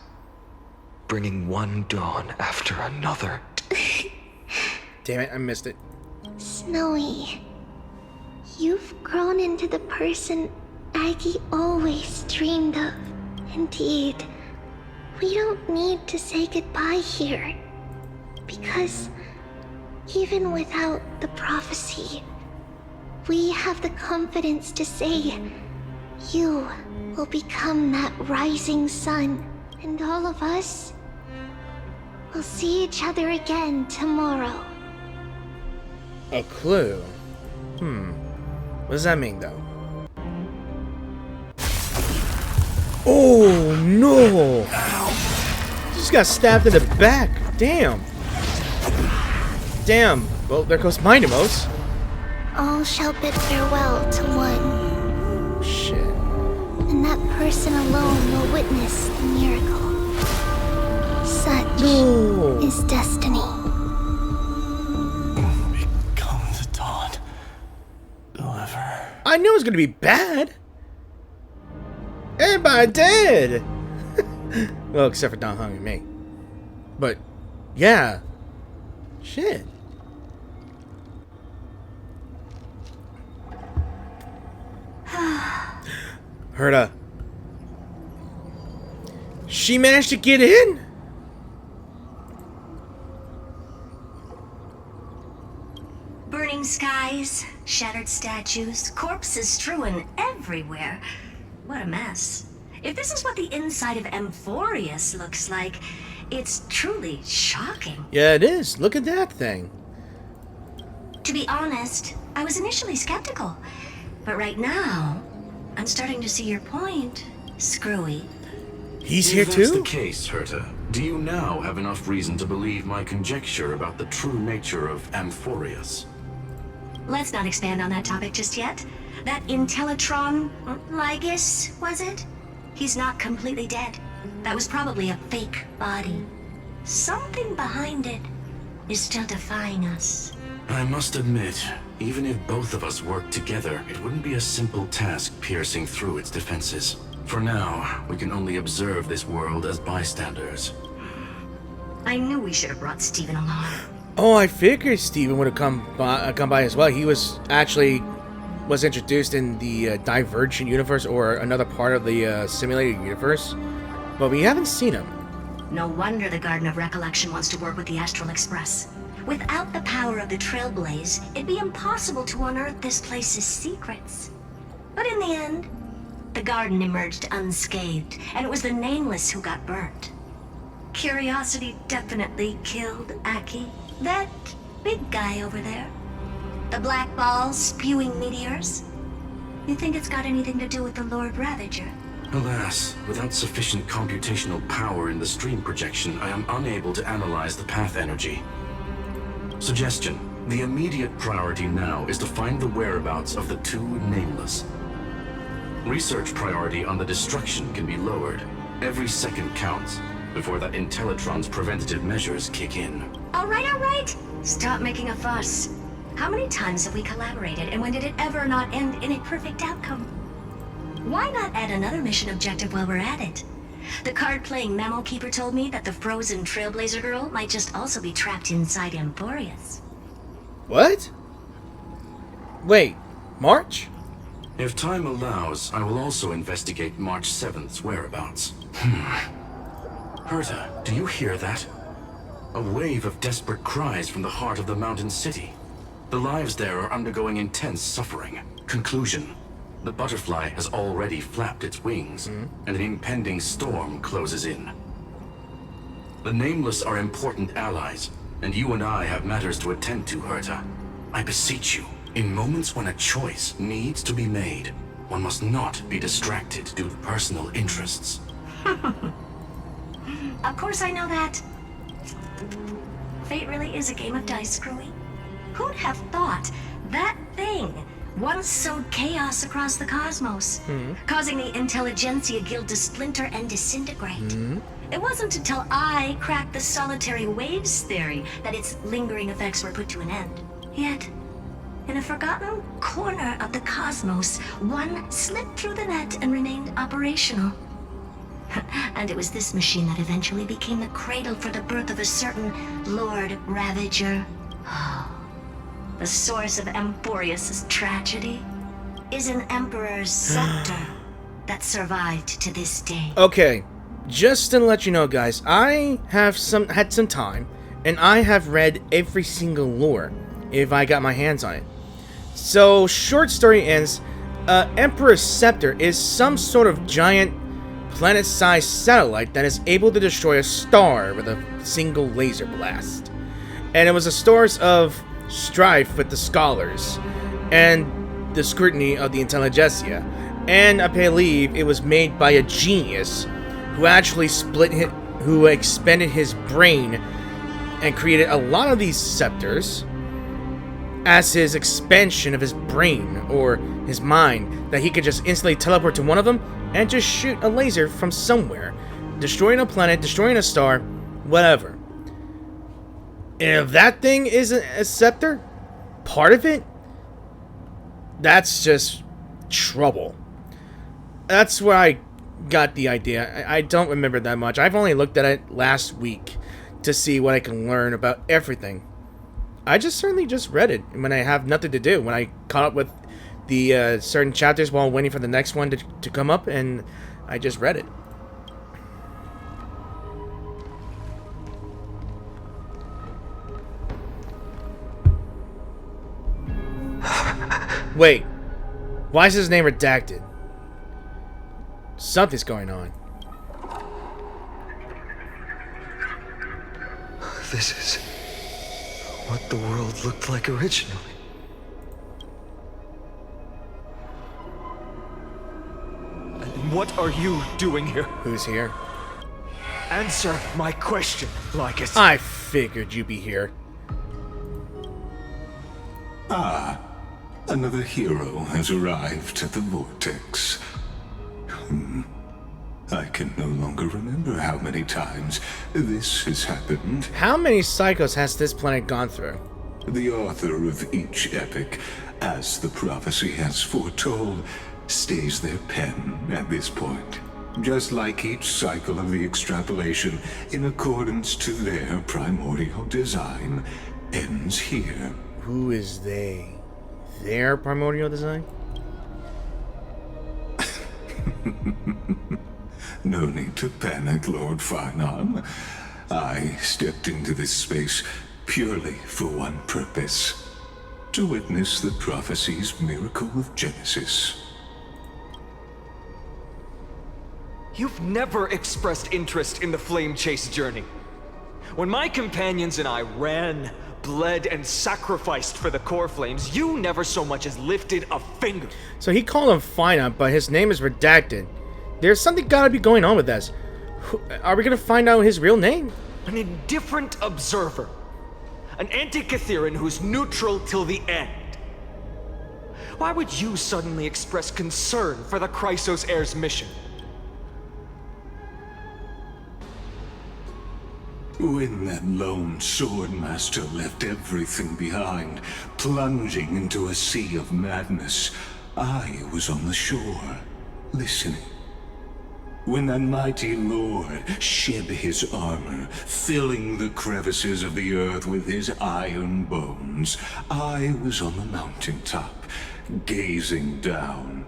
bringing one dawn after another. Damn it, I missed it. Snowy, you've grown into the person Aggie always dreamed of. Indeed, we don't need to say goodbye here, because even without the prophecy, we have the confidence to say you will become that rising sun, and all of us will see each other again tomorrow. A clue? What does that mean, though? Oh, no! Just got stabbed in the back. Damn. Damn. Well, there goes Mindamos. All shall bid farewell to one. Shit. And that person alone will witness the miracle. Such is destiny. Become the dawn. Deliver. I knew it was gonna be bad. Everybody dead. Well, except for Don Hung and me. But, yeah. Shit. Herta. She managed to get in? Burning skies, shattered statues, corpses strewn everywhere. What a mess. If this is what the inside of Amphorius looks like, it's truly shocking. Yeah, it is. Look at that thing. To be honest, I was initially skeptical. But right now, I'm starting to see your point, Screwy. He's here If too? that's the case, Herta, do you now have enough reason to believe my conjecture about the true nature of Amphorius? Let's not expand on that topic just yet. That Intellitron, Lygus, was it? He's not completely dead. That was probably a fake body. Something behind it is still defying us. I must admit, even if both of us worked together, it wouldn't be a simple task piercing through its defenses. For now, we can only observe this world as bystanders. I knew we should have brought Steven along. Oh, I figured Steven would have come by as well. He was actually was introduced in the Divergent universe or another part of the simulated universe, but we haven't seen him. No wonder the Garden of Recollection wants to work with the Astral Express. Without the power of the Trailblaze, it'd be impossible to unearth this place's secrets. But in the end, the garden emerged unscathed, and it was the Nameless who got burnt. Curiosity definitely killed Aki. That big guy over there. The black balls spewing meteors. You think it's got anything to do with the Lord Ravager? Alas, without sufficient computational power in the stream projection, I am unable to analyze the path energy. Suggestion. The immediate priority now is to find the whereabouts of the two Nameless. Research priority on the destruction can be lowered. Every second counts before that Intellitron's preventative measures kick in. All right. Stop making a fuss. How many times have we collaborated, and when did it ever not end in a perfect outcome? Why not add another mission objective while we're at it? The card-playing memo keeper told me that the frozen Trailblazer girl might just also be trapped inside Emporius. What? Wait, March? If time allows, I will also investigate March 7th's whereabouts. Herta, do you hear that? A wave of desperate cries from the heart of the mountain city. The lives there are undergoing intense suffering. Conclusion. The butterfly has already flapped its wings, and an impending storm closes in. The Nameless are important allies, and you and I have matters to attend to, Herta. I beseech you, in moments when a choice needs to be made, one must not be distracted due to personal interests. Of course I know that. Fate really is a game of dice, Screwy. Who'd have thought that thing once sowed chaos across the cosmos, causing the Intelligentsia Guild to splinter and disintegrate? It wasn't until I cracked the solitary waves theory that its lingering effects were put to an end. Yet, in a forgotten corner of the cosmos, one slipped through the net and remained operational. And it was this machine that eventually became the cradle for the birth of a certain Lord Ravager. The source of Emporius' tragedy is an Emperor's scepter that survived to this day. Okay, just to let you know, guys, I have had some time, and I have read every single lore, if I got my hands on it. So, short story ends, Emperor's Scepter is some sort of giant planet-sized satellite that is able to destroy a star with a single laser blast. And it was a source of strife with the scholars and the scrutiny of the intelligentsia. And I believe it was made by a genius who actually who expended his brain and created a lot of these scepters as his expansion of his brain or his mind, that he could just instantly teleport to one of them and just shoot a laser from somewhere, destroying a planet, destroying a star, whatever. And if that thing isn't a scepter, part of it, that's just trouble. That's where I got the idea. I don't remember that much. I've only looked at it last week to see what I can learn about everything. I certainly just read it when I have nothing to do. When I caught up with the certain chapters while waiting for the next one to come up, and I just read it. Wait, why is his name redacted? Something's going on. This is what the world looked like originally. And what are you doing here? Who's here? Answer my question, Lycus. I figured you'd be here. Ah, another hero has arrived at the Vortex. I can no longer remember how many times this has happened. How many cycles has this planet gone through? The author of each epic, as the prophecy has foretold, stays their pen at this point. Just like each cycle of the extrapolation, in accordance to their primordial design, ends here. Who is they? Their primordial design? No need to panic, Lord Finon. I stepped into this space purely for one purpose. To witness the prophecy's miracle of Genesis. You've never expressed interest in the flame chase journey. When my companions and I ran, bled, and sacrificed for the core flames, you never so much as lifted a finger. So he called him Finon, but his name is redacted. There's something gotta be going on with this. Are we gonna find out his real name? An indifferent observer. An anti-Catheran who's neutral till the end. Why would you suddenly express concern for the Chrysos Heirs' mission? When that lone swordmaster left everything behind, plunging into a sea of madness, I was on the shore, listening. When that mighty lord shed his armor, filling the crevices of the earth with his iron bones, I was on the mountaintop, gazing down.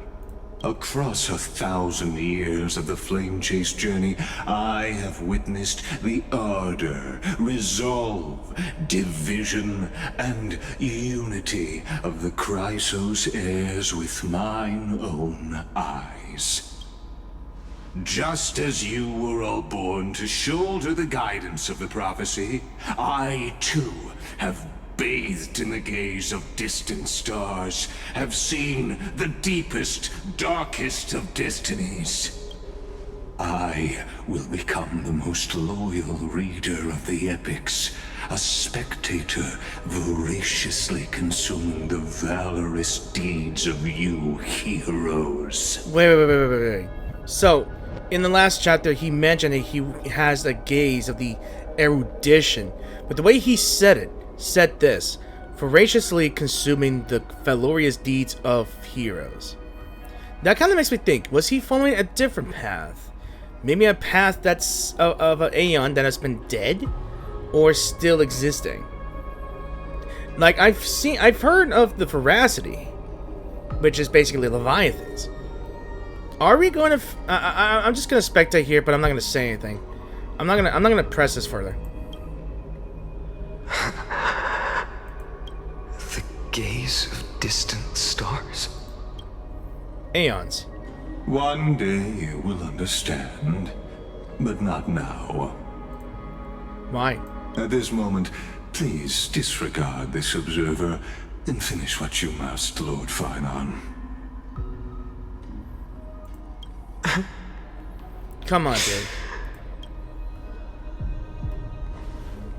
Across 1,000 years of the flame chase journey, I have witnessed the ardor, resolve, division, and unity of the Chrysos Heirs with mine own eyes. Just as you were all born to shoulder the guidance of the prophecy, I too have bathed in the gaze of distant stars, have seen the deepest, darkest of destinies. I will become the most loyal reader of the epics, a spectator voraciously consuming the valorous deeds of you heroes. Wait. So, in the last chapter, he mentioned that he has a gaze of the erudition, but the way he said this, voraciously consuming the valorous deeds of heroes. That kind of makes me think, was he following a different path? Maybe a path that's of an Aeon that has been dead? Or still existing? Like, I've heard of the Veracity, which is basically Leviathans. Are we going to... I'm just going to spectate here, but I'm not going to say anything. I'm not going to press this further. The gaze of distant stars. Aeons. One day you will understand, but not now. Why? At this moment, please disregard this observer and finish what you must, Lord Finon. Come on, dude.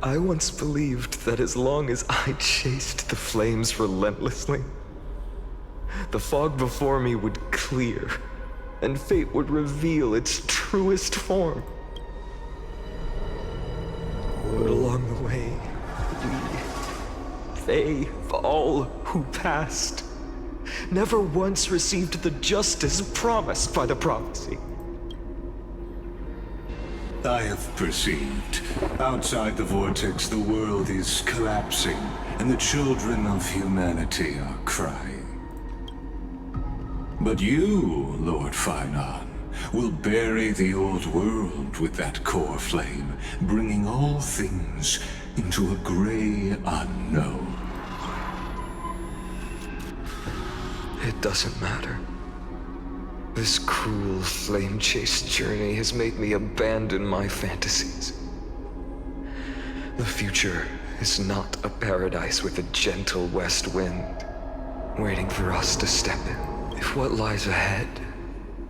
I once believed that as long as I chased the flames relentlessly, the fog before me would clear, and fate would reveal its truest form. But along the way, they, all who passed, never once received the justice promised by the prophecy. I have perceived. Outside the vortex, the world is collapsing, and the children of humanity are crying. But you, Lord Finon, will bury the old world with that core flame, bringing all things into a gray unknown. It doesn't matter. This cruel flame chase journey has made me abandon my fantasies. The future is not a paradise with a gentle west wind, waiting for us to step in. If what lies ahead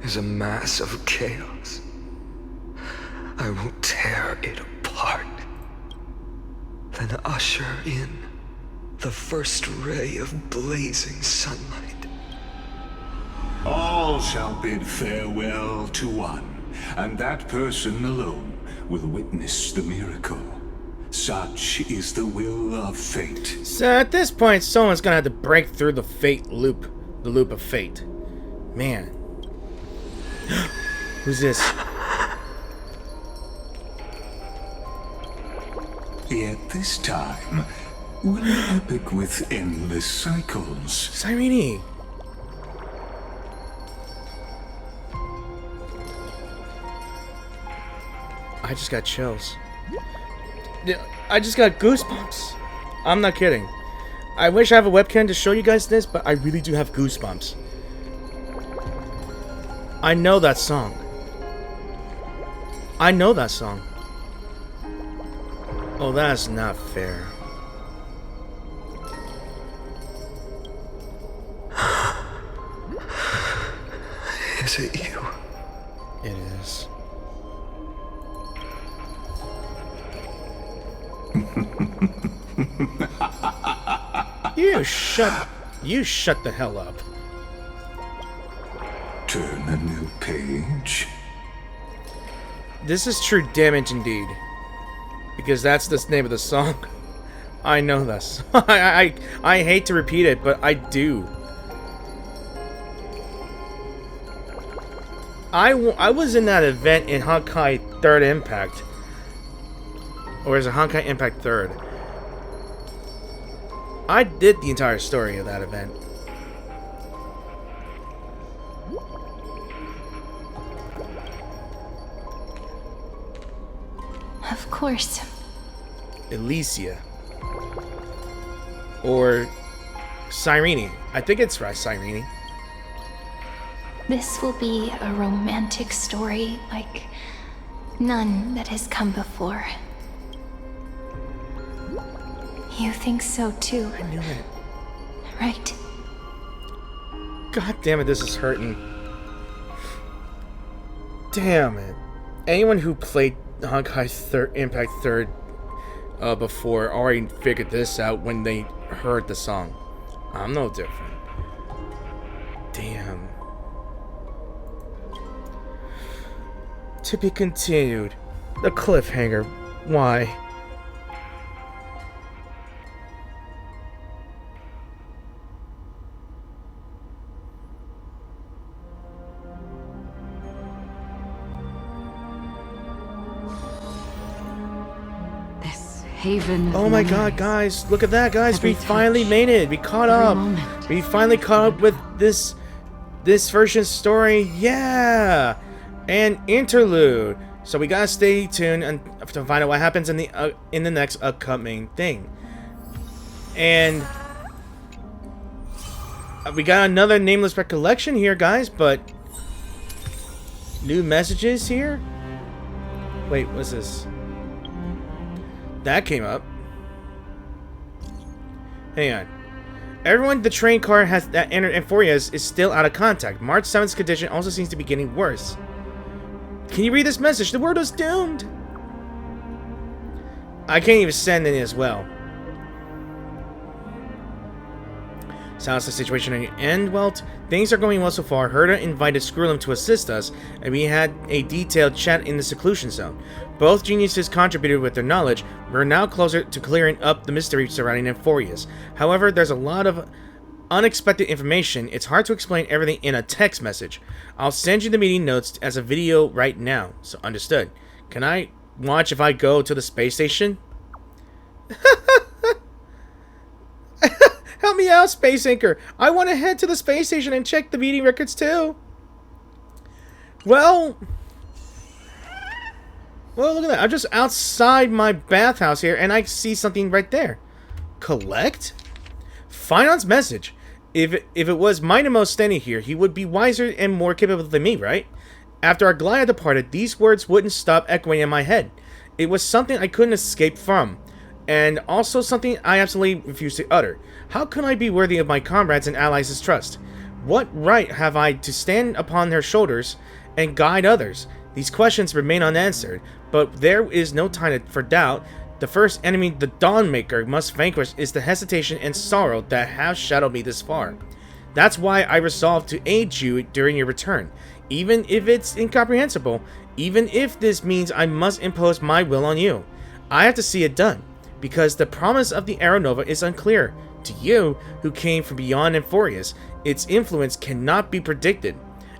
is a mass of chaos, I will tear it apart, then usher in the first ray of blazing sunlight. All shall bid farewell to one, and that person alone will witness the miracle. Such is the will of fate. So at this point, someone's gonna have to break through the fate loop. The loop of fate. Man. Who's this? Yet this time, will an epic with endless cycles. Cyrene. I just got chills. I just got goosebumps. I'm not kidding. I wish I have a webcam to show you guys this, but I really do have goosebumps. I know that song. I know that song. Oh, that's not fair. Is it you? It is. You shut the hell up. Turn a new page. This is true damage indeed. Because that's the name of the song. I know this. I hate to repeat it, but I do. I was in that event in Honkai 3rd Impact. Or is it Honkai Impact 3rd? I did the entire story of that event. Of course. Elysia. Or Cyrene. I think it's right, Cyrene. This will be a romantic story like none that has come before. You think so too? I knew it. Right? God damn it, this is hurting. Damn it. Anyone who played Honkai Impact 3rd before already figured this out when they heard the song. I'm no different. Damn. To be continued. The cliffhanger. Why? Haven. Oh my god, guys. Look at that, guys. We finally made it. We caught up. We finally caught up with this version's story. Yeah. And interlude. So we gotta stay tuned and to find out what happens in the next upcoming thing. And we got another nameless recollection here, guys, but new messages here? Wait, what's this? That came up. Hang on. Everyone the train car has that entered Emphorius is still out of contact. March 7th's condition also seems to be getting worse. Can you read this message? The world is doomed. I can't even send it as well. Sounds the situation on your end. Well, things are going well so far. Herda invited Skrullum to assist us, and we had a detailed chat in the seclusion zone. Both geniuses contributed with their knowledge. We're now closer to clearing up the mystery surrounding Emphorius. However, there's a lot of unexpected information. It's hard to explain everything in a text message. I'll send you the meeting notes as a video right now. So understood. Can I watch if I go to the space station? Help me out, Space Anchor. I want to head to the space station and check the meeting records too. Well, look at that. I'm just outside my bathhouse here, and I see something right there. Collect? Finon's message. If it was Minamo standing here, he would be wiser and more capable than me, right? After Aquila departed, these words wouldn't stop echoing in my head. It was something I couldn't escape from, and also something I absolutely refused to utter. How can I be worthy of my comrades' and allies' trust? What right have I to stand upon their shoulders and guide others? These questions remain unanswered, but there is no time for doubt. The first enemy the Dawnmaker must vanquish is the hesitation and sorrow that have shadowed me this far. That's why I resolved to aid you during your return, even if it's incomprehensible, even if this means I must impose my will on you. I have to see it done, because the promise of the Arrow Nova is unclear. To you, who came from beyond Emphorius, its influence cannot be predicted.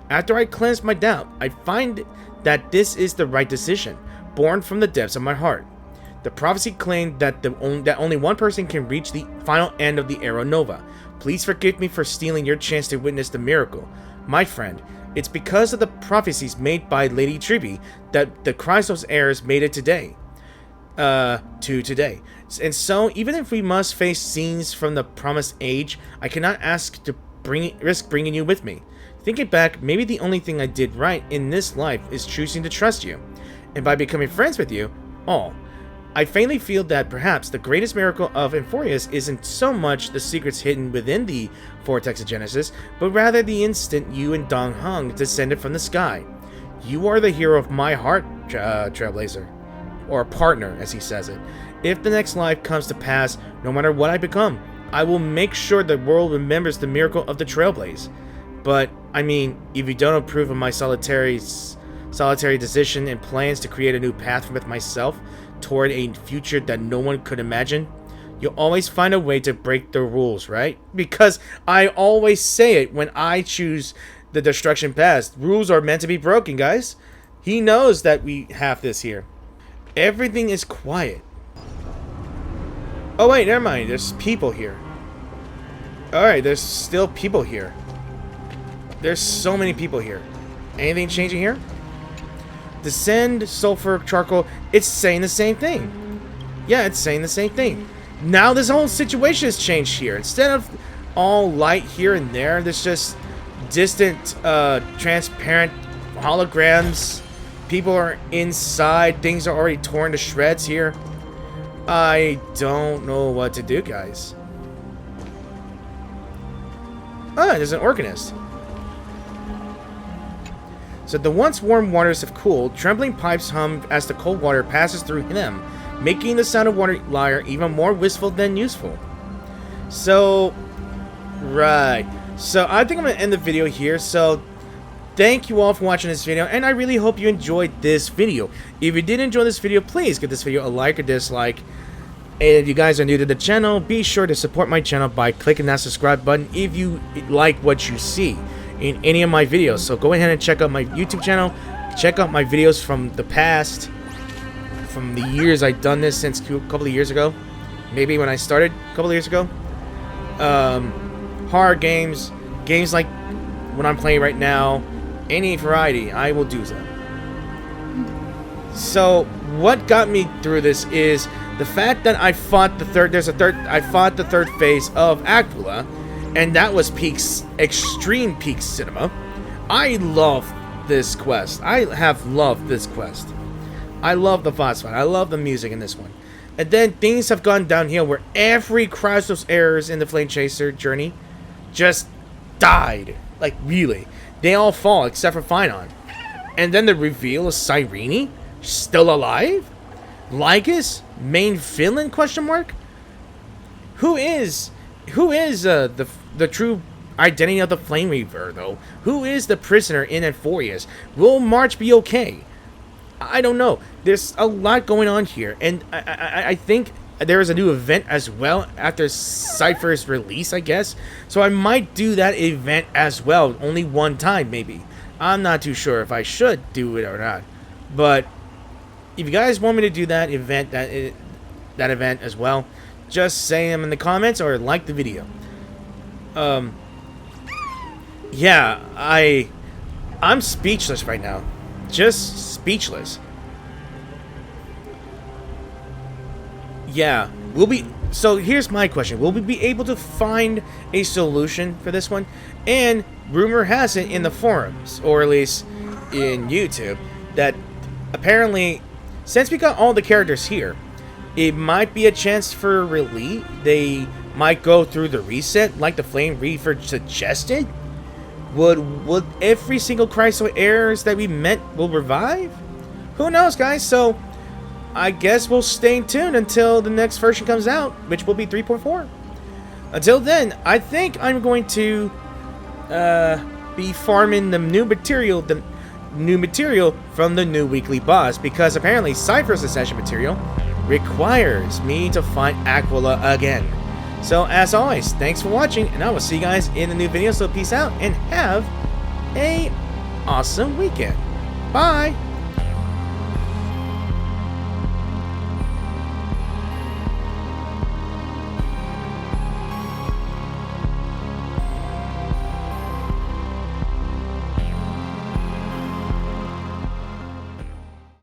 After I cleanse my doubt, I find that this is the right decision, born from the depths of my heart. The prophecy claimed that only one person can reach the final end of the Arrow Nova. Please forgive me for stealing your chance to witness the miracle. My friend, It's because of the prophecies made by Lady Treby that the Chrysos Heirs made it today. To today. And so, even if we must face scenes from the Promised Age, I cannot ask to risk bringing you with me. Thinking back, maybe the only thing I did right in this life is choosing to trust you. And by becoming friends with you, I faintly feel that perhaps the greatest miracle of Inforius isn't so much the secrets hidden within the Vortex of Genesis, but rather the instant you and Dong Hung descended from the sky. You are the hero of my heart, Trailblazer. Or partner, as he says it. If the next life comes to pass, no matter what I become, I will make sure the world remembers the miracle of the Trailblaze. But, I mean, if you don't approve of my solitary decision and plans to create a new path with myself toward a future that no one could imagine, you'll always find a way to break the rules, right? Because I always say it when I choose the destruction path. Rules are meant to be broken, guys. He knows that we have this here. Everything is quiet. Oh wait, never mind. There's people here. Alright, there's still people here. There's so many people here. Anything changing here? Descend, sulfur, charcoal. It's saying the same thing. Yeah, it's saying the same thing. Now this whole situation has changed here. Instead of all light here and there, there's just distant, transparent holograms. People are inside. Things are already torn to shreds here. I don't know what to do, guys. Ah, there's an organist. So the once warm waters have cooled. Trembling pipes hum as the cold water passes through them, making the sound of water lyre even more wistful than useful. So, right. So I think I'm going to end the video here. So thank you all for watching this video, and I really hope you enjoyed this video. If you did enjoy this video, please give this video a like or dislike. And if you guys are new to the channel, be sure to support my channel by clicking that subscribe button if you like what you see in any of my videos. So go ahead and check out my YouTube channel. Check out my videos from the past, from the years I've done this since a couple of years ago. Maybe when I started a couple of years ago. Horror games, games like what I'm playing right now, any variety, I will do that. So what got me through this is the fact that I fought the third phase of Aquila, and that was extreme peak cinema. I love this quest. I have loved this quest. I love the boss fight. I love the music in this one. And then things have gone downhill where every Chrysos Heirs in the Flame Chaser journey just died. Like, really. They all fall except for Finon. And then the reveal of Cyrene still alive? Lygus? Main villain? Question mark? Who is the true identity of the Flame Reaver, though? Who is the prisoner in Inforius? Will March be okay? I don't know. There's a lot going on here, and I think there is a new event as well after Cypher's release, I guess. So I might do that event as well, only one time maybe. I'm not too sure if I should do it or not. But if you guys want me to do that event, that event as well, just say them in the comments or like the video. Yeah, I'm speechless right now. Just speechless. Yeah, so here's my question. Will we be able to find a solution for this one? And rumor has it in the forums, or at least in YouTube, that apparently, since we got all the characters here, it might be a chance for release. They might go through the reset like the Flame Reaver suggested. Would every single Chrysos Heirs that we met will revive? Who knows, guys? So I guess we'll stay tuned until the next version comes out, which will be 3.4. Until then, I think I'm going to be farming the new material from the new weekly boss, because apparently Cypher's Ascension material requires me to find Aquila again. So as always, thanks for watching, and I will see you guys in the new video. So peace out and have a awesome weekend. Bye.